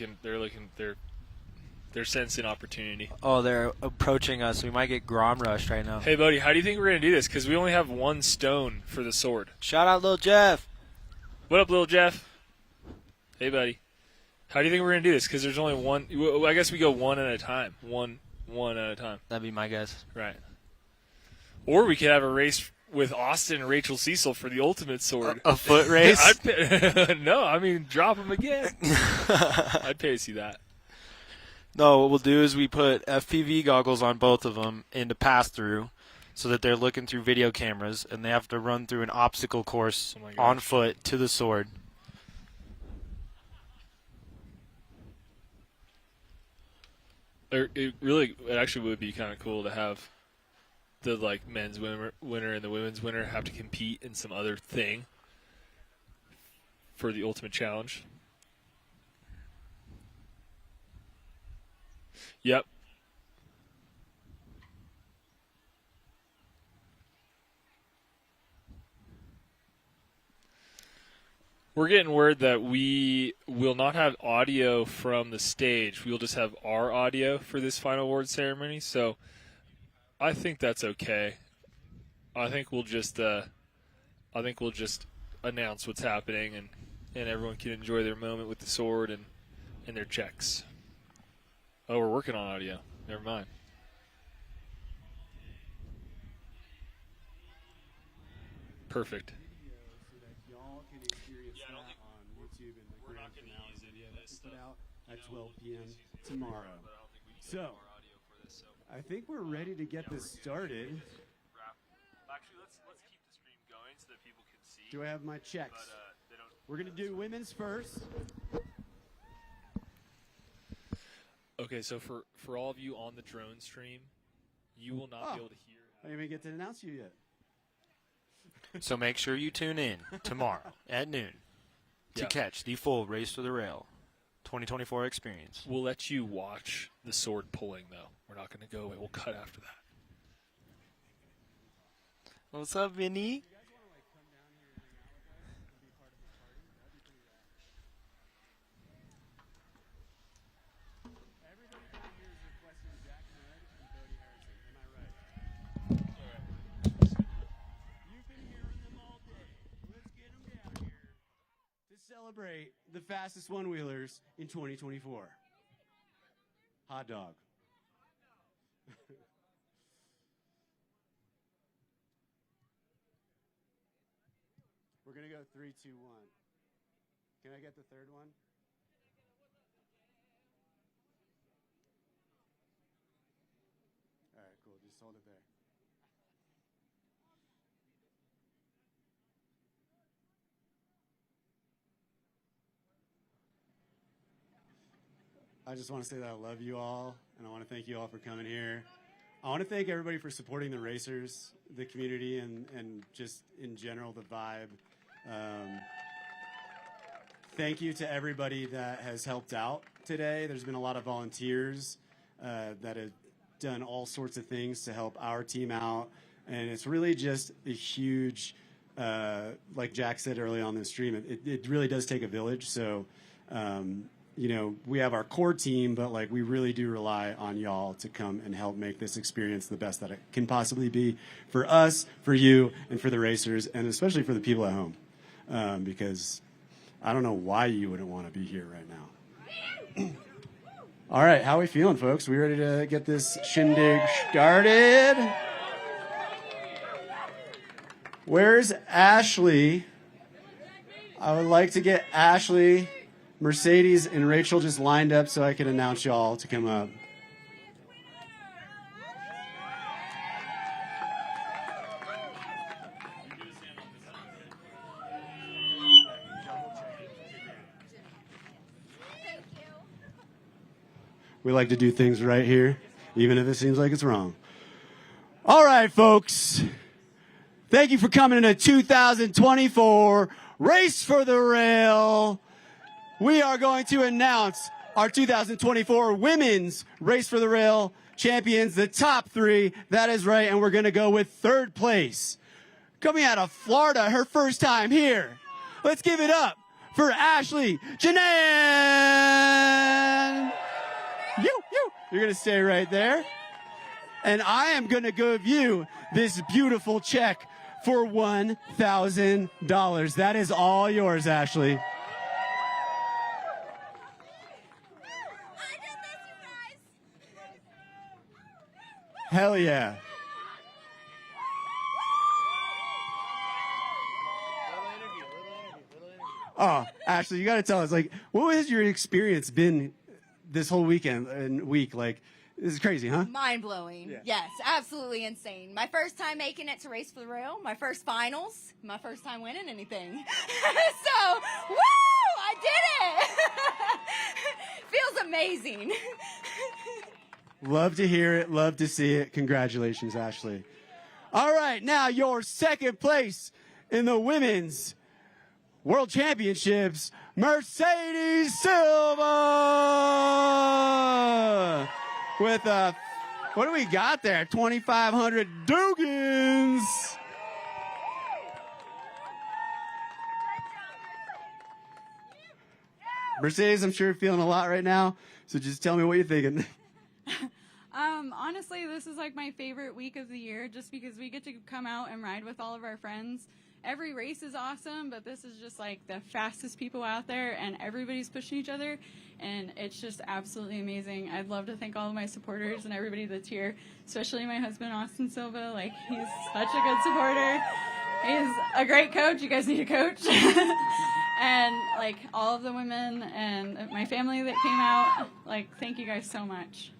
Speaker 1: sensing opportunity.
Speaker 2: Oh, they're approaching us. We might get Grom rushed right now.
Speaker 1: Hey, buddy, how do you think we're going to do this? Because we only have one stone for the sword.
Speaker 2: Shout out, Lil Jeff.
Speaker 1: What up, little Jeff? Hey, buddy. How do you think we're gonna do this? Because there's only one. Well, I guess we go one at a time. One at a time.
Speaker 2: That'd be my guess.
Speaker 1: Right. Or we could have a race with Austin and Rachel Cecil for the ultimate sword.
Speaker 2: A foot race?
Speaker 1: No, I mean drop them again. I'd pay to see that.
Speaker 2: No, what we'll do is we put FPV goggles on both of them into pass-through so that they're looking through video cameras, and they have to run through an obstacle course on foot to the sword.
Speaker 1: It actually would be kind of cool to have the men's winner and the women's winner have to compete in some other thing for the ultimate challenge. Yep. We're getting word that we will not have audio from the stage. We'll just have our audio for this final award ceremony. So I think that's okay. I think we'll just announce what's happening, and everyone can enjoy their moment with the sword and their checks. Oh, we're working on audio. Never mind. Perfect.
Speaker 3: At 12 p.m. tomorrow. So, I think we're ready to get this started.
Speaker 1: Actually, let's keep the stream going so that people can see.
Speaker 3: Do I have my checks? We're going to do women's first.
Speaker 1: Okay, so for all of you on the drone stream, you will not be able to hear.
Speaker 3: I didn't even get to announce you yet.
Speaker 2: So make sure you tune in tomorrow at noon to catch the full Race to the Rail 2024 experience.
Speaker 1: We'll let you watch the sword pulling, though. We're not going to go away. We'll cut after that.
Speaker 2: What's up, Vinny?
Speaker 3: Celebrate the fastest one-wheelers in 2024. Hot dog. We're going to go 3, 2, 1. Can I get the third one? All right, cool. Just hold it there. I just want to say that I love you all, and I want to thank you all for coming here. I want to thank everybody for supporting the racers, the community, and just in general the vibe. Thank you to everybody that has helped out today. There's been a lot of volunteers that have done all sorts of things to help our team out, and it's really just a huge, like Jack said early on in the stream, it really does take a village. So you know, we have our core team, but we really do rely on y'all to come and help make this experience the best that it can possibly be for us, for you, and for the racers, and especially for the people at home. Because I don't know why you wouldn't want to be here right now. All right, how are we feeling, folks? We ready to get this shindig started? Where's Ashley? I would like to get Ashley, Mercedes, and Rachel just lined up so I can announce y'all to come up. We like to do things right here, even if it seems like it's wrong. All right, folks. Thank you for coming to 2024 Race for the Rail. We are going to announce our 2024 Women's Race for the Rail champions, the top 3. That is right, and we're going to go with third place. Coming out of Florida, her first time here. Let's give it up for Ashley Janan. You're going to stay right there. And I am going to give you this beautiful check for $1,000. That is all yours, Ashley. Hell yeah. Oh, Ashley, you got to tell us, like, what has your experience been this whole weekend and week? Like, this is crazy, huh?
Speaker 13: Mind-blowing.
Speaker 3: Yeah.
Speaker 13: Yes, absolutely insane. My first time making it to Race for the Rail, my first finals, my first time winning anything. So, woo! I did it! Feels amazing.
Speaker 3: Love to hear it. Love to see it. Congratulations, Ashley. All right, now your second place in the women's World Championships, Mercedes Silva with what do we got there? 2,500 Dugans. Mercedes, I'm sure you're feeling a lot right now, so just tell me what you're thinking.
Speaker 6: Honestly, this is like my favorite week of the year just because we get to come out and ride with all of our friends. Every race is awesome, but this is just like the fastest people out there and everybody's pushing each other and it's just absolutely amazing. I'd love to thank all of my supporters and everybody that's here, especially my husband, Austin Silva. Like, he's such a good supporter. He's a great coach. You guys need a coach. And like all of the women and my family that came out, like, thank you guys so much.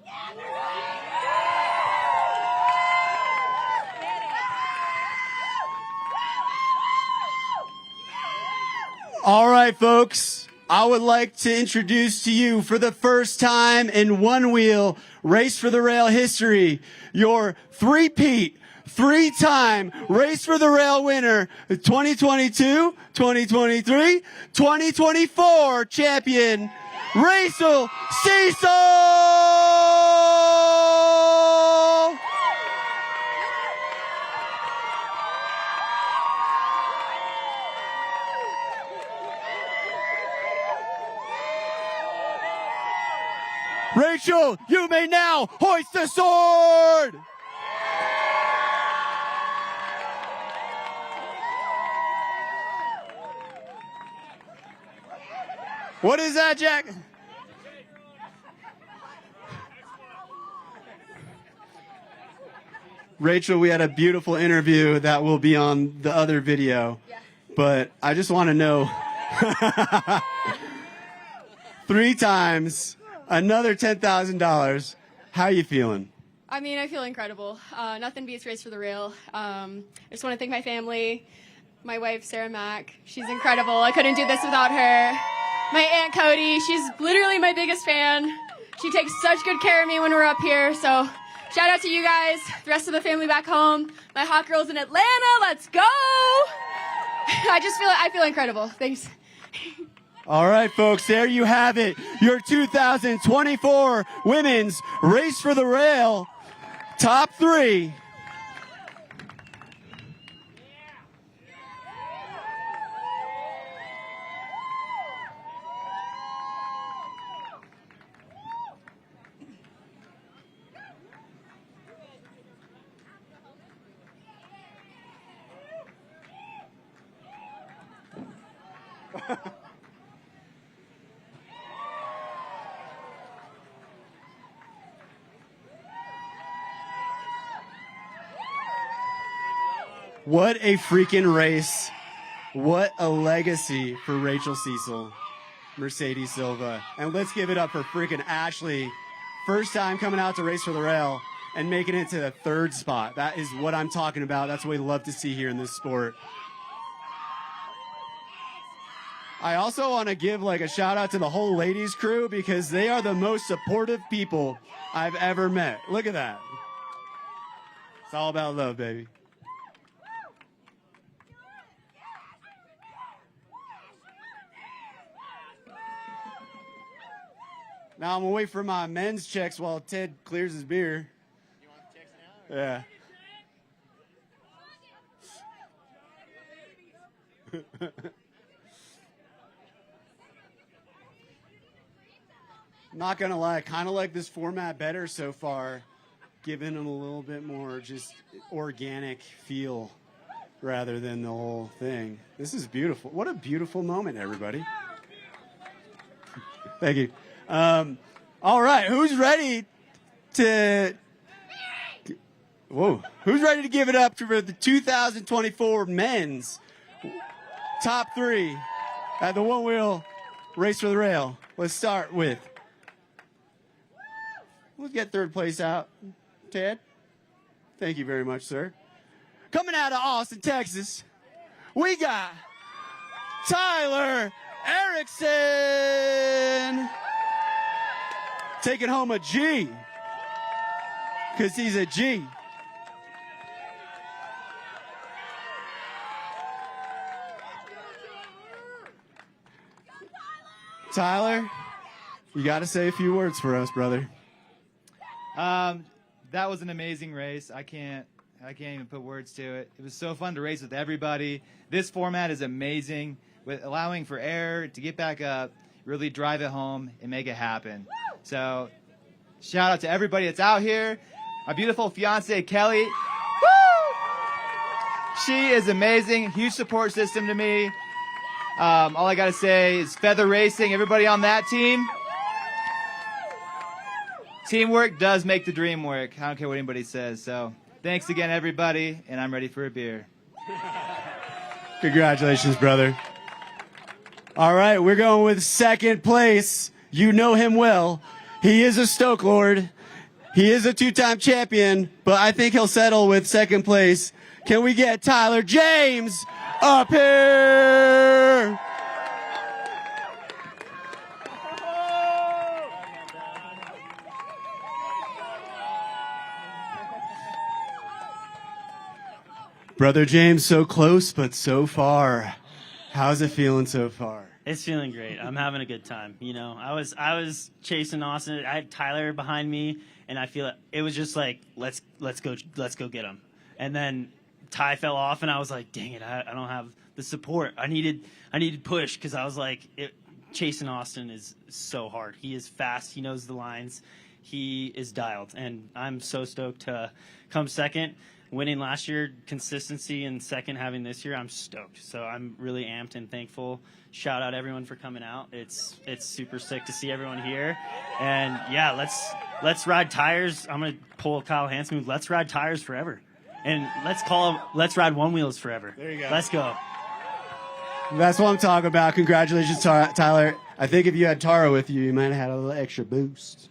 Speaker 3: All right, folks, I would like to introduce to you for the first time in Onewheel Race for the Rail history, your three-peat, three-time Race for the Rail winner, 2022, 2023, 2024 champion, Rachel Cecil! Rachel, you may now hoist the sword! What is that, Jack? Rachel, we had a beautiful interview that will be on the other video, but I just want to know 3 times, another $10,000. How you feeling?
Speaker 4: I mean, I feel incredible. Nothing beats Race for the Rail. I just want to thank my family, my wife, Sarah Mack. She's incredible. I couldn't do this without her. My Aunt Cody, she's literally my biggest fan. She takes such good care of me when we're up here. So shout out to you guys, the rest of the family back home, my hot girls in Atlanta. Let's go. I feel incredible. Thanks.
Speaker 3: All right, folks, there you have it. Your 2024 Women's Race for the Rail top 3. What a freaking race. What a legacy for Rachel Cecil, Mercedes Silva. And let's give it up for freaking Ashley. First time coming out to Race for the Rail and making it to the 3rd spot. That is what I'm talking about. That's what we love to see here in this sport. I also want to give like a shout out to the whole ladies crew because they are the most supportive people I've ever met. Look at that. It's all about love, baby. Now I'm gonna wait for my men's checks while Ted clears his beer. You want the checks now? Yeah. Not gonna lie, I kind of like this format better so far, giving them a little bit more just organic feel rather than the whole thing. This is beautiful. What a beautiful moment, everybody. Thank you. All right, who's ready to Whoa. Who's ready to give it up for the 2024 men's top 3 at the Onewheel Race for the Rail? Let's start with, we'll get third place out. Ted? Thank you very much, sir. Coming out of Austin, Texas, we got Tyler Erickson. Taking home a G, because he's a G. Tyler, you got to say a few words for us, brother.
Speaker 8: That was an amazing race. I can't even put words to it. It was so fun to race with everybody. This format is amazing, with allowing for air to get back up, really drive it home, and make it happen. So, shout out to everybody that's out here. My beautiful fiance, Kelly. Woo! She is amazing. Huge support system to me. All I got to say is Feather Racing, everybody on that team. Teamwork does make the dream work. I don't care what anybody says. So, thanks again, everybody, and I'm ready for a beer.
Speaker 3: Congratulations, brother. All right, we're going with second place. You know him well. He is a Stoke Lord. He is a 2-time champion, but I think he'll settle with second place. Can we get Tyler James up here? Brother James, so close, but so far. How's it feeling so far?
Speaker 12: It's feeling great. I'm having a good time. You know, I was chasing Austin. I had Tyler behind me, and I feel it was just like let's go get him. And then Ty fell off, and I was like, dang it, I don't have the support. I needed push, because I was like, chasing Austin is so hard. He is fast. He knows the lines. He is dialed, and I'm so stoked to come second. Winning last year, consistency, and second having this year, I'm stoked. So I'm really amped and thankful. Shout out everyone for coming out. It's super sick to see everyone here. And yeah, let's ride tires. I'm gonna pull Kyle Hansen. Let's ride tires forever, and let's ride Onewheels forever.
Speaker 3: There you go.
Speaker 12: Let's go.
Speaker 3: That's what I'm talking about. Congratulations, Tyler. I think if you had Tara with you, you might have had a little extra boost.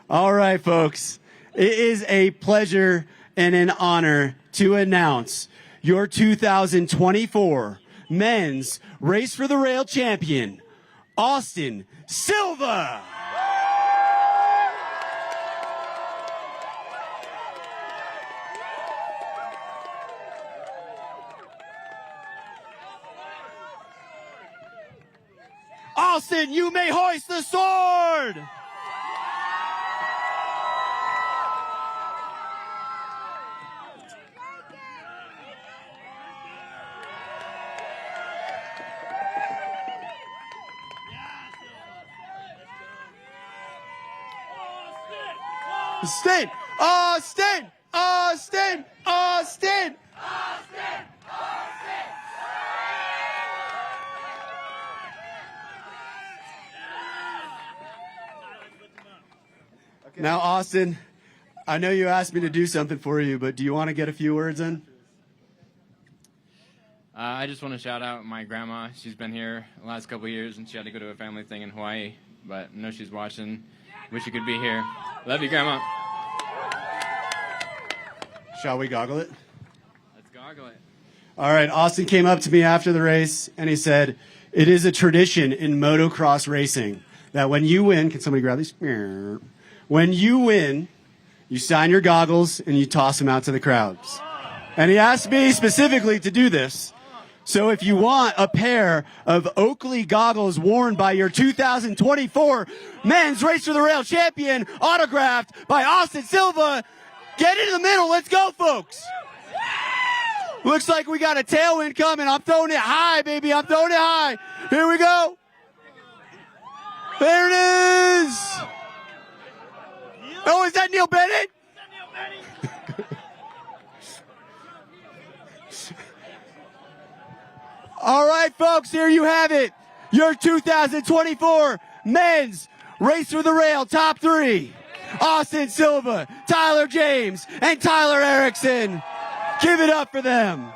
Speaker 3: All right, folks. It is a pleasure and an honor to announce your 2024 Men's Race for the Rail champion, Austin Silva. Austin, you may hoist the sword. Austin! Austin! Austin! Austin! Austin! Now, Austin, I know you asked me to do something for you, but do you want to get a few words in?
Speaker 11: I just want to shout out my grandma. She's been here the last couple of years, and she had to go to a family thing in Hawaii, but I know she's watching. Wish you could be here. Love you, Grandma.
Speaker 3: Shall we goggle it?
Speaker 11: Let's goggle it.
Speaker 3: All right, Austin came up to me after the race, and he said, it is a tradition in motocross racing that when you win, can somebody grab these? When you win, you sign your goggles and you toss them out to the crowds. And he asked me specifically to do this. So if you want a pair of Oakley goggles worn by your 2024 Men's Race for the Rail champion, autographed by Austin Silva, get into the middle. Let's go, folks. Looks like we got a tailwind coming. I'm throwing it high, baby. I'm throwing it high. Here we go. There it is. Oh, is that Neil Bennett? All right, folks, here you have it. Your 2024 Men's Race for the Rail Top 3. Austin Silva, Tyler James, and Tyler Erickson. Give it up for them.